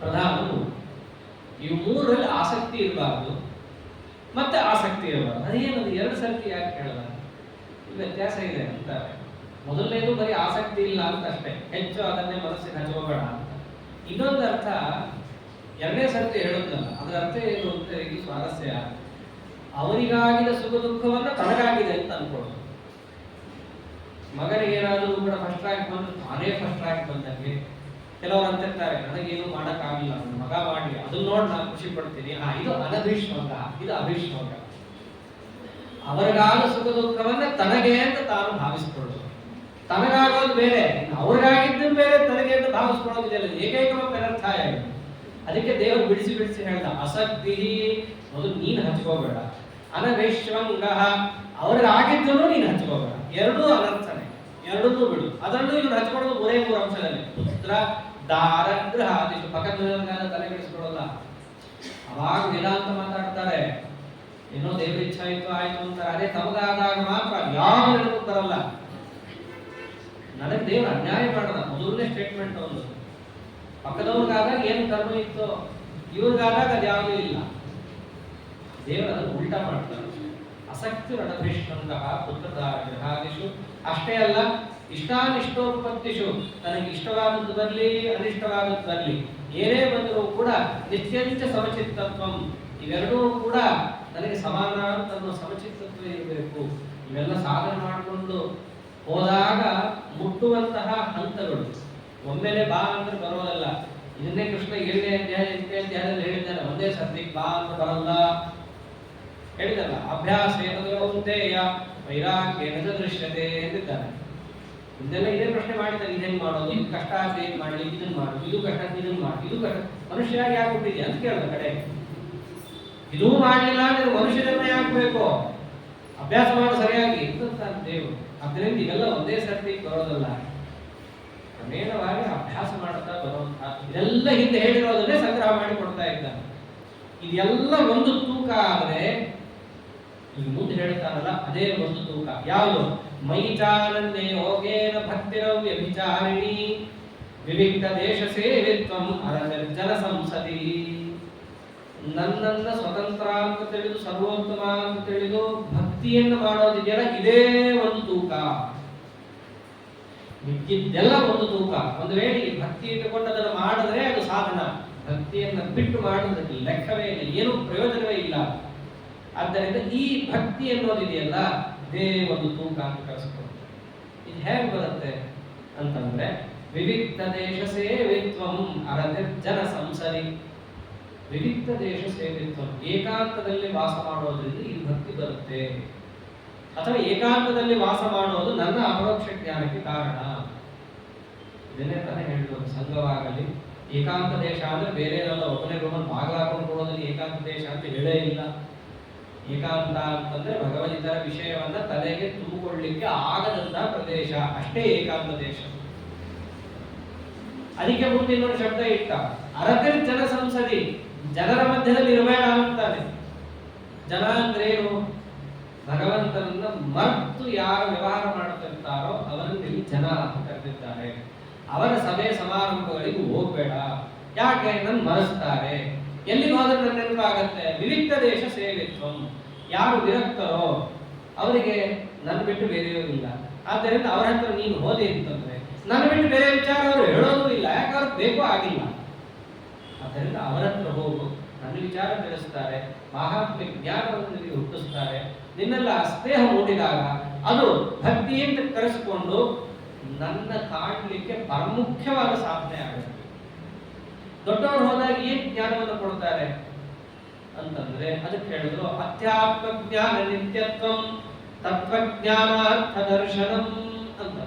ಪ್ರಧಾನ ಮೂರು. ಇವು ಮೂರಲ್ಲಿ ಆಸಕ್ತಿ ಇರಬಾರ್ದು, ಮತ್ತೆ ಆಸಕ್ತಿ ಇರಬಾರ್ದು. ಅದೇನದು ಎರಡು ಸರ್ತಿ ಯಾಕೆ ಕೇಳಲ್ಲ? ವ್ಯತ್ಯಾಸ ಇದೆ ಅಂತಾರೆ. ಮೊದಲನೇದು ಬರೀ ಆಸಕ್ತಿ ಇಲ್ಲ ಅಂತ ಅಷ್ಟೇ, ಹೆಚ್ಚು ಅದನ್ನೇ ಮನಸ್ಸಿಗೆ ಹಚ್ಚೋಬೇಡ ಅಂತ. ಇನ್ನೊಂದು ಅರ್ಥ ಎರಡನೇ ಸರ್ತಿ ಹೇಳೋದಲ್ಲ, ಅದರ ಅರ್ಥ ಏನು ಅಂತ ಈ ಸ್ವಾರಸ್ಯ. ಅವರಿಗಾಗಿದ ಸುಖ ದುಃಖವನ್ನು ತನಗಾಗಿದೆ ಅಂತ ಅನ್ಕೊಳ್ಳೋದು. ಮಗನಿಗೆ ಏನಾದರೂ ಕೂಡ ಫಸ್ಟ್ ರ್ಯಾಂಕ್ ಬಂದು ತಾನೇ ಫಸ್ಟ್ ರ್ಯಾಂಕ್ ಬಂದಂಗೆ. ಕೆಲವರು ಅಂತಿರ್ತಾರೆ, ನನಗೇನು ಮಾಡೋಕ್ಕಾಗಿಲ್ಲ, ನನ್ನ ಮಗ ಮಾಡಲಿ, ಅದನ್ನ ನೋಡಿ ನಾನು ಖುಷಿ ಪಡ್ತೀನಿ. ಇದು ಅನಭಿಶ್ವಂಗ, ಇದು ಅಭಿಶ್ವಂಗ. ಅವರಿಗಾದ ಸುಖ ದುಃಖವನ್ನ ತನಗೆ ಅಂತ ತಾನು ಭಾವಿಸ್ಕೊಳ್ಳೋದು. ತನಗಾಗೋದು ಬೇರೆ, ಅವ್ರಿಗಾಗಿದ್ದು ಬೇರೆ, ತನಗೆ ಅಂತ ಭಾವಿಸ್ಕೊಳ್ಳೋದಿದೆಯಲ್ಲ, ಏಕೈಕ ಪದಾರ್ಥಾಯ. ಅದಕ್ಕೆ ದೇವರು ಬಿಡಿಸಿ ಬಿಡಿಸಿ ಹೇಳ್ದ, ಆಸಕ್ತಿ ಮೊದಲು ನೀನು ಹಚ್ಕೋಬೇಡ, ಅನಭಿಶ್ವಂಗ ಅವ್ರಿಗಾಗಿದ್ದು ನೀನು ಹಚ್ಕೋಬೇಡ. ಎರಡೂ ಅನರ್ಥನೆ, ಎರಡನ್ನೂ ಬಿಡು. ಅದನ್ನು ಇವ್ರು ಹಚ್ಕೊಳ್ಳೋದು ಮೂರೇ ಮೂರು ಅಂಶದಲ್ಲಿ: ಪುತ್ರ ದಾರ ಗೃಹಾದಿಷು. ಪಕ್ಕದ ತಲೆ ಕೆಡಿಸ್ಕೊಳ್ಳೋಲ್ಲ. ಅವಾಗ ವೇದಾಂತ ಮಾತಾಡ್ತಾರೆ, ಏನೋ ದೇವ್ರ ಇಚ್ಛಾ ಇತ್ತು ಆಯ್ತು ಅಂತಾರೆ. ಅದೇ ತಮಗಾದಾಗ ಮಾತ್ರ ಯಾವ ನೆನಪು ಬರಲ್ಲ. ನನಗೆ ದೇವ್ರ ಅನ್ಯಾಯ ಮಾಡದ ಮೊದಲನೇ ಸ್ಟೇಟ್ಮೆಂಟ್ ಒಂದು. ಪಕ್ಕದವ್ರಿಗಾದಾಗ ಏನು ಕರ್ಮ ಇತ್ತು, ಇವ್ರಿಗಾದಾಗ ಅದು ಯಾವುದೂ ಇಲ್ಲ. ದೇವರು ಅದನ್ನು ಉಲ್ಟಾ ಮಾಡ್ತಾರೆ. ಆಸಕ್ತಿ ರಣಭೀಷ್ಣಂಗ ಪುತ್ರದಾರ ಗೃಹಾದಿಷು. ಅಷ್ಟೇ ಅಲ್ಲ, ಇಷ್ಟಾನಿಷ್ಟೋಪತ್ತಿಷು, ನನಗೆ ಇಷ್ಟವಾದದ್ದು ಬರಲಿ ಅನಿಷ್ಟವಾದದ್ದು ಬರಲಿ, ಏನೇ ಬಂದರೂ ಕೂಡ ನಿತ್ಯಂಚ ಸಮಚಿತ್ತತ್ವಂ, ಇವೆರಡೂ ಕೂಡ ನನಗೆ ಸಮಾನ ಅಂತ ಅನ್ನೋ ಸಮಚಿತ್ತತ್ವ ಇರಬೇಕು. ಇವೆಲ್ಲ ಸಾಧನೆ ಮಾಡಿಕೊಂಡು ಹೋದಾಗ ಮುಟ್ಟುವಂತಹ ಹಂತಗಳು ಒಮ್ಮೆಲೆ ಬಾ ಅಂದ್ರೆ ಬರೋದಲ್ಲ. ಇದನ್ನೇ ಕೃಷ್ಣ 7ನೇ ಅಧ್ಯಾಯದಲ್ಲಿ ಹೇಳಿದ್ದಾನೆ, ಒಂದೇ ಸರ್ತಿ ಬಾ ಅಂತ ಬರಲ್ಲ ಹೇಳಿದಲ್ಲ. ಅಭ್ಯಾಸ ಏನಂತೆಯ ವೈರಾಗ್ಯೇನ ದೃಶ್ಯತೆ ಎಂದಿದ್ದಾನೆ. ಇದೆಲ್ಲ ಇದೇ ಪ್ರಶ್ನೆ ಮಾಡಿದ್ದಾನೆ, ಇದೇನ್ ಮಾಡೋದು, ಇದು ಕಷ್ಟ ಆದ್ರೆ ಏನ್ ಮಾಡಲಿ, ಇದನ್ನ ಮಾಡು, ಇದು ಕಷ್ಟ ಇದನ್ನ ಮಾಡಿ, ಇದು ಕಷ್ಟ ಮನುಷ್ಯ ಯಾಕೆ ಹುಟ್ಟಿದ್ಯಾ ಅಂತ ಕೇಳಿದ ಕಡೆ. ಇದೂ ಮಾಡಲಿಲ್ಲ ಅಂದ್ರೆ ಮನುಷ್ಯರನ್ನ ಯಾಕೆ ಬೇಕು, ಅಭ್ಯಾಸ ಮಾಡು ಸರಿಯಾಗಿ ಅಂತ ದೇವರು. ಅದರಿಂದ ಇವೆಲ್ಲ ಒಂದೇ ಸರ್ತಿ ಬರೋದಲ್ಲ, ಕ್ರಮೇಣವಾಗಿ ಅಭ್ಯಾಸ ಮಾಡುತ್ತಾ ಬರುವಂತಹ. ಇದೆಲ್ಲ ಹಿಂದೆ ಹೇಳಿರೋದನ್ನೇ ಸಂಗ್ರಹ ಮಾಡಿ ಕೊಡ್ತಾ ಇದ್ದಾನೆ. ಇದೆಲ್ಲ ಒಂದು ತೂಕ ಆದ್ರೆ ಈಗ ಮುಂದೆ ಹೇಳ್ತಾರಲ್ಲ, ಅದೇ ಒಂದು ತೂಕ. ಯಾವುದು? ಮೈಚಾನಂದೇ ಯೋಗೇನ ಭಕ್ತಿರೌ ವ್ಯಭಿಚಾರಿಣಿ ವಿವಿಕ್ತ ದೇಶ ಸೇವಿತ್ವಂ ಅರಜನ ಸಂಸದಿ. ನನ್ನನ್ನ ಸ್ವತಂತ್ರ ಅಂತ ತಿಳಿದು, ಸರ್ವೋತ್ತಮ ಅಂತ ತಿಳಿದು ಭಕ್ತಿಯನ್ನು ಮಾಡೋದಿದೆಯಲ್ಲ, ಇದೇ ಒಂದು ತೂಕ. ಮಿಕ್ಕಿದ್ದೆಲ್ಲ ಒಂದು ತೂಕ. ಒಂದು ವೇಳೆ ಈ ಭಕ್ತಿ ಇಟ್ಟುಕೊಂಡು ಅದನ್ನು ಮಾಡಿದ್ರೆ ಅದು ಸಾಧನ. ಭಕ್ತಿಯನ್ನು ಬಿಟ್ಟು ಮಾಡೋದಕ್ಕೆ ಲೆಕ್ಕವೇ ಇಲ್ಲ, ಏನೂ ಪ್ರಯೋಜನವೇ ಇಲ್ಲ. ಆದ್ದರಿಂದ ಈ ಭಕ್ತಿ ಅನ್ನೋದಿದೆಯಲ್ಲ, ಇದೇ ಒಂದು ತೂಕ ಅಂತ ಕಳಿಸ್ಕೊಂಡು. ಇದು ಹೇಗೆ ಬರುತ್ತೆ ಅಂತಂದ್ರೆ, ವಿವಿಕ್ತ ದೇಶ ಸೇವಿತ್ವಂ ಅರತೆ ಜನ ಸಂಸರಿ. ವಿವಿಕ್ತ ದೇಶ ಸೇವಿತ್ವಂ, ಏಕಾಂತದಲ್ಲಿ ವಾಸ ಮಾಡೋದ್ರಿಂದ ಈ ಭಕ್ತಿ ಬರುತ್ತೆ. ಅಥವಾ ಏಕಾಂತದಲ್ಲಿ ವಾಸ ಮಾಡೋದು ನನ್ನ ಅಪರೋಕ್ಷ ಜ್ಞಾನಕ್ಕೆ ಕಾರಣ. ಇದನ್ನೇ ತಾನೇ ಹೇಳಿದ್ರು, ಸಂಘವಾಗಲಿ ಏಕಾಂತ ದೇಶ ಅಂದ್ರೆ ಬೇರೆ ಏನಲ್ಲ, ಒಬ್ಬನೇ ರೂಮಲ್ಲಿ ಬಾಗಿಲಾಕೊಂಡು ಕೊಡೋದ್ರಲ್ಲಿ ಏಕಾಂತ ದೇಶ ಅಂತ ಹೇಳೇ ಇಲ್ಲ. ಏಕಾಂತ ಅಂತಂದ್ರೆ ಭಗವದ್ಗೀತರ ವಿಷಯವನ್ನ ತಲೆಗೆ ತುಂಬಿಕೊಳ್ಳಿಕ್ಕೆ ಆಗದಂತಹ ಪ್ರದೇಶ, ಅಷ್ಟೇ ಏಕಾಂತ ದೇಶ. ಅದಕ್ಕೆ ಮುಂದೆ ಇನ್ನೊಂದು ಶಬ್ದ ಇಟ್ಟ, ಅರತಿರ್ ಜನ ಸಂಸದಿ, ಜನರ ಮಧ್ಯದಲ್ಲಿ ಇರಬೇಡ ಅಂತಾನೆ. ಜನ ಅಂದ್ರೇನು? ಭಗವಂತನನ್ನ ಮರೆತು ಯಾರು ವ್ಯವಹಾರ ಮಾಡುತ್ತಿರ್ತಾರೋ ಅವರನ್ನು ಇಲ್ಲಿ ಜನ ಅಂತ ಕರೆದಿದ್ದಾರೆ. ಅವರ ಸಭೆ ಸಮಾರಂಭಗಳಿಗೆ ಹೋಗ್ಬೇಡ. ಯಾಕೆ? ನನ್ನ ಮರೆಸ್ತಾರೆ. ಎಲ್ಲಿಗೆ ಹೋದ್ರೆ ನನ್ನ ನೆನಪಾಗತ್ತೆ? ವಿವಿಕ್ತ ದೇಶ ಸೇವಿತ್ವಂ. ಯಾರು ವಿರಕ್ತರೋ ಅವರಿಗೆ ನನ್ನ ಬಿಟ್ಟು ಬೇರೆಯವರಿಲ್ಲ. ಆದ್ದರಿಂದ ಅವರ ಹತ್ರ ನೀನು ಹೋದೆ ಅಂತಂದ್ರೆ ನನ್ನ ಬಿಟ್ಟು ಬೇರೆ ವಿಚಾರ ಅವರು ಹೇಳೋದು ಇಲ್ಲ, ಯಾಕೆ ಅವ್ರಿಗೆ ಬೇಕೋ ಆಗಿಲ್ಲ. ಆದ್ದರಿಂದ ಅವರ ಹತ್ರ ಹೋಗು, ನನ್ನ ವಿಚಾರ ತಿಳಿಸ್ತಾರೆ, ಮಹಾತ್ಮ ಜ್ಞಾನವನ್ನು ನಿನಗೆ ಹುಟ್ಟಿಸ್ತಾರೆ. ನಿನ್ನೆಲ್ಲ ಸ್ನೇಹ ಮೂಡಿದಾಗ ಅದು ಭಕ್ತಿಯಿಂದ ಕರೆಸಿಕೊಂಡು ನನ್ನ ಕಾಣಲಿಕ್ಕೆ ಪ್ರಮುಖವಾದ ಸಾಧನೆ ಆಗುತ್ತೆ. ದೊಡ್ಡವರು ಹೋದಾಗ ಏನ್ ಜ್ಞಾನವನ್ನು ಕೊಡ್ತಾರೆ ಅಂತಂದ್ರೆ, ಅದಕ್ಕೆ ಹೇಳಿದ್ರು ಅಧ್ಯಾತ್ಮ ಜ್ಞಾನ ನಿತ್ಯತ್ವಂ ತತ್ವಜ್ಞಾನಾರ್ಥ ದರ್ಶನಂ ಅಂತ.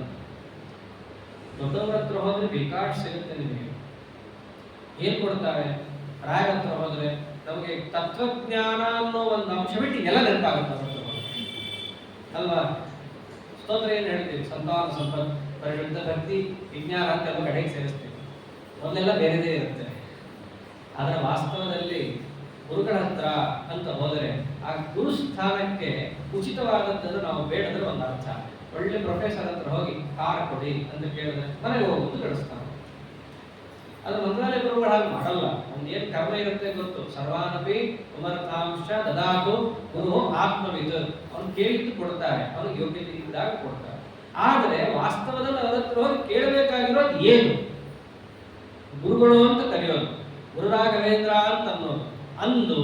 ದೊಡ್ಡವರ ಹತ್ರ ಹೋದ್ರೆ ಬೇಕಾಡ್ ಸಿಗುತ್ತೆ ನಿಮಗೆ. ಏನ್ ಕೊಡ್ತಾರೆ? ರಾಯರ ಹತ್ರ ಹೋದ್ರೆ ನಮಗೆ ತತ್ವಜ್ಞಾನ ಅನ್ನೋ ಒಂದು ಅಂಶ ಬಿಟ್ಟು ಎಲ್ಲ ನೆನಪಾಗುತ್ತೆ ಅಲ್ವಾ? ಸ್ತೋತ್ರ ಏನು ಹೇಳ್ತೀವಿ, ಸಂತಾನ ಸಂಪತ್ ಪರಿಶುದ್ಧ ಭಕ್ತಿ ವಿಜ್ಞಾನ ಅಂತ ಎಲ್ಲ ಕಡೆಗೆ ಸೇರಿಸ್ತೀವಿ, ಮೊದಲೆಲ್ಲ ಬೇರೆದೇ ಇರುತ್ತೆ. ಆದರೆ ವಾಸ್ತವದಲ್ಲಿ ಗುರುಗಳ ಹತ್ರ ಅಂತ ಹೋದರೆ ಆ ಗುರು ಸ್ಥಾನಕ್ಕೆ ಉಚಿತವಾದದ್ದನ್ನು ನಾವು ಬೇಡದ್ರೆ ಒಂದು ಅರ್ಥ. ಒಳ್ಳೆ ಪ್ರೊಫೆಸರ್ ಹತ್ರ ಹೋಗಿ ಕಾರ್ ಕೊಡಿ ಅಂತ ಕೇಳಿದ್ರೆ ಮನೆಗೆ ಹೋಗುವುದು ಕಳಿಸ್ತಾನೆ. ಅದು ಮಂತ್ರಾಲಯ ಗುರುಗಳು ಹಾಗೆ ಮಾಡಲ್ಲ. ಒಂದೇನು ಕರ್ಮ ಇರುತ್ತೆ ಗೊತ್ತು, ಸರ್ವಾನಪಿ ಉಮರ್ಥಾಂಶ ದದಾತು ಗುರು ಆತ್ಮವಿದ್. ಅವ್ನು ಕೇಳಿದ್ದು ಕೊಡ್ತಾರೆ, ಅವ್ನಿಗೆ ಯೋಗ್ಯತೆ ಇದ್ದಾಗ ಕೊಡ್ತಾರೆ. ಆದರೆ ವಾಸ್ತವದಲ್ಲಿ ಅವರ ಹತ್ರ ಹೋಗಿ ಕೇಳಬೇಕಾಗಿರೋದು ಏನು? ಗುರುಗಳು ಅಂತ ಕರೆಯೋದು, ಗುರು ರಾಘವೇಂದ್ರ ಅಂತ ಅನ್ನೋದು. ಅಂದು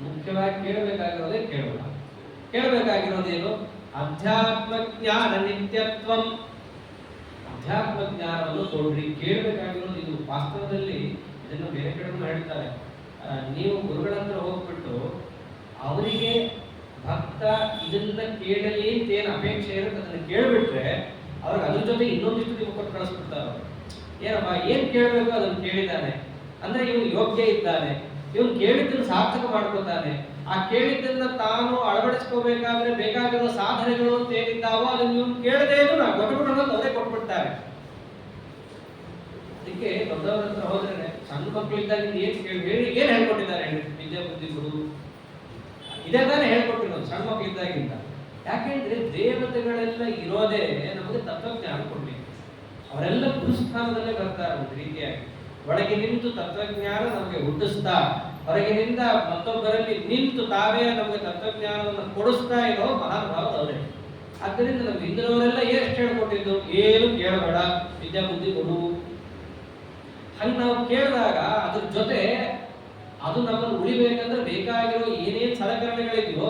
ಮುಖ್ಯವಾಗಿ ಕೇಳಬೇಕಾಗಿರೋದೇ ಕೇಳಬೇಕಾಗಿರೋದೇನು? ಅಧ್ಯಾತ್ಮ ಜ್ಞಾನ ನಿತ್ಯತ್ವಂ. ಅಧ್ಯಾತ್ಮ ಜ್ಞಾನವನ್ನು ಕೊಡ್ರಿ, ಕೇಳಬೇಕಾಗಿರೋದು ಇದು. ವಾಸ್ತವದಲ್ಲಿ ಇದನ್ನು ಬೇರೆ ಕಡೆ ಹೇಳ್ತಾರೆ, ನೀವು ಗುರುಗಳ ಹತ್ರ ಹೋಗ್ಬಿಟ್ಟು ಅವರಿಗೆ ಭಕ್ತ ಇದನ್ನ ಕೇಳಲಿ ಅಂತ ಏನು ಅಪೇಕ್ಷೆ ಇರುತ್ತೆ ಅದನ್ನ ಕೇಳ್ಬಿಟ್ರೆ ಅವ್ರಿಗೆ ಅದ್ರ ಜೊತೆ ಇನ್ನೊಂದಿಷ್ಟು ನೀವು ಕೊಟ್ಟು ಕಳಿಸ್ಬಿಡ್ತಾರೆ. ಏನಪ್ಪ ಏನ್ ಕೇಳಬೇಕು ಅದನ್ನು ಕೇಳಿದ್ದಾನೆ ಅಂದ್ರೆ ಇವನು ಯೋಗ್ಯ ಇದ್ದಾನೆ, ಇವನು ಕೇಳಿದ್ದನ್ನು ಸಾರ್ಥಕ ಮಾಡ್ಕೊತಾನೆ. ಆ ಕೇಳಿದ್ದನ್ನ ತಾನು ಅಳವಡಿಸ್ಕೋಬೇಕಾದ್ರೆ ಬೇಕಾಗಿರೋ ಸಾಧನೆಗಳು ಅಂತ ಏನಿದ್ದಾವೋ ಅದನ್ನು ಇವನು ಕೇಳದೇ ಇದ್ರು ನಾವು ಕೊಟ್ಟುಬಿಡೋದು ಅವರೇ ಕೊಟ್ಬಿಡ್ತಾರೆ. ಅದಕ್ಕೆ ದೊಡ್ಡವರ ಹತ್ರ ಹೋದ್ರೆ ಸಣ್ಣ ಮಕ್ಕಳಿದ್ದಾಗ ಏನ್ ಹೇಳ್ಕೊಟ್ಟಿದ್ದಾರೆ ವಿದ್ಯಾ ಬುದ್ಧಿ ಗುರು ಇದೇ ತಾನೇ ಹೇಳ್ಕೊಟ್ಟಿರೋದು ಸಣ್ಣ ಮಕ್ಕಳಿದ್ದಾಗಿಂತ. ಯಾಕೆಂದ್ರೆ ದೇವತೆಗಳೆಲ್ಲ ಇರೋದೇ ನಮಗೆ ತತ್ವಜ್ಞಾನ ಕೊಡ್ಲಿ. ಅವರೆಲ್ಲ ಗುರುಸ್ಥಾನದಲ್ಲೇ ಬರ್ತಾರೆ. ಒಂದು ರೀತಿಯಾಗಿ ಒಳಗೆ ನಿಂತು ತತ್ವಜ್ಞಾನ ನಮಗೆ ಹುಟ್ಟಿಸ್ತಾ, ಹೊರಗಿನಿಂದ ಮತ್ತೊಬ್ಬರಲ್ಲಿ ನಿಂತು ತಾವೇ ನಮಗೆ ತತ್ವಜ್ಞಾನವನ್ನು ಕೊಡಿಸ್ತಾ ಇರೋ ಮಹಾನುಭಾವರು ಅವರೇ. ಆದ್ದರಿಂದ ನಮ್ಮ ಹಿಂದಿನವರೆಲ್ಲ ಎಷ್ಟು ಹೇಳ್ಕೊಟ್ಟಿದ್ದು, ಏನು ಕೇಳಬೇಡ ವಿದ್ಯಾ ಬುದ್ಧಿ ಕೊಡು. ಹಂಗೆ ನಾವು ಕೇಳಿದಾಗ ಅದ್ರ ಜೊತೆ ಅದು ನಮ್ಮನ್ನು ಉಳಿಬೇಕಂದ್ರೆ ಬೇಕಾಗಿರೋ ಏನೇನು ಸಲಕರಣೆಗಳಿದೆಯೋ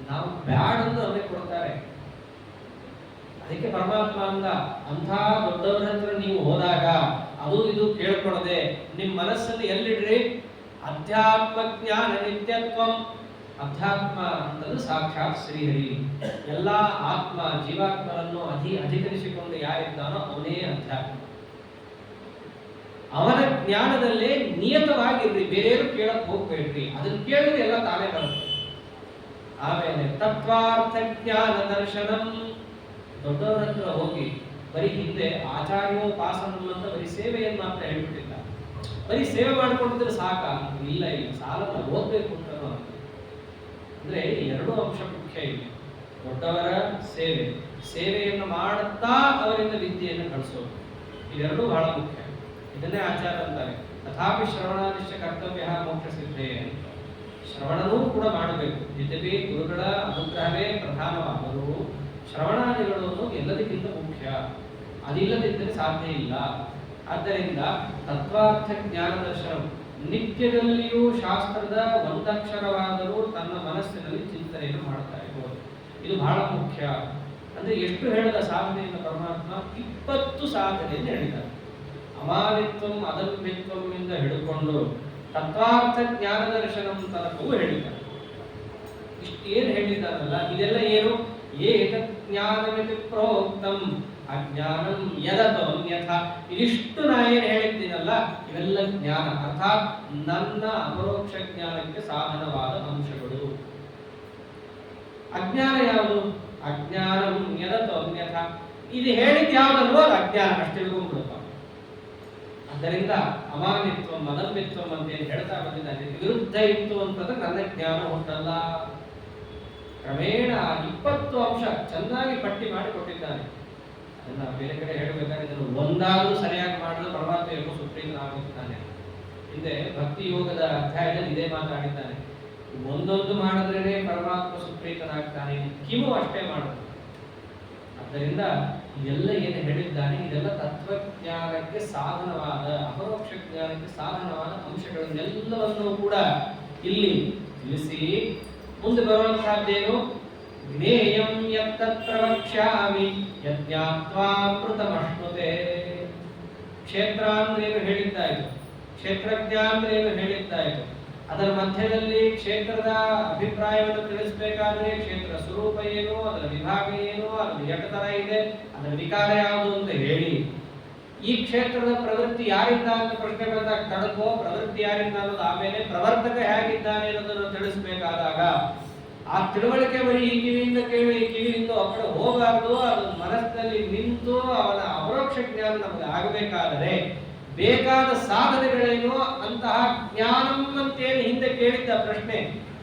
ನಾವು ಬ್ಯಾಡ್ ಅಂತ ಅವರೇ ಕೊಡ್ತಾರೆ. ಅದಕ್ಕೆ ಪರಮಾತ್ಮ ಅಂಥ ದೊಡ್ಡವರ ಹತ್ರ ನೀವು ಹೋದಾಗ ಅದು ಇದು ಕೇಳ್ಕೊಡದೆ ನಿಮ್ಮ ಮನಸ್ಸನ್ನು ಎಲ್ಲಿಡ್ರಿ? ಅಧ್ಯಾತ್ಮ ಜ್ಞಾನ ನಿತ್ಯತ್ವಂ. ಅಧ್ಯಾತ್ಮ ಅಂತಂದ್ರೆ ಸಾಕ್ಷಾತ್ ಶ್ರೀಹರಿ. ಎಲ್ಲ ಆತ್ಮ ಜೀವಾತ್ಮರನ್ನು ಅಧಿಕರಿಸಿಕೊಂಡು ಯಾರಿದ್ದಾನೋ ಅವನೇ ಅಧ್ಯಾತ್ಮ. ಅವನ ಜ್ಞಾನದಲ್ಲೇ ನಿಯತವಾಗಿರ್ರಿ, ಬೇರೆಯವರು ಕೇಳಕ್ ಹೋಗ್ಬೇಡ್ರಿ. ಅದನ್ನ ಕೇಳಿದ್ರೆ ಎಲ್ಲ ತಾನೇ ಬರುತ್ತೆ. ಆಮೇಲೆ ತತ್ವಾರ್ಥ ಜ್ಞಾನ ದರ್ಶನಂ. ದೊಡ್ಡವರ ಹತ್ರ ಹೋಗಿ ಬರೀ ಹಿಂದೆ ಆಚಾರ್ಯೋಪಾಸನ ಅಂತ ಬರೀ ಸೇವೆಯನ್ನು ಮಾತ್ರ ಹೇಳ್ಬಿಟ್ಟಿಲ್ಲ. ಬರೀ ಸೇವೆ ಮಾಡ್ಕೊಂಡಿದ್ರೆ ಸಾಕ? ಇಲ್ಲ, ಸಾಲನ್ನ ಓದ್ಬೇಕು ಅಂತ ಅಂದ್ರೆ ಎರಡು ಅಂಶ ಮುಖ್ಯ ಇಲ್ಲಿ. ದೊಡ್ಡವರ ಸೇವೆಯನ್ನು ಮಾಡುತ್ತಾ ಅವರಿಂದ ವಿದ್ಯೆಯನ್ನು ಕಳಿಸೋದು, ಇವೆರಡೂ ಬಹಳ ಮುಖ್ಯ. ಇದನ್ನೇ ಆಚಾರ ಅಂತಾರೆ, ತಥಾಪಿ ಶ್ರವಣಾದಿಶ್ಯ ಕರ್ತವ್ಯ ಮೋಕ್ಷ ಸಿದ್ಧೇ. ಶ್ರವಣನೂ ಕೂಡ ಮಾಡಬೇಕು. ಯದ್ಯಪಿ ಗುರುಗಳ ಅನುಗ್ರಹವೇ ಪ್ರಧಾನವಾದರೂ ಶ್ರವಣಾದಿಗಳು ಎಲ್ಲದಕ್ಕಿಂತ ಮುಖ್ಯ. ಅದಿಲ್ಲದಿದ್ದರೆ ಸಾಧ್ಯ ಇಲ್ಲ. ಆದ್ದರಿಂದ ತತ್ವಾರ್ಥ ಜ್ಞಾನ ದರ್ಶನ ನಿತ್ಯದಲ್ಲಿಯೂ ಶಾಸ್ತ್ರದ ಒಂದಕ್ಷರವಾದರೂ ತನ್ನ ಮನಸ್ಸಿನಲ್ಲಿ ಚಿಂತನೆಯನ್ನು ಮಾಡ್ತಾ ಇರ್ಬೋದು. ಇದು ಬಹಳ ಮುಖ್ಯ. ಅಂದ್ರೆ ಎಷ್ಟು ಹೇಳಿದ ಸಾಧನೆಯಿಂದ ಪರಮಾತ್ಮ 20 ಸಾಧನೆಯನ್ನು ಹೇಳಿದ್ದಾರೆ. ಅಮಾನಿತ್ವಂ ಅದಮ್ಯತ್ವಂ ಇಂದ ಹಿಡ್ಕೊಂಡು ತತ್ವಾರ್ಥ ಜ್ಞಾನ ದರ್ಶನಂ ತನಕವೂ ಹೇಳಿದ್ದಾರೆ. ಇಷ್ಟೇನು ಹೇಳಿದ್ದಾರಲ್ಲ ಇದೆಲ್ಲ ಏನು? ಏತತ್ ಜ್ಞಾನಮಿತಿ ಪ್ರೋಕ್ತಂ ಅಜ್ಞಾನಂ ಯದತೋನ್ಯಥ. ಇದಿಷ್ಟು ನಾ ಏನು ಹೇಳಿದ್ದೀನಲ್ಲ ಇವೆಲ್ಲ ಜ್ಞಾನ, ಅರ್ಥಾತ್ ನನ್ನ ಅಪರೋಕ್ಷ ಜ್ಞಾನಕ್ಕೆ ಸಾಧನವಾದ ಅಂಶಗಳು. ಅಜ್ಞಾನ ಯಾವುದು? ಅಜ್ಞಾನಂ ಯದತೋನ್ಯಥ. ಇದು ಹೇಳಿದ್ ಯಾವ್ದಲ್ವೋ ಅದು ಅಜ್ಞಾನ, ಅಷ್ಟು ತಿಳ್ಕೊಂಡ್ಬಿಡಪ್ಪ. ಆದ್ದರಿಂದ ಅಮಾನಿತ್ವಂ ಅದಮ್ಯತ್ವಂ ಅಂತ ಏನು ಹೇಳ್ತಾ ಬಂದಿದ್ದಾನೆ, ವಿರುದ್ಧ ಇತ್ತು ಅಂತಂದ್ರೆ ನನ್ನ ಜ್ಞಾನ ಉಂಟಲ್ಲ. ಕ್ರಮೇಣ 20 ಅಂಶ ಚೆನ್ನಾಗಿ ಪಟ್ಟಿ ಮಾಡಿ ಕೊಟ್ಟಿದ್ದಾನೆ. ಅದನ್ನ ಬೇರೆ ಕಡೆ ಹೇಳಬೇಕಾದ್ರೆ ಇದನ್ನು ಒಂದಾದರೂ ಸರಿಯಾಗಿ ಮಾಡಿದ್ರೆ ಪರಮಾತ್ಮ ಏನೋ ಸುಪ್ರೀತನಾಗುತ್ತಾನೆ. ಹಿಂದೆ ಭಕ್ತಿ ಯೋಗದ ಅಧ್ಯಾಯದಲ್ಲಿ ಇದೇ ಮಾತಾಡಿದ್ದಾನೆ. ಒಂದೊಂದು ಮಾಡಿದ್ರೇನೆ ಪರಮಾತ್ಮ ಸುಪ್ರೀತನಾಗ್ತಾನೆ, ಕಿಮು ಅಷ್ಟೇ ಮಾಡೋದು. ಆದ್ದರಿಂದ ಇದೆಲ್ಲ ಏನು ಹೇಳಿದ್ದಾನೆ ಇದೆಲ್ಲ ತತ್ವಜ್ಞಾನಕ್ಕೆ ಸಾಧನವಾದ, ಅಪರೋಕ್ಷ ಜ್ಞಾನಕ್ಕೆ ಸಾಧನವಾದ ಅಂಶಗಳನ್ನೆಲ್ಲವನ್ನೂ ಕೂಡ ಇಲ್ಲಿ ತಿಳಿಸಿ ಮುಂದೆ ಬರುವಂತಹದ್ದೇನು? ಜ್ಞೇಯಂ ಯತ್ತತ್ರ ವಕ್ಷ್ಯಾಮಿ ಯಜ್ಞಾತ್ವಾಮೃತಮಶ್ನುತೆ. ಕ್ಷೇತ್ರ ಅಂದ್ರೇನು ಹೇಳಿದ್ದಾಯಿತು, ಕ್ಷೇತ್ರಜ್ಞ ಅಂದ್ರೇನು ಹೇಳಿದ್ದಾಯಿತು. ಅದರ ಮಧ್ಯದಲ್ಲಿ ಕ್ಷೇತ್ರದ ಅಭಿಪ್ರಾಯವನ್ನು ತಿಳಿಸಬೇಕಾದ್ರೆ ಕ್ಷೇತ್ರ ಸ್ವರೂಪ ಏನು, ಅದರ ವಿಭಾಗ ಏನು, ಅದರ ಎಟ ತರ ಇದೆ, ಅದರ ವಿಕಾರ ಯಾವುದು ಅಂತ ಹೇಳಿ ಈ ಕ್ಷೇತ್ರದ ಪ್ರವೃತ್ತಿ ಯಾರಿಂದ ಅಂತ ಪ್ರಶ್ನೆ ಬಂದಾಗ ತಡಕೋ ಪ್ರವೃತ್ತಿ ಯಾರಿಂದ ಅನ್ನೋದು ಆಮೇಲೆ ಪ್ರವರ್ತಕ ಹೇಗಿದ್ದಾನೆ ಅನ್ನೋದನ್ನು ತಿಳಿಸಬೇಕಾದಾಗ ಆ ತಿಳುವಳಿಕೆ ಬರೀ ಈ ಕಿವಿಯಿಂದ ಕೇಳಿ ಈ ಕಿವಿಯಿಂದ ಆ ಕಡೆ ಹೋಗಬಾರ್ದು. ಅದು ಮನಸ್ಸಿನಲ್ಲಿ ನಿಂತು ಅವನ ಅಪರೋಕ್ಷ ಜ್ಞಾನ ನಮಗೆ ಆಗಬೇಕಾದರೆ ಬೇಕಾದ ಸಾಧನೆಗಳೇನು ಅಂತಹ ಜ್ಞಾನಂ ಅಂತೇಳಿ ಹಿಂದೆ ಕೇಳಿದ್ದ ಪ್ರಶ್ನೆ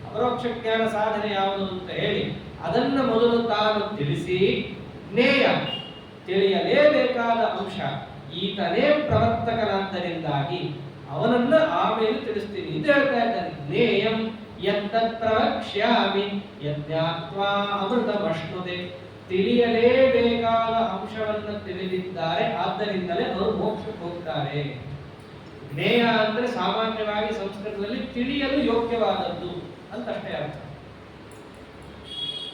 ಅಪರೋಕ್ಷ ಜ್ಞಾನ ಸಾಧನೆ ಯಾವುದು ಅಂತ ಹೇಳಿ ಅದನ್ನ ಮೊದಲು ತಾನು ತಿಳಿಸಿ ಜ್ಞೇಯ ತಿಳಿಯಲೇಬೇಕಾದ ಅಂಶ ಈತನೇ ಪ್ರವರ್ತಕನಾದ್ದರಿಂದಾಗಿ ಅವನನ್ನ ಆಮೇಲೆ ತಿಳಿಸ್ತೀನಿ ಇದು ಹೇಳ್ತಾ ಇದ್ದಾನೆ. ಜ್ಞೇಯಂ ಯತ್ತತ್ ಪ್ರವಕ್ಷ್ಯಾಮಿ ಯಜ್ಞಾತ್ವಾ ಅಮೃತಮಶ್ನುತೆ. ತಿಳಿಯಲೇಬೇಕಾದ ಅಂಶವನ್ನು ತಿಳಿದಿದ್ದಾರೆ, ಆದ್ದರಿಂದಲೇ ಅವರು ಮೋಕ್ಷಕ್ಕೆ ಹೋಗ್ತಾರೆ. ಜ್ಞೇಯ ಅಂದ್ರೆ ಸಾಮಾನ್ಯವಾಗಿ ಸಂಸ್ಕೃತದಲ್ಲಿ ತಿಳಿಯಲು ಯೋಗ್ಯವಾದದ್ದು ಅಂತಷ್ಟೇ ಅರ್ಥ.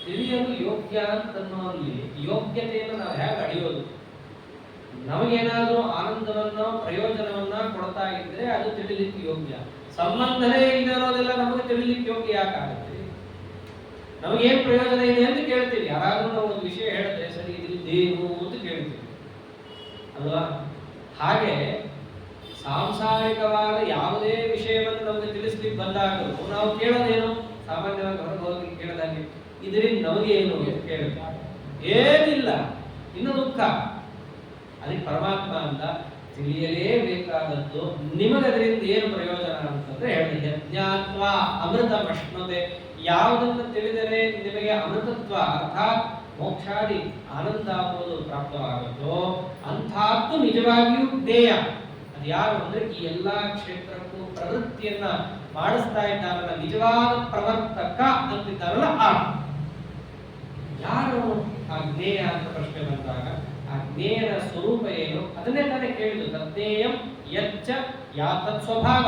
ತಿಳಿಯಲು ಯೋಗ್ಯ ಅಂತನ್ನುವಲ್ಲಿ ಯೋಗ್ಯತೆಯನ್ನು ನಾವು ಹೇಗೆ ಅಳೆಯೋದು? ನಮಗೇನಾದ್ರೂ ಆನಂದವನ್ನ ಪ್ರಯೋಜನವನ್ನ ಕೊಡ್ತಾ ಇದ್ರೆ ಅದು ತಿಳಿಲಿಕ್ಕೆ ಯೋಗ್ಯ. ಸಂಬಂಧನೇ ಇರೋದೆಲ್ಲ ನಮಗೆ ತಿಳಿಲಿಕ್ಕೆ ಯೋಗ್ಯ ಯಾಕಾಗುತ್ತೆ? ನಮಗೇನ್ ಪ್ರಯೋಜನ ಇದೆ ಅಂತ ಕೇಳ್ತೀವಿ. ಯಾರಾದ್ರೂ ನಾವು ಒಂದು ವಿಷಯ ಹೇಳಿದ್ರೆ ಸರಿ ಇದೇನು ಅಂತ ಕೇಳ್ತೀವಿ ಅಲ್ವಾ? ಹಾಗೆ ಸಾಂಸಾರಿಕವಾದ ಯಾವುದೇ ವಿಷಯವನ್ನು ನಮಗೆ ತಿಳಿಸ್ಲಿಕ್ಕೆ ಬಂದಾಗ ನಾವು ಕೇಳೋದೇನು? ಸಾಮಾನ್ಯವಾಗಿ ಹೊರಗೆ ಹೋಗಿ ಕೇಳಿದಾಗೆ ಇದರಿಂದ ನಮಗೇನು ಕೇಳುತ್ತೆ? ಏನಿಲ್ಲ, ಇನ್ನು ದುಃಖ. ಅದಕ್ಕೆ ಪರಮಾತ್ಮ ಅಂತ ತಿಳಿಯಲೇಬೇಕಾದದ್ದು ನಿಮಗದರಿಂದ ಏನು ಪ್ರಯೋಜನ ಅಂತಂದ್ರೆ ಹೇಳಿ ಯಜ್ಞಾತ್ವ ಅಮೃತಮಶ್ನುತೆ. ಯಾವುದನ್ನು ತಿಳಿದರೆ ನಿಮಗೆ ಅಮೃತತ್ವ ಅರ್ಥಾತ್ ಮೋಕ್ಷಾದಿ ಆನಂದ ಅನ್ನೋದು ಪ್ರಾಪ್ತವಾಗುತ್ತೋ ಅಂಥದ್ದು ನಿಜವಾಗಿಯೂ ಜ್ಞೇಯ. ಅದು ಯಾರು ಅಂದ್ರೆ ಈ ಎಲ್ಲಾ ಕ್ಷೇತ್ರಕ್ಕೂ ಪ್ರವೃತ್ತಿಯನ್ನ ಮಾಡಿಸ್ತಾ ಇದ್ದಾರಲ್ಲ, ನಿಜವಾದ ಪ್ರವರ್ತಕ ಅಂತಿದ್ದಾರಲ್ಲ ಯಾರು ಆ ಜ್ಞೇಯ ಅಂತ ಪ್ರಶ್ನೆ ಬಂದಾಗ ಆ ಜ್ಞೇಯನ ಸ್ವರೂಪ ಏನು ಅದನ್ನೇ ತಾನೇ ಕೇಳಿದ್ದು. ತಜ್ಞೇಯಂ ಯಚ್ಚ ಯಾತತ್ ಸ್ವಭಾವ.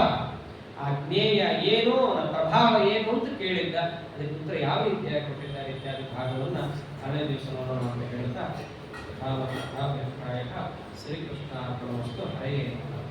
ಆ ಜ್ಞೇಯ ಏನು, ಅವನ ಪ್ರಭಾವ ಏನು ಅಂತ ಕೇಳಿದ್ದ. ಅದಕ್ಕೆ ಉತ್ತರ ಯಾವ ರೀತಿಯಾಗಿ ಕೊಟ್ಟಿದ್ದಾರೆ ಇತ್ಯಾದಿ ಭಾಗವನ್ನ ಹಳೆ ದಿವಸ ನೋಡೋಣ ಅಂತ ಹೇಳ್ತಾ ಶ್ರೀಕೃಷ್ಣ ಅರ್ಪಣಮಸ್ತು. ಹರೇ ನಮಃ.